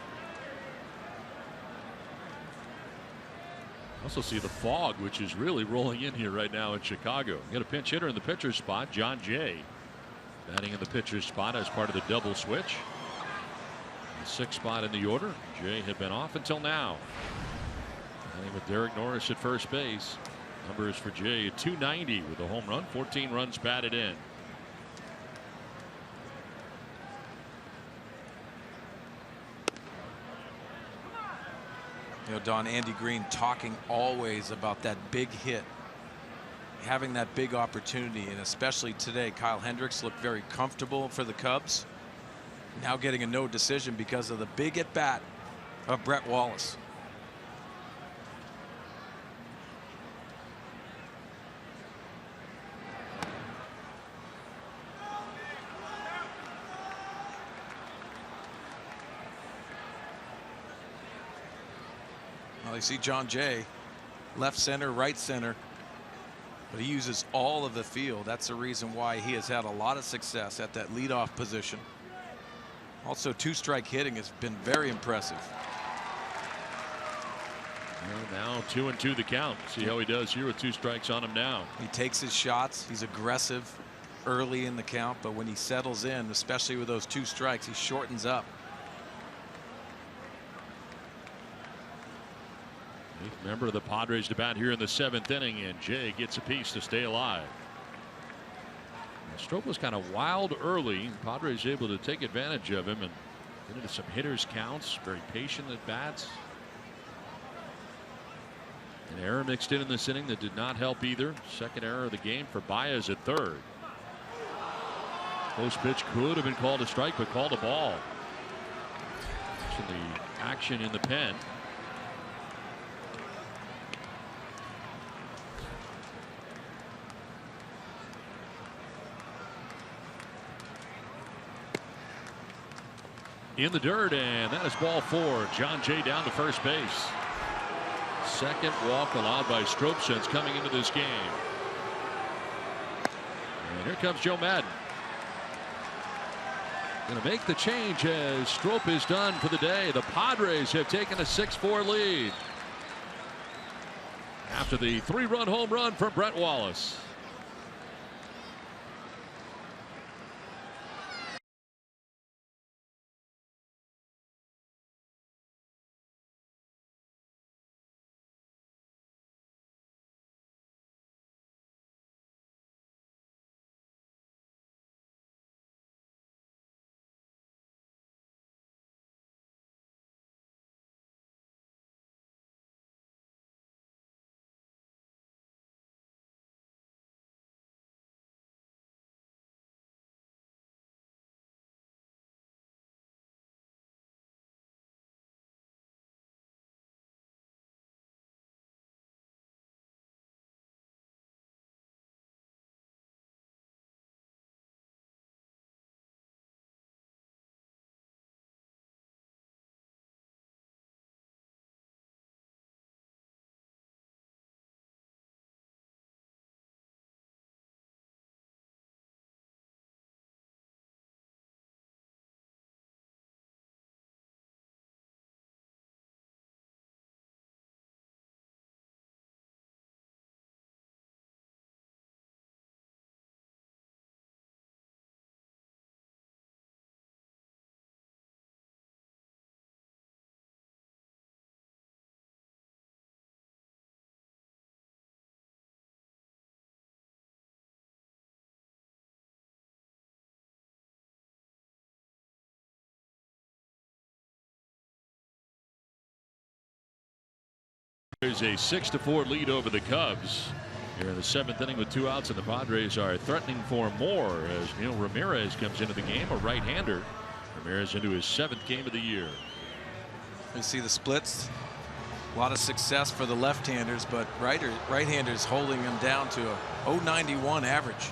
Also see the fog, which is really rolling in here right now in Chicago. Got a pinch hitter in the pitcher's spot, John Jay, batting in the pitcher's spot as part of the double switch. The 6th spot in the order. Jay had been off until now. Batting with Derek Norris at first base. Numbers for Jay at .290 with a home run, 14 runs batted in. You know, Don, Andy Green talking always about that big hit, having that big opportunity, and especially today. Kyle Hendricks looked very comfortable for the Cubs. Now getting a no decision because of the big at bat of Brett Wallace. Well, you see John Jay, left center, right center, but he uses all of the field. That's the reason why he has had a lot of success at that leadoff position. Also, 2-strike hitting has been very impressive. Well, now 2-2 the count. See how he does here with 2 strikes on him now. He takes his shots. He's aggressive early in the count, but when he settles in, especially with those 2 strikes, he shortens up. 8th member of the Padres to bat here in the 7th inning, and Jay gets a piece to stay alive. Strop was kind of wild early. Padres able to take advantage of him and get into some hitters counts. Very patient at bats. An error mixed in this inning that did not help either. 2nd error of the game for Baez at 3rd. Close pitch could have been called a strike, but called a ball. The action in the pen. In the dirt, and that is ball 4. John Jay down to first base. 2nd walk allowed by Strop since coming into this game. And here comes Joe Maddon. Going to make the change as Strop is done for the day. The Padres have taken a 6-4 lead after the 3-run home run from Brett Wallace. There's a 6-4 lead over the Cubs here in the 7th inning with 2 outs, and the Padres are threatening for more as Neil Ramirez comes into the game, a right-hander. Ramirez into his 7th game of the year. You see the splits. A lot of success for the left-handers, but right-handers holding them down to a .091 average.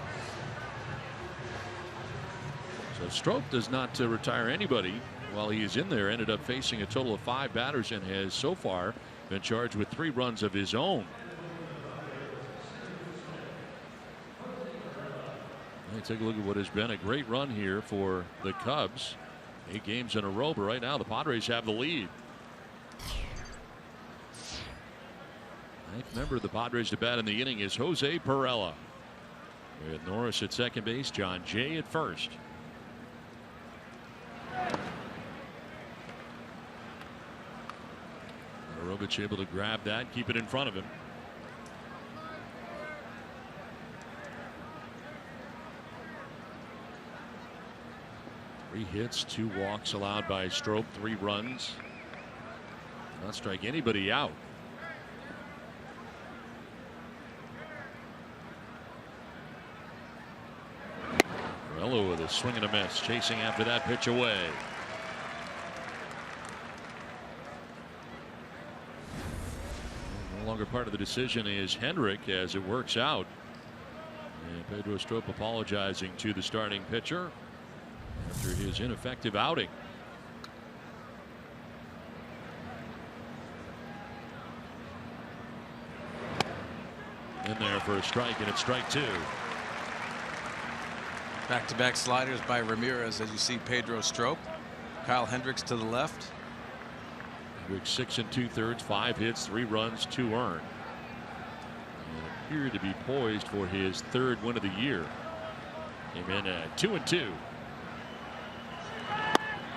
So Strop does not retire anybody while he is in there. Ended up facing a total of 5 batters and has so far been charged with 3 runs of his own. Hey, take a look at what has been a great run here for the Cubs. 8 games in a row, but right now the Padres have the lead. 9th member of the Padres to bat in the inning is Jose Perella. With Norris at second base, John Jay at first. Robich able to grab that, keep it in front of him. Three hits, 2 walks allowed by Strop, 3 runs. Not strike anybody out. Perella with a swing and a miss, chasing after that pitch away. No longer part of the decision is Hendrick as it works out. And Pedro Strop apologizing to the starting pitcher after his ineffective outing. In there for a strike, and it's strike 2. Back-to-back sliders by Ramirez as you see Pedro Strop. Kyle Hendricks to the left. Hendricks 6 2/3, 5 hits, 3 runs, 2 earned. And appeared to be poised for his 3rd win of the year. Came in at 2-2.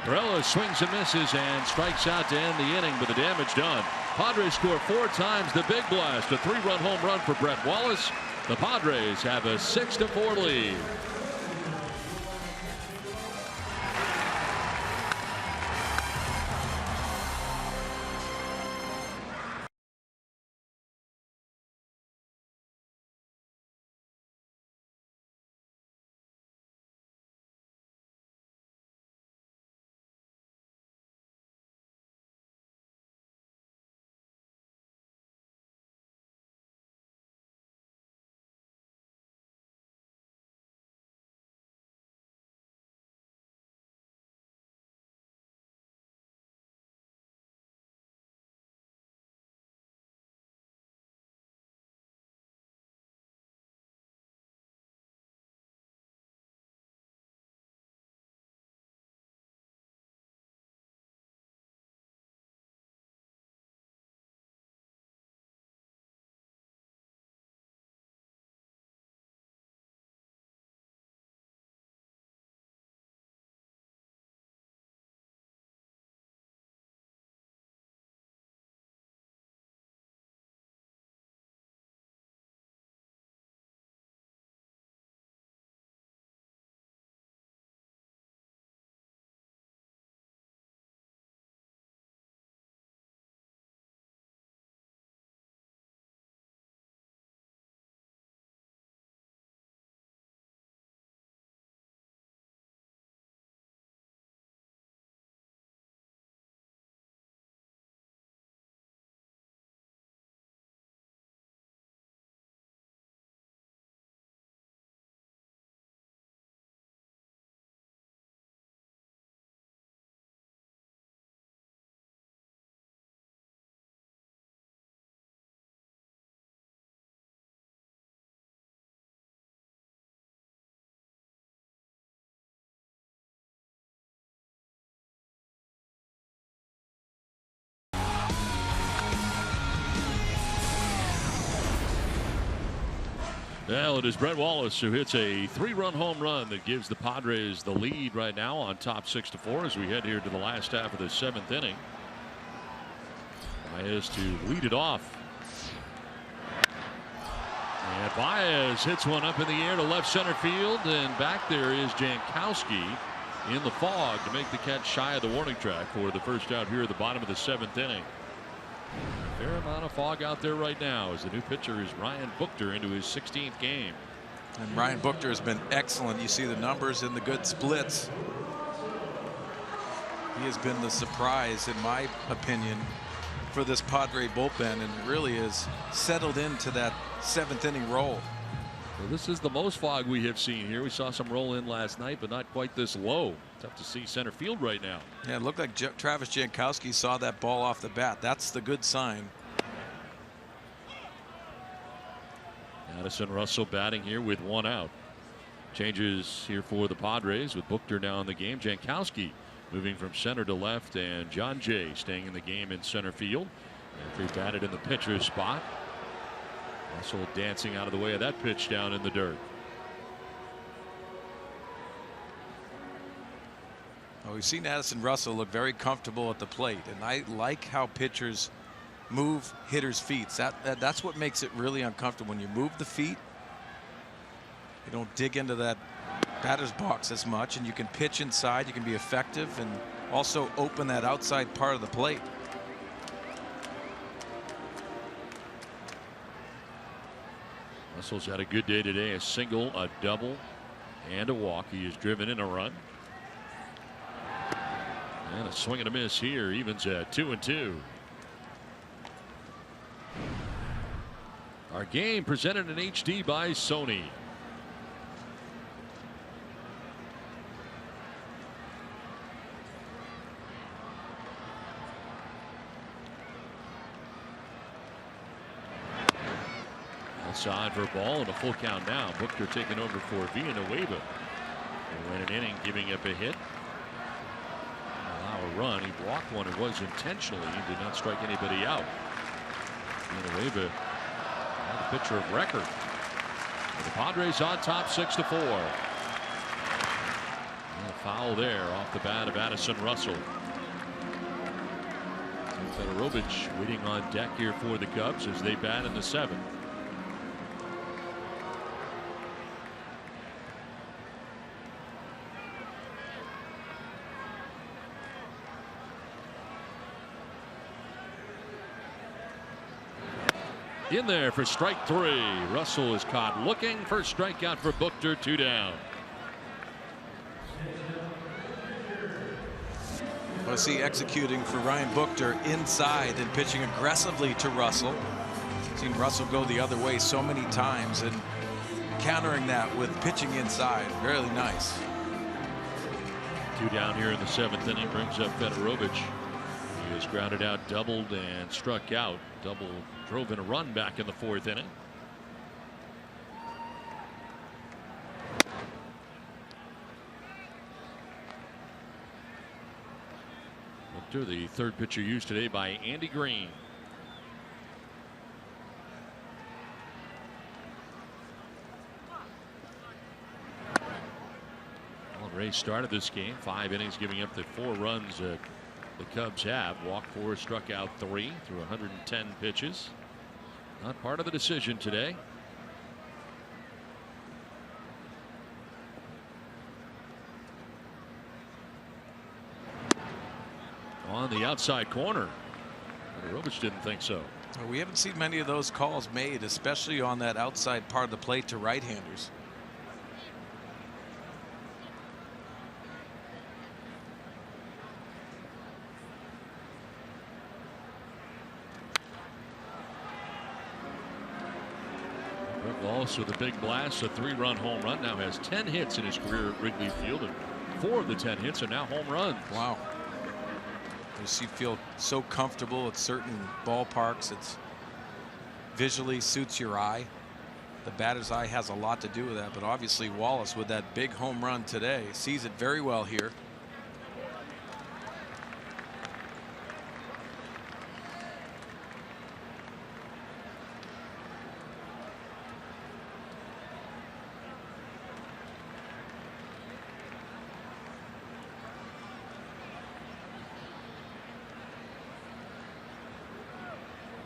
Perella swings and misses and strikes out to end the inning, but the damage done. Padres score 4 times the big blast, a 3-run home run for Brett Wallace. The Padres have a 6-4 lead. Well, it is Brett Wallace who hits a 3-run home run that gives the Padres the lead right now on top 6-4 as we head here to the last half of the 7th inning. Baez to lead it off. And Baez hits one up in the air to left center field, and back there is Jankowski in the fog to make the catch shy of the warning track for the first out here at the bottom of the 7th inning. Fair amount of fog out there right now as the new pitcher is Ryan Buchter into his 16th game. And Ryan Buchter has been excellent. You see the numbers in the good splits. He has been the surprise, in my opinion, for this Padre bullpen, and really has settled into that 7th inning role. Well, this is the most fog we have seen here. We saw some roll in last night, but not quite this low. Tough to see center field right now. Yeah, it looked like Travis Jankowski saw that ball off the bat. That's the good sign. Addison Russell batting here with 1 out. Changes here for the Padres with Buchter now in the game. Jankowski moving from center to left, and John Jay staying in the game in center field. After he batted in the pitcher's spot. Russell dancing out of the way of that pitch down in the dirt. Well, we've seen Addison Russell look very comfortable at the plate, and I like how pitchers move hitters' feet. That's what makes it really uncomfortable. When you move the feet, you don't dig into that batter's box as much, and you can pitch inside, you can be effective, and also open that outside part of the plate. Russell's had a good day today. A single, a double, and a walk. He has driven in a run. And a swing and a miss here. Evens at 2-2. Our game presented in HD by Sony. Outside for a ball and a full count now. Buchter taking over for Villanueva. Who went an inning giving up a hit. Allow a run. He walked one. It was intentionally. He did not strike anybody out. Villanueva, the pitcher of record. The Padres on top 6-4. And a foul there off the bat of Addison Russell. Federovich waiting on deck here for the Cubs as they bat in the 7th. In there for strike 3. Russell is caught looking. First strikeout for Buchter. 2 down. I see executing for Ryan Buchter inside and pitching aggressively to Russell. Seen Russell go the other way so many times and countering that with pitching inside. Really nice. 2 down here in the 7th inning brings up Federovich. He was grounded out, doubled, and struck out. Double drove in a run back in the 4th inning. Buchter, the 3rd pitcher used today by Andy Green. Well, Ray started this game 5 innings, giving up the 4 runs the Cubs have. Walked 4, struck out 3 through 110 pitches. Not part of the decision today. On the outside corner. Federovich didn't think so. Well, we haven't seen many of those calls made, especially on that outside part of the plate to right-handers. Also the big blast, a 3-run home run. Now has 10 hits in his career at Wrigley Field, and 4 of the 10 hits are now home runs. Wow. You feel so comfortable at certain ballparks. It's visually suits your eye. The batter's eye has a lot to do with that, but obviously Wallace with that big home run today sees it very well here.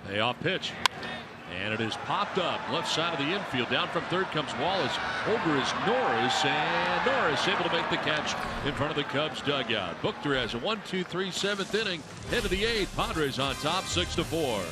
Payoff pitch, and it is popped up left side of the infield. Down from 3rd comes Wallace. Over is Norris, and Norris able to make the catch in front of the Cubs dugout. Buchter has a 1-2-3 7th inning. Head of the 8th. Padres on top 6-4.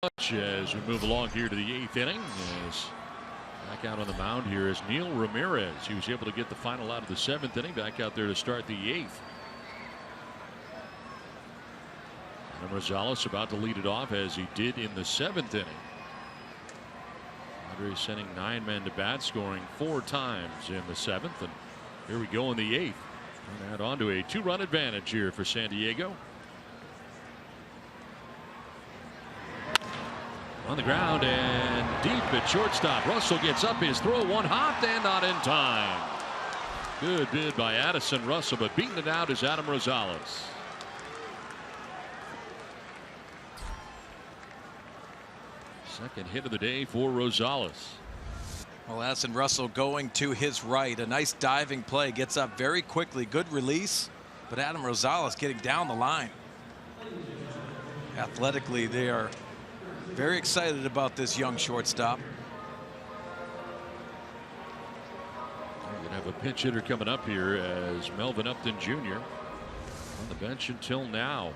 As we move along here to the 8th inning, as back out on the mound here is Neil Ramirez. He was able to get the final out of the 7th inning, back out there to start the 8th. And Rosales about to lead it off as he did in the 7th inning. Padres sending 9 men to bat, scoring 4 times in the 7th, and here we go in the 8th. And add on to a 2-run advantage here for San Diego. On the ground and deep at shortstop. Russell gets up, his throw one hopped and not in time. Good bid by Addison Russell, but beating it out is Adam Rosales. Second hit of the day for Rosales. Well, Addison Russell going to his right. A nice diving play. Gets up very quickly. Good release. But Adam Rosales getting down the line. Athletically, they are very excited about this young shortstop. We're going to have a pinch hitter coming up here as Melvin Upton Jr. on the bench until now.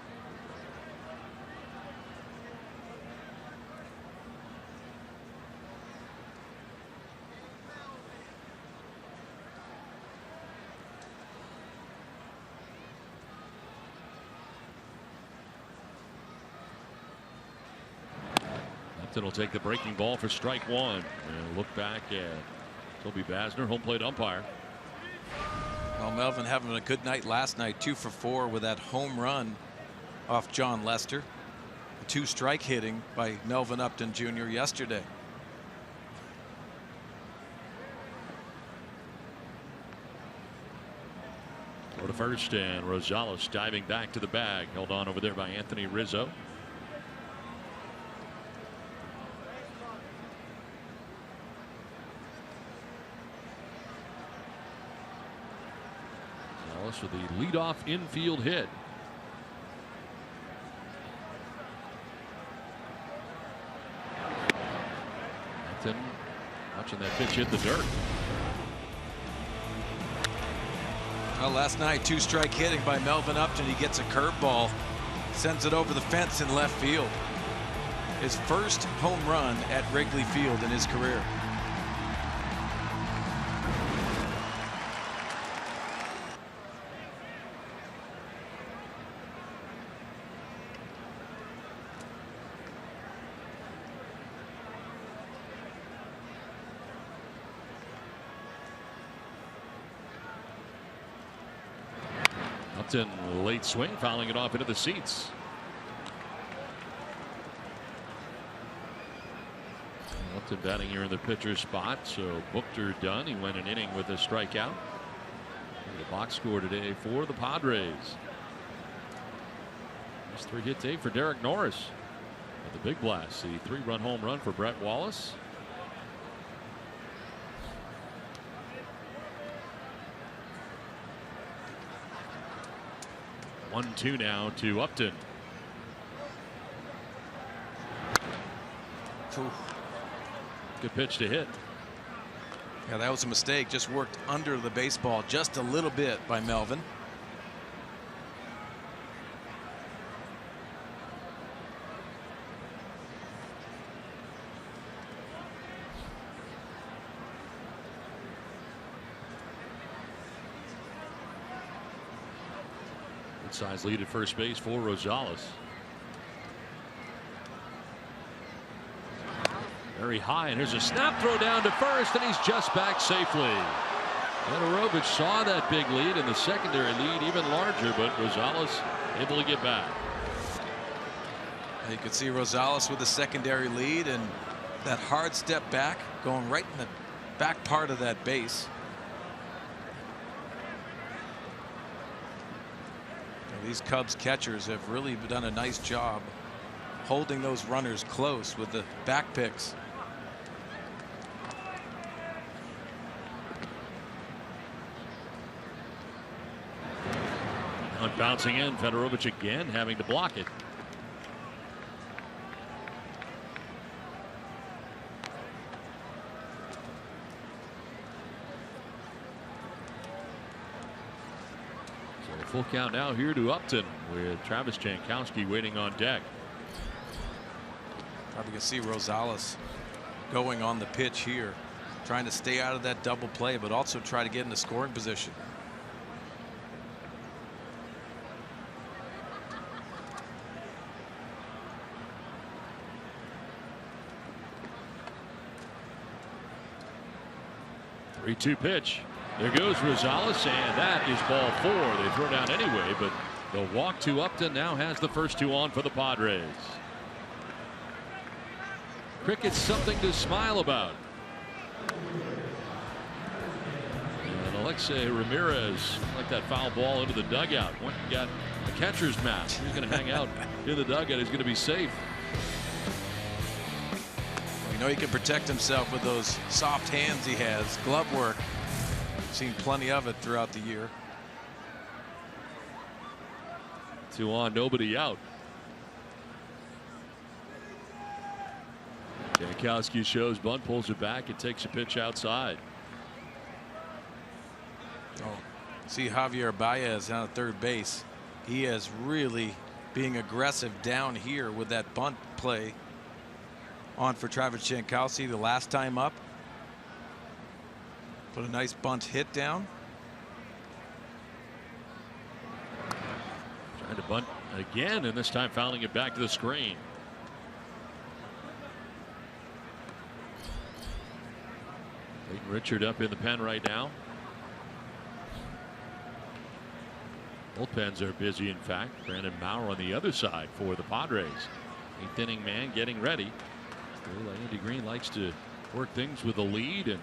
Will take the breaking ball for strike 1 and look back at Toby Basner, home plate umpire. Well, Melvin having a good night last night, 2 for 4 with that home run off John Lester. 2 strike hitting by Melvin Upton Jr. yesterday. Go to first, and Rosales diving back to the bag, held on over there by Anthony Rizzo. For the leadoff infield hit. Upton watching that pitch hit the dirt. Well, last night 2 strike hitting by Melvin Upton. He gets a curveball, sends it over the fence in left field. His first home run at Wrigley Field in his career. Upton late swing, fouling it off into the seats. Upton batting here in the pitcher's spot, so booked or done. He went an inning with a strikeout. And the box score today for the Padres. Nice 3-hit day for Derek Norris. At the big blast, the 3-run home run for Brett Wallace. 1-2 now to Upton. Ooh. Good pitch to hit. Yeah, that was a mistake. Just worked under the baseball just a little bit by Melvin. Size lead at first base for Rosales. Very high, and here's a snap throw down to first, and he's just back safely. Anarovich saw that big lead, and the secondary lead even larger, but Rosales able to get back. You could see Rosales with the secondary lead, and that hard step back going right in the back part of that base. These Cubs catchers have really done a nice job holding those runners close with the back picks. Hunt bouncing in, Fedorovich again having to block it. Full count now here to Upton with Travis Jankowski waiting on deck. Probably gonna see Rosales going on the pitch here, trying to stay out of that double play, but also try to get in the scoring position. The 3-2 pitch. There goes Rosales, and that is ball 4. They throw down anyway, but the walk to Upton now has the first 2 on for the Padres. Cricket's something to smile about. And Alexei Ramirez, like that foul ball into the dugout. Went and got a catcher's mask. He's going to hang out in the dugout. He's going to be safe. You know he can protect himself with those soft hands he has. Glove work. Seen plenty of it throughout the year. 2 on, nobody out. Jankowski shows bunt, pulls it back, and takes a pitch outside. Oh, see Javier Baez down at third base. He is really being aggressive down here with that bunt play on for Travis Jankowski the last time up. Put a nice bunt hit down. Trying to bunt again, and this time fouling it back to the screen. Clayton Richard up in the pen right now. Bullpens are busy, in fact. Brandon Maurer on the other side for the Padres. 8th inning man getting ready. Still, Andy Green likes to work things with the lead, and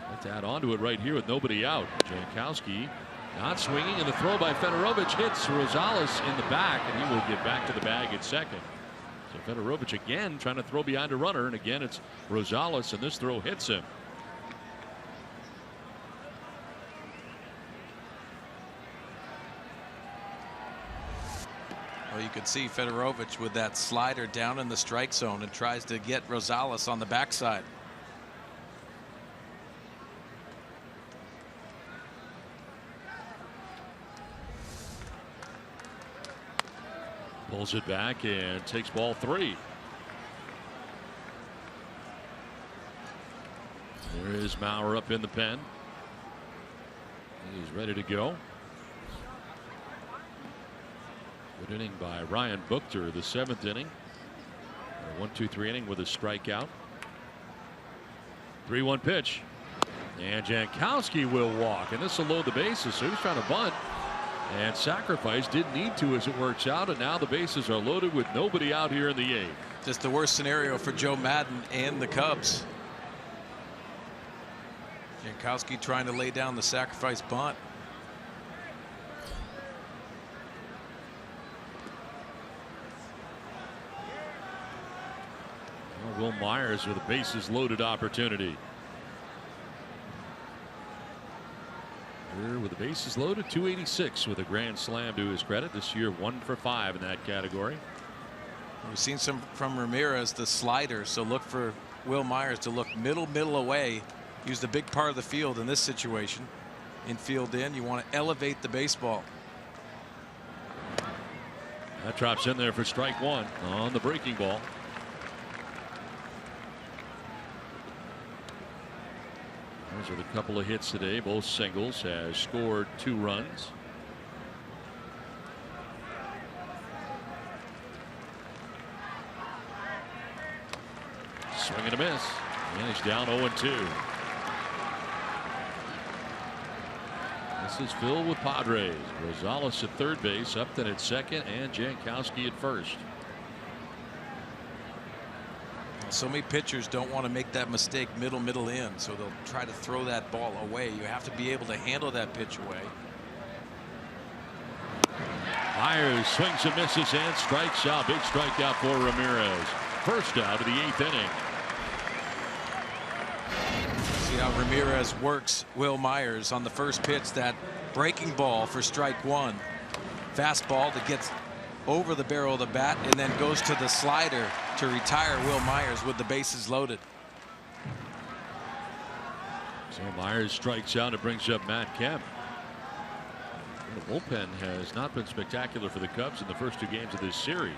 let's add on to it right here with nobody out. Jankowski not swinging, and the throw by Fedorovich hits Rosales in the back, and he will get back to the bag at second. So Fedorovich again trying to throw behind a runner, and again it's Rosales, and this throw hits him. Well, you could see Fedorovich with that slider down in the strike zone and tries to get Rosales on the backside. Pulls it back and takes ball 3. There is Maurer up in the pen. He's ready to go. Good inning by Ryan Buchter, the 7th inning. A 1-2-3 inning with a strikeout. 3-1 pitch. And Jankowski will walk, and this will load the bases. So he's trying to bunt and sacrifice. Didn't need to, as it works out, and now the bases are loaded with nobody out here in the 8th. Just the worst scenario for Joe Maddon and the Cubs. Jankowski trying to lay down the sacrifice bunt. Will Myers with a bases loaded opportunity. Here with the bases loaded, 286 with a grand slam to his credit. This year 1 for 5 in that category. We've seen some from Ramirez, the slider, so look for Will Myers to look middle away. Used a big part of the field in this situation. Infield in, you want to elevate the baseball. That drops in there for strike 1 on the breaking ball. With a couple of hits today, both singles, has scored 2 runs. Swing and a miss, and he's down 0-2. This is filled with Padres. Rosales at third base, Upton at second, and Jankowski at first. So many pitchers don't want to make that mistake middle in, so they'll try to throw that ball away. You have to be able to handle that pitch away. Myers swings and misses and strikes out. Big strikeout for Ramirez. First out of the 8th inning. See how Ramirez works Will Myers on the first pitch. That breaking ball for strike 1. Fastball that gets over the barrel of the bat and then goes to the slider to retire Will Myers with the bases loaded. So Myers strikes out. It brings up Matt Kemp. The bullpen has not been spectacular for the Cubs in the first 2 games of this series.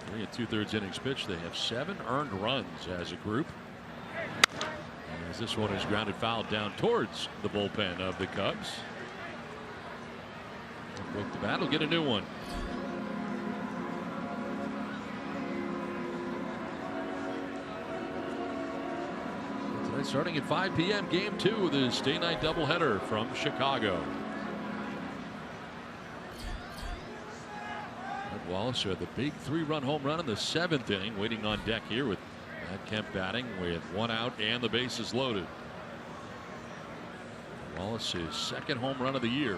3 2/3 innings pitched. They have 7 earned runs as a group. And as this one is grounded foul down towards the bullpen of the Cubs. Broke the bat, will get a new one. Tonight starting at 5 p.m. Game 2 of the day night doubleheader from Chicago. Ed Wallace who had the big 3-run home run in the 7th inning, waiting on deck here with Matt Kemp batting with 1 out and the bases loaded. Wallace his 2nd home run of the year.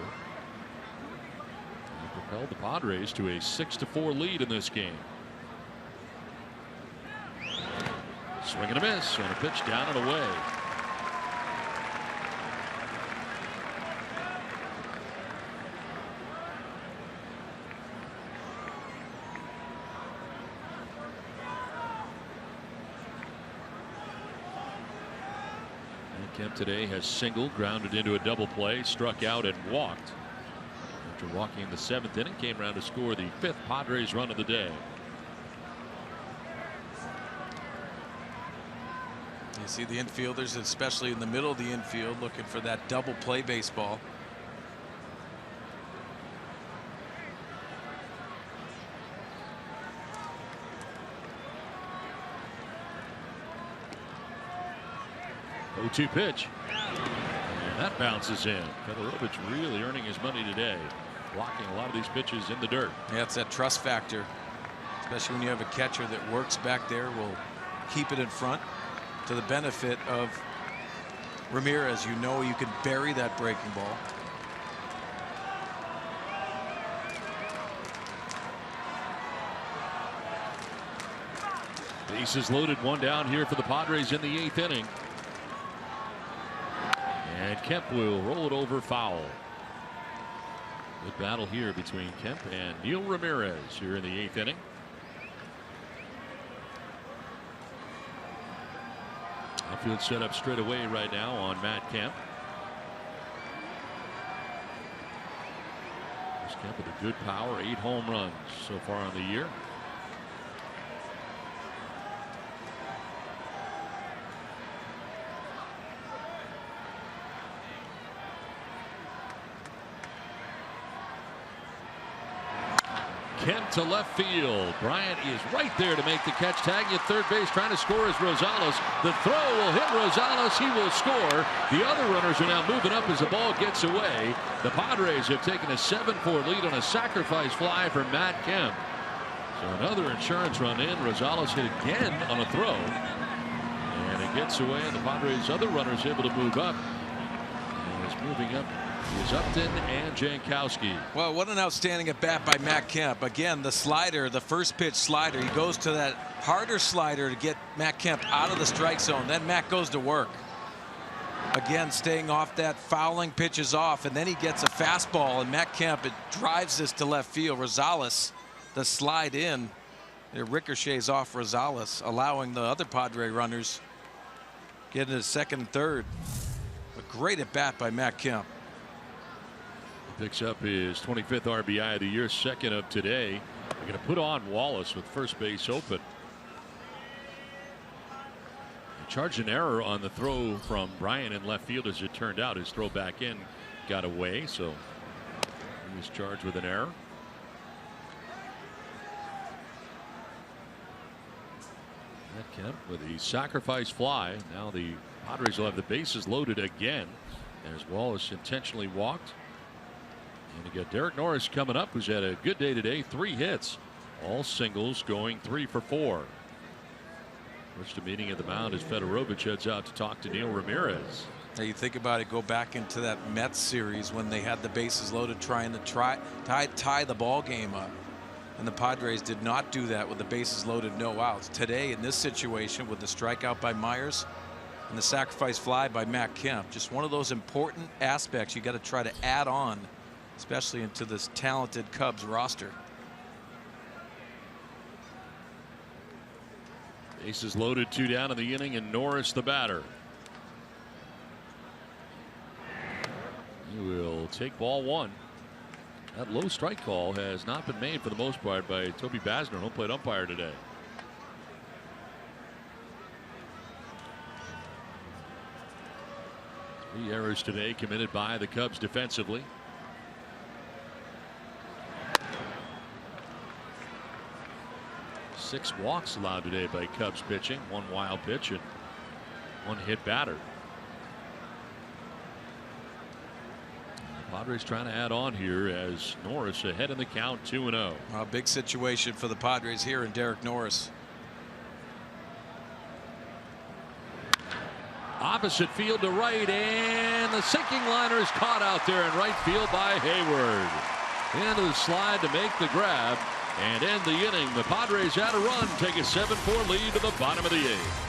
He propelled the Padres to a 6-4 lead in this game. Swing and a miss on a pitch down and away. Kemp today has singled, grounded into a double play, struck out and walked. After walking in the 7th inning, came around to score the 5th Padres run of the day. You see the infielders, especially in the middle of the infield, looking for that double play baseball. Oh, 2 pitch. And that bounces in. Fedorovich really earning his money today, blocking a lot of these pitches in the dirt. Yeah, it's that trust factor, especially when you have a catcher that works back there, will keep it in front to the benefit of Ramirez. You know you can bury that breaking ball. Bases loaded, 1 down here for the Padres in the 8th inning. And Kemp will roll it over foul. Good battle here between Kemp and Neil Ramirez here in the 8th inning. Outfield set up straight away right now on Matt Kemp. This Kemp with a good power, 8 home runs so far on the year. Kemp to left field. Bryant is right there to make the catch. Tagging at third base, trying to score is Rosales. The throw will hit Rosales. He will score. The other runners are now moving up as the ball gets away. The Padres have taken a 7-4 lead on a sacrifice fly for Matt Kemp. So another insurance run in. Rosales hit again on a throw. And it gets away, and the Padres' other runners able to move up. And is moving up is Upton and Jankowski. Well, what an outstanding at bat by Matt Kemp. Again, the slider, the first pitch slider. He goes to that harder slider to get Matt Kemp out of the strike zone. Then Matt goes to work. Again, staying off that, fouling pitches off, and then he gets a fastball, and Matt Kemp, it drives this to left field. Rosales, the slide in, it ricochets off Rosales, allowing the other Padre runners get into second and third. A great at bat by Matt Kemp. Picks up his 25th RBI of the year, 2nd of today. They're going to put on Wallace with first base open. They charged an error on the throw from Bryant in left field. As it turned out, his throw back in got away, so he was charged with an error. Matt Kemp with the sacrifice fly. Now the Padres will have the bases loaded again as Wallace intentionally walked. And you got Derek Norris coming up, who's had a good day today. 3 hits, all singles, going 3 for 4. First a meeting at the mound as Fedorovich heads out to talk to Neil Ramirez. Now you think about it, go back into that Mets series when they had the bases loaded, trying to tie the ball game up, and the Padres did not do that with the bases loaded, no outs. Today in this situation with the strikeout by Myers and the sacrifice fly by Matt Kemp, just one of those important aspects you got to try to add on, especially into this talented Cubs roster. Bases loaded, 2 down in the inning, and Norris the batter. He will take ball 1. That low strike call has not been made for the most part by Toby Basner, home plate umpire today. Three errors today committed by the Cubs defensively. Six walks allowed today by Cubs pitching. One wild pitch and one hit batter. Padres trying to add on here as Norris ahead in the count 2-0. A big situation for the Padres here in Derek Norris. Opposite field to right, and the sinking liner is caught out there in right field by Hayward. Into the slide to make the grab and end the inning. The Padres had a run, take a 7-4 lead to the bottom of the 8th.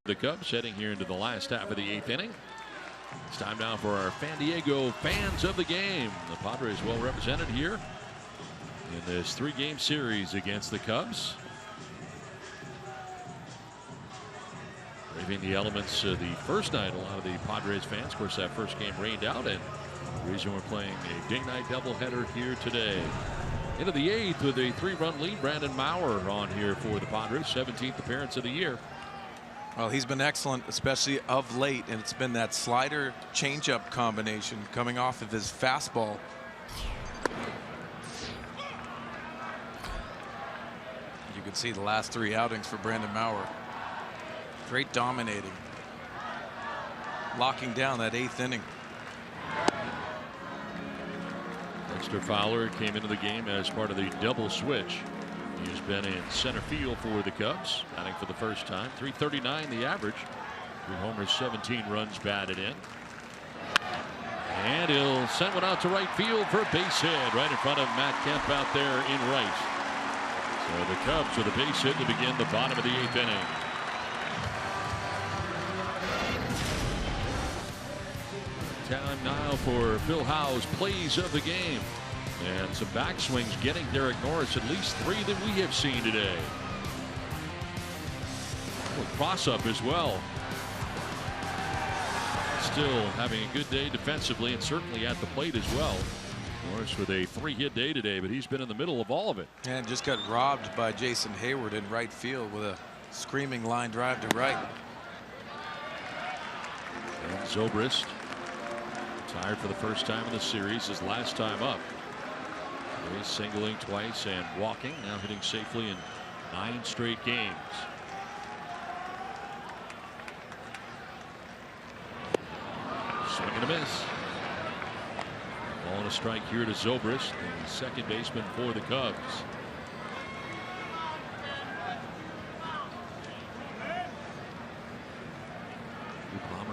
The Cubs heading here into the last half of the 8th inning. It's time now for our San Diego fans of the game. The Padres well represented here in this 3-game series against the Cubs. Braving the elements the first night, a lot of the Padres fans, of course, that first game rained out, and the reason we're playing a day-night doubleheader here today. Into the 8th with a 3-run lead. Brandon Maurer on here for the Padres, 17th appearance of the year. Well, he's been excellent, especially of late, and it's been that slider changeup combination coming off of his fastball. You can see the last 3 outings for Brandon Maurer. Great dominating, locking down that 8th inning. Dexter Fowler came into the game as part of the double switch. He's been in center field for the Cubs, batting for the first time. .339 the average. 3 homers, 17 runs batted in. And he'll send one out to right field for a base hit right in front of Matt Kemp out there in right. So the Cubs with a base hit to begin the bottom of the 8th inning. Time now for Phil Howe's plays of the game. And some backswings getting Derek Norris at least 3 that we have seen today. Cross up as well. Still having a good day defensively and certainly at the plate as well. Norris with a 3-hit day today, but he's been in the middle of all of it. And just got robbed by Jason Hayward in right field with a screaming line drive to right. And Zobrist retired for the first time in the series, his last time up. He's singling twice and walking, now hitting safely in 9 straight games. Swing and a miss. Ball and a strike here to Zobrist, the second baseman for the Cubs.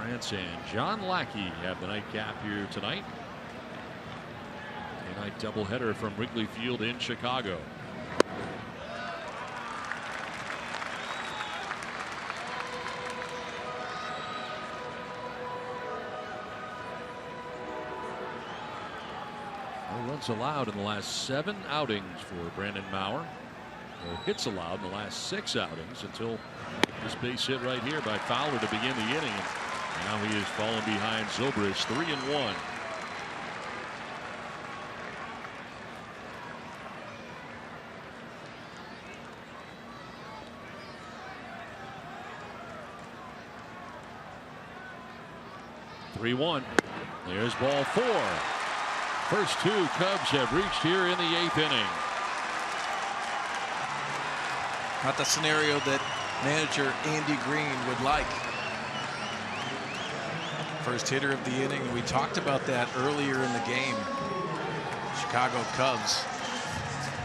Bryant and John Lackey have the nightcap here tonight. Day-night doubleheader from Wrigley Field in Chicago. No runs allowed in the last 7 outings for Brandon Maurer. No hits allowed in the last 6 outings until this base hit right here by Fowler to begin the inning. And now he has fallen behind Zobrist, 3-1. There's ball 4. First 2 Cubs have reached here in the 8th inning. Not the scenario that manager Andy Green would like. First hitter of the inning. We talked about that earlier in the game. Chicago Cubs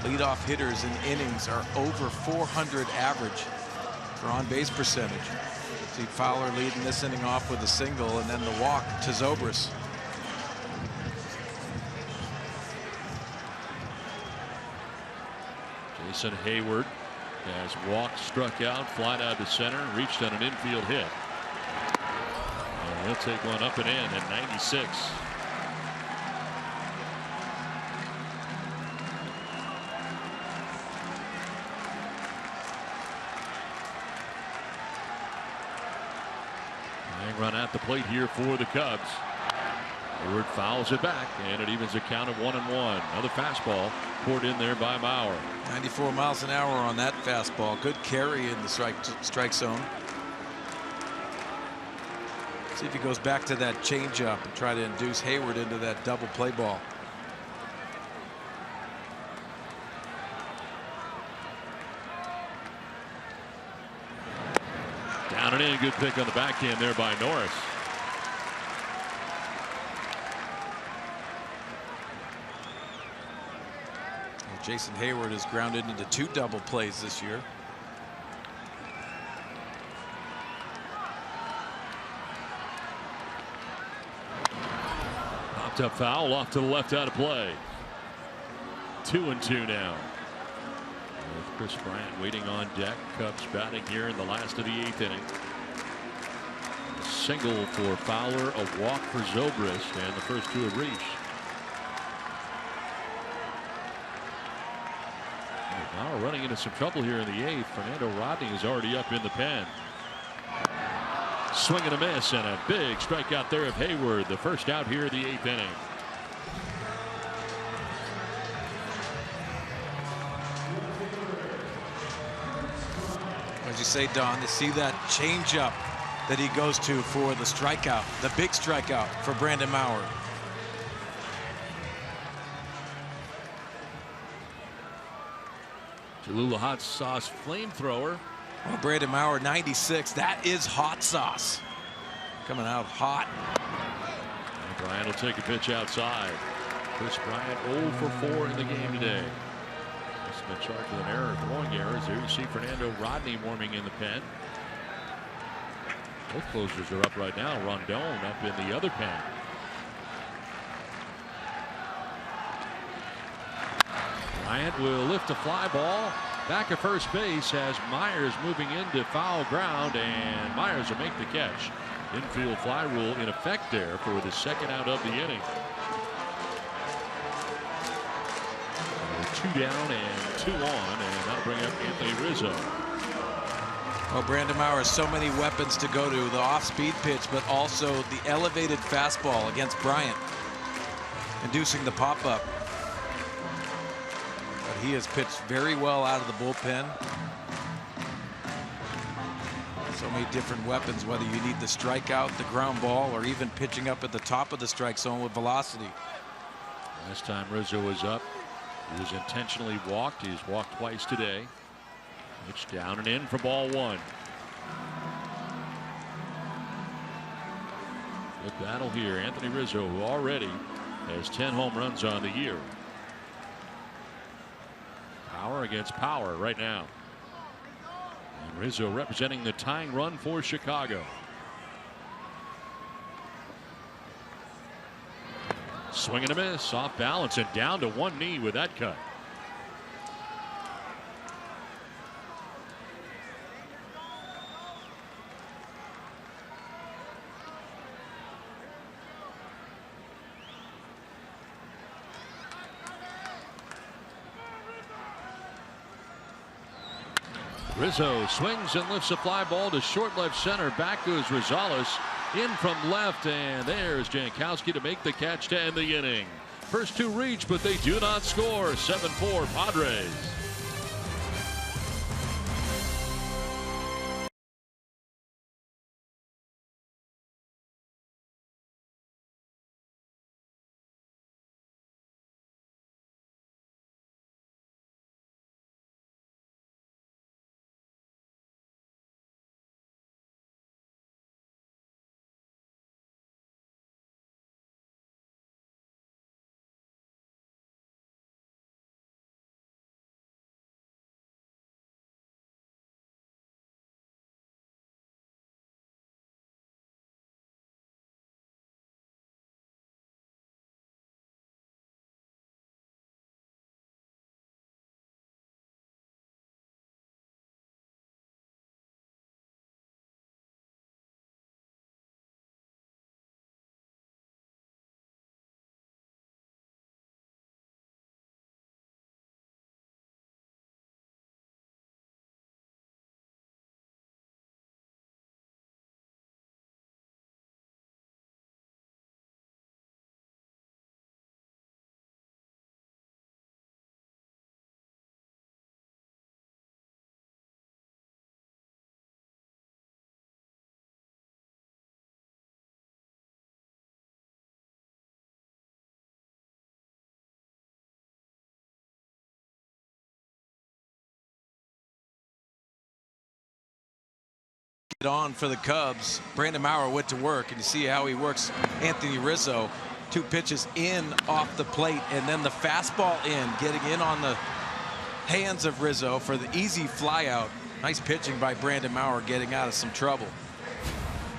leadoff hitters in innings are over 400 average for on-base percentage. See Fowler leading this inning off with a single and then the walk to Zobrist. Jason Hayward has walked, struck out, flied out to center, reached on an infield hit. And he'll take one up and in at 96. Tying run at the plate here for the Cubs. Hayward fouls it back, and it evens a count of 1-1. Another fastball poured in there by Maurer. 94 miles an hour on that fastball. Good carry in the strike zone. See if he goes back to that changeup and try to induce Hayward into that double play ball. Down and in. Good pick on the backhand there by Norris. Jason Hayward has grounded into 2 double plays this year. Popped up foul off to the left out of play. 2-2 now. With Chris Bryant waiting on deck. Cubs batting here in the last of the 8th inning. A single for Fowler, a walk for Zobrist, and the first 2 have reached. Now running into some trouble here in the 8th. Fernando Rodney is already up in the pen. Swing and a miss, and a big strikeout there of Hayward. The first out here in the 8th inning. As you say, Don, to see that changeup that he goes to for the strikeout, the big strikeout for Brandon Maurer. Cholula hot sauce flamethrower. Well, Brandon Maurer, 96. That is hot sauce. Coming out hot. And Bryant will take a pitch outside. Chris Bryant 0 for 4 in the game today. He's been charged with an error, throwing errors. There you see Fernando Rodney warming in the pen. Both closers are up right now. Rondon up in the other pen. Bryant will lift a fly ball back at first base as Myers moving into foul ground, and Myers will make the catch. Infield fly rule in effect there for the second out of the inning. 2 down and 2 on, and that'll bring up Anthony Rizzo. Well, Brandon Maurer has so many weapons to go to. The off-speed pitch, but also the elevated fastball against Bryant, inducing the pop-up. He has pitched very well out of the bullpen. So many different weapons, whether you need the strikeout, the ground ball, or even pitching up at the top of the strike zone with velocity. Last time Rizzo was up, he was intentionally walked. He's walked twice today. Pitch down and in for ball 1. Good battle here. Anthony Rizzo, who already has 10 home runs on the year. Power against power right now. And Rizzo representing the tying run for Chicago. swing and a miss, off balance and down to one knee with that cut. Rizzo swings and lifts a fly ball to short left center. Back goes Rosales in from left, and there's Jankowski to make the catch to end the inning. First two reach, but they do not score. 7-4 Padres. On for the Cubs. Brandon Maurer went to work, and you see how he works Anthony Rizzo. Two pitches in off the plate, and then the fastball in, getting in on the hands of Rizzo for the easy fly out. Nice pitching by Brandon Maurer, getting out of some trouble.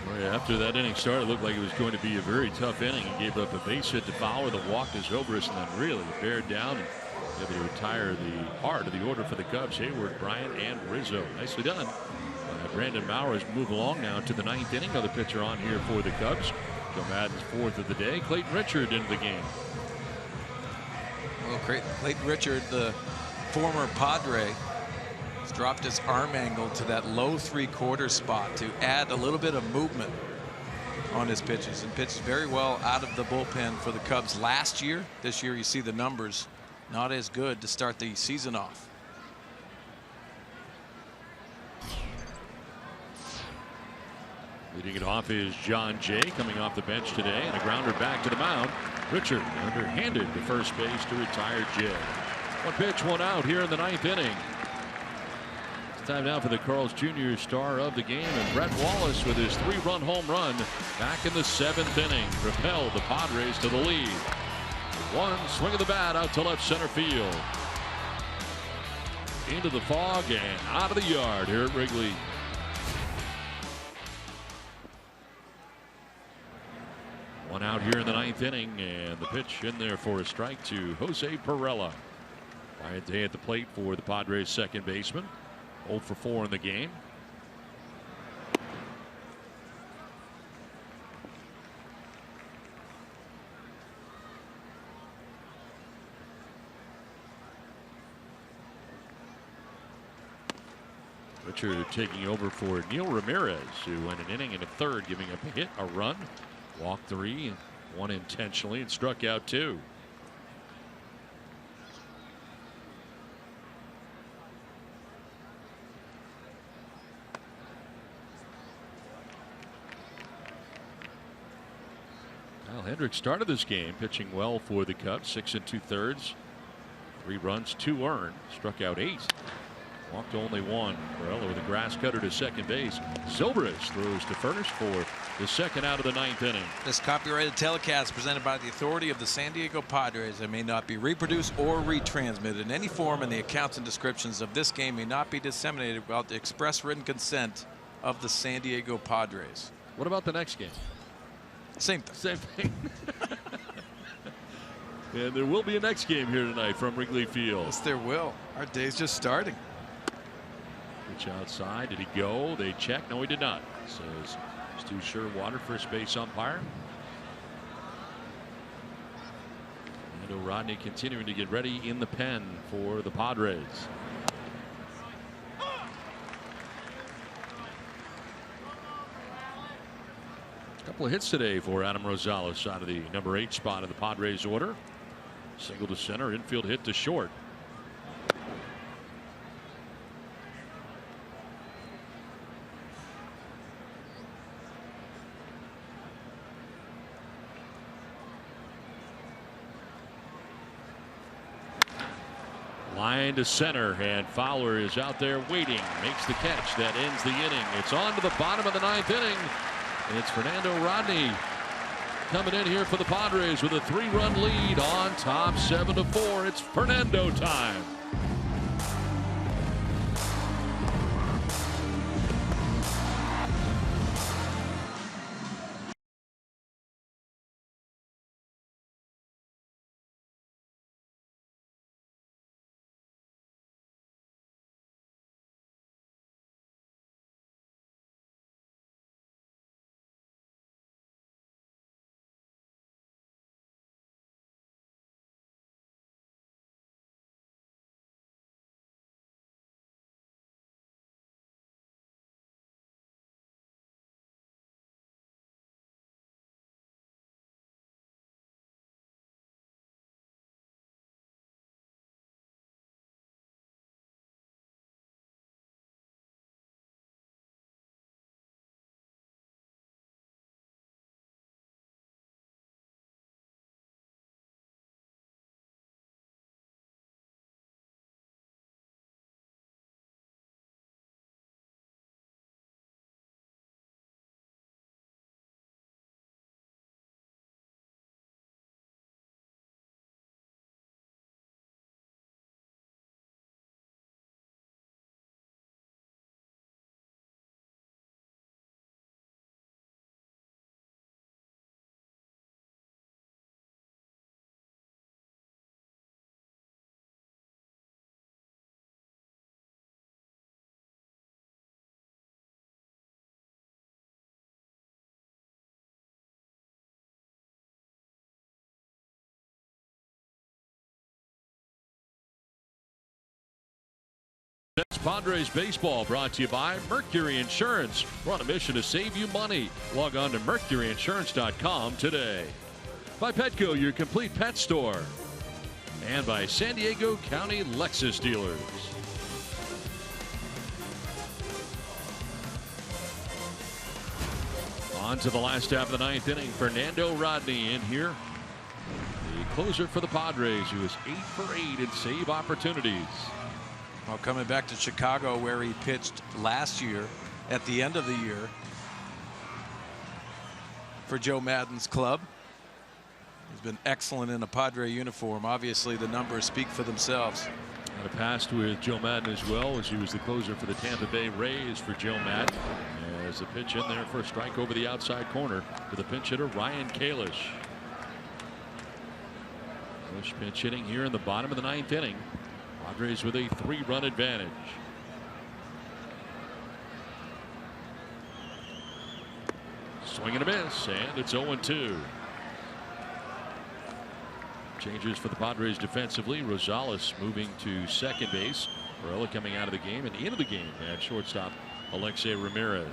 Well, yeah, after that inning started, it looked like it was going to be a very tough inning. He gave up a base hit to Fowler, the walk to Zobrist, and then really bared down and able to retire the heart of the order for the Cubs. Hayward, Bryant, and Rizzo. Nicely done. Brandon Maurer has moved along now to the ninth inning. Another pitcher on here for the Cubs. Joe Maddon's fourth of the day. Clayton Richard into the game. Well, Clayton Richard, the former Padre, has dropped his arm angle to that low three-quarter spot to add a little bit of movement on his pitches, and pitched very well out of the bullpen for the Cubs last year. This year you see the numbers not as good to start the season off. Leading it off is John Jay, coming off the bench today, and a grounder back to the mound. Richard underhanded to first base to retire Jay. One pitch, one out here in the ninth inning. It's time now for the Carl's Jr. star of the game, and Brett Wallace with his three-run home run back in the seventh inning propelled the Padres to the lead. One swing of the bat out to left center field. Into the fog and out of the yard here at Wrigley. One out here in the ninth inning, and the pitch in there for a strike to Jose Pirela. Ryan Day at the plate for the Padres second baseman. 0 for 4 in the game. Richard taking over for Neil Ramirez, who went an inning and a third, giving up a hit, a run. Walked 3, one intentionally, and struck out 2. Kyle Hendricks started this game pitching well for the Cubs. 6 2/3, 3 runs, 2 earned, struck out 8. Walked only 1. Pirela with a grass cutter to second base. Zobrist throws to first for the second out of the ninth inning. This copyrighted telecast presented by the authority of the San Diego Padres and may not be reproduced or retransmitted in any form, and the accounts and descriptions of this game may not be disseminated without the express written consent of the San Diego Padres. What about the next game? Same thing. Same thing. And there will be a next game here tonight from Wrigley Field. Yes, there will. Our day's just starting. Pitch outside. Did he go? They check. No, he did not. Says Stu Sherwater, first base umpire. And Rodney continuing to get ready in the pen for the Padres. A couple of hits today for Adam Rosales out of the number 8 spot in the Padres order. Single to center, infield hit to short. Line to center, and Fowler is out there waiting, makes the catch that ends the inning. It's on to the bottom of the 9th inning. It's Fernando Rodney coming in here for the Padres with a 3-run lead on top, 7-4. It's Fernando time. That's Padres baseball, brought to you by Mercury Insurance. We're on a mission to save you money. Log on to mercuryinsurance.com today. By Petco, your complete pet store. And by San Diego County Lexus dealers. On to the last half of the 9th inning. Fernando Rodney in here. The closer for the Padres, who is 8 for 8 in save opportunities. Well, coming back to Chicago, where he pitched last year at the end of the year for Joe Maddon's club. He's been excellent in a Padre uniform. Obviously, the numbers speak for themselves. Had a past with Joe Maddon as well, as he was the closer for the Tampa Bay Rays for Joe Maddon. As the pitch in there for a strike over the outside corner to the pinch hitter, Ryan Kalish. Kalish pinch hitting here in the bottom of the 9th inning. Padres with a 3-run advantage. Swing and a miss, and it's 0-2. Changes for the Padres defensively. Rosales moving to second base. Varela coming out of the game, and into the game at shortstop, Alexei Ramirez.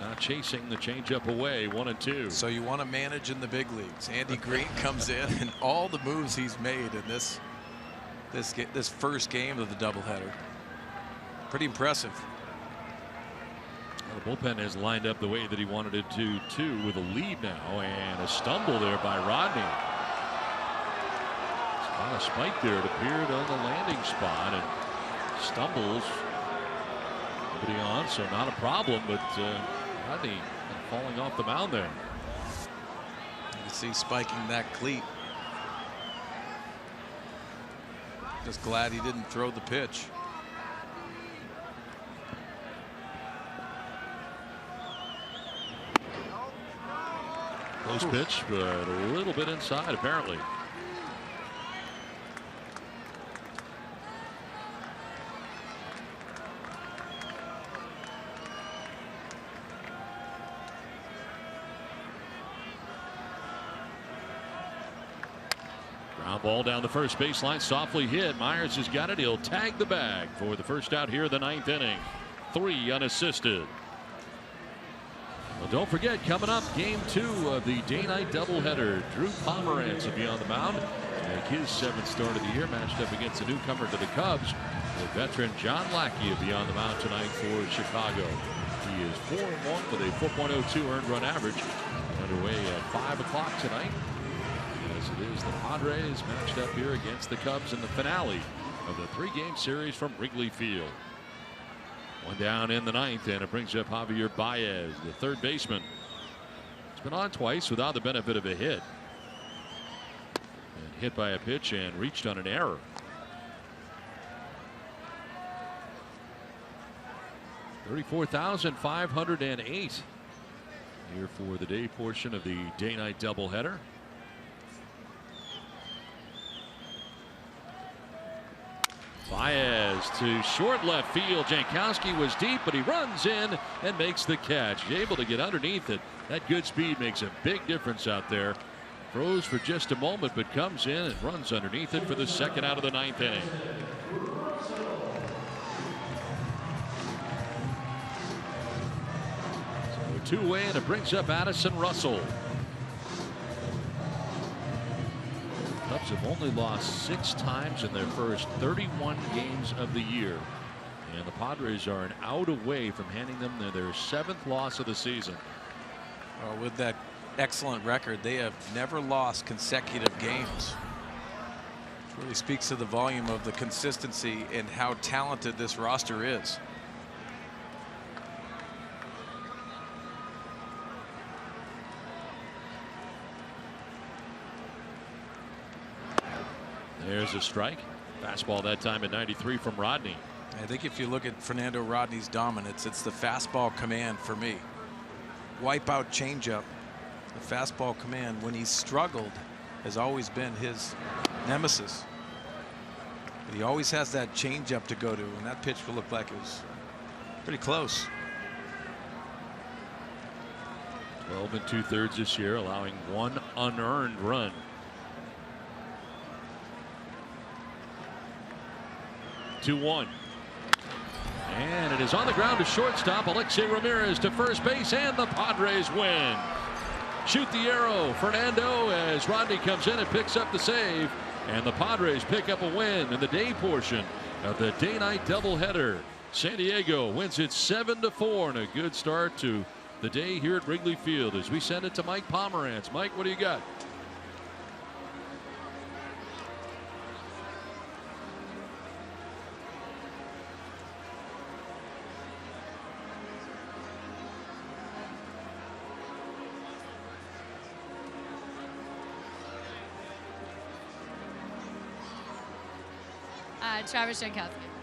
Not chasing the changeup away. 1-2. So you want to manage in the big leagues. Andy Green comes in, and all the moves he's made in this first game of the doubleheader. Pretty impressive. Well, the bullpen has lined up the way that he wanted it to, too, with a lead now, and a stumble there by Rodney. It's not a spike there. It appeared on the landing spot, and stumbles. Nobody on, so not a problem, but Rodney falling off the mound there. You can see spiking that cleat. Just glad he didn't throw the pitch. Nice pitch, but a little bit inside apparently. Ground ball down the first baseline, softly hit. Myers has got it. He'll tag the bag for the first out here in the 9th inning. 3 unassisted. Well, don't forget, coming up, game 2 of the day-night doubleheader. Drew Pomeranz will be on the mound. Make his 7th start of the year, matched up against a newcomer to the Cubs. The veteran John Lackey will be on the mound tonight for Chicago. He is 4-1 with a 4.02 earned run average. Underway at 5 o'clock tonight, as it is the Padres matched up here against the Cubs in the finale of the 3-game series from Wrigley Field. One down in the 9th, and it brings up Javier Baez, the third baseman. He's been on twice without the benefit of a hit. And hit by a pitch and reached on an error. $34,508 here for the day portion of the day-night doubleheader. Baez to short left field. Jankowski was deep, but he runs in and makes the catch. He's able to get underneath it. That good speed makes a big difference out there. Froze for just a moment, but comes in and runs underneath it for the second out of the 9th inning. So 2 away, and it brings up Addison Russell. Cubs have only lost 6 times in their first 31 games of the year. And the Padres are an out away from handing them their 7th loss of the season. Well, with that excellent record, they have never lost consecutive games. It really speaks to the volume of the consistency and how talented this roster is. There's a strike. Fastball that time at 93 from Rodney. I think if you look at Fernando Rodney's dominance, it's the fastball command for me. Wipeout changeup. The fastball command, when he's struggled, has always been his nemesis. But he always has that changeup to go to, and that pitch will look like it was pretty close. 12 2/3 this year, allowing 1 unearned run. Two-one. And it is on the ground to shortstop. Alexei Ramirez to first base, and the Padres win. Shoot the arrow, Fernando, as Rodney comes in and picks up the save. And the Padres pick up a win in the day portion of the day-night doubleheader. San Diego wins it 7-4, and a good start to the day here at Wrigley Field as we send it to Mike Pomeranz. Mike, what do you got? Travis Jankowski.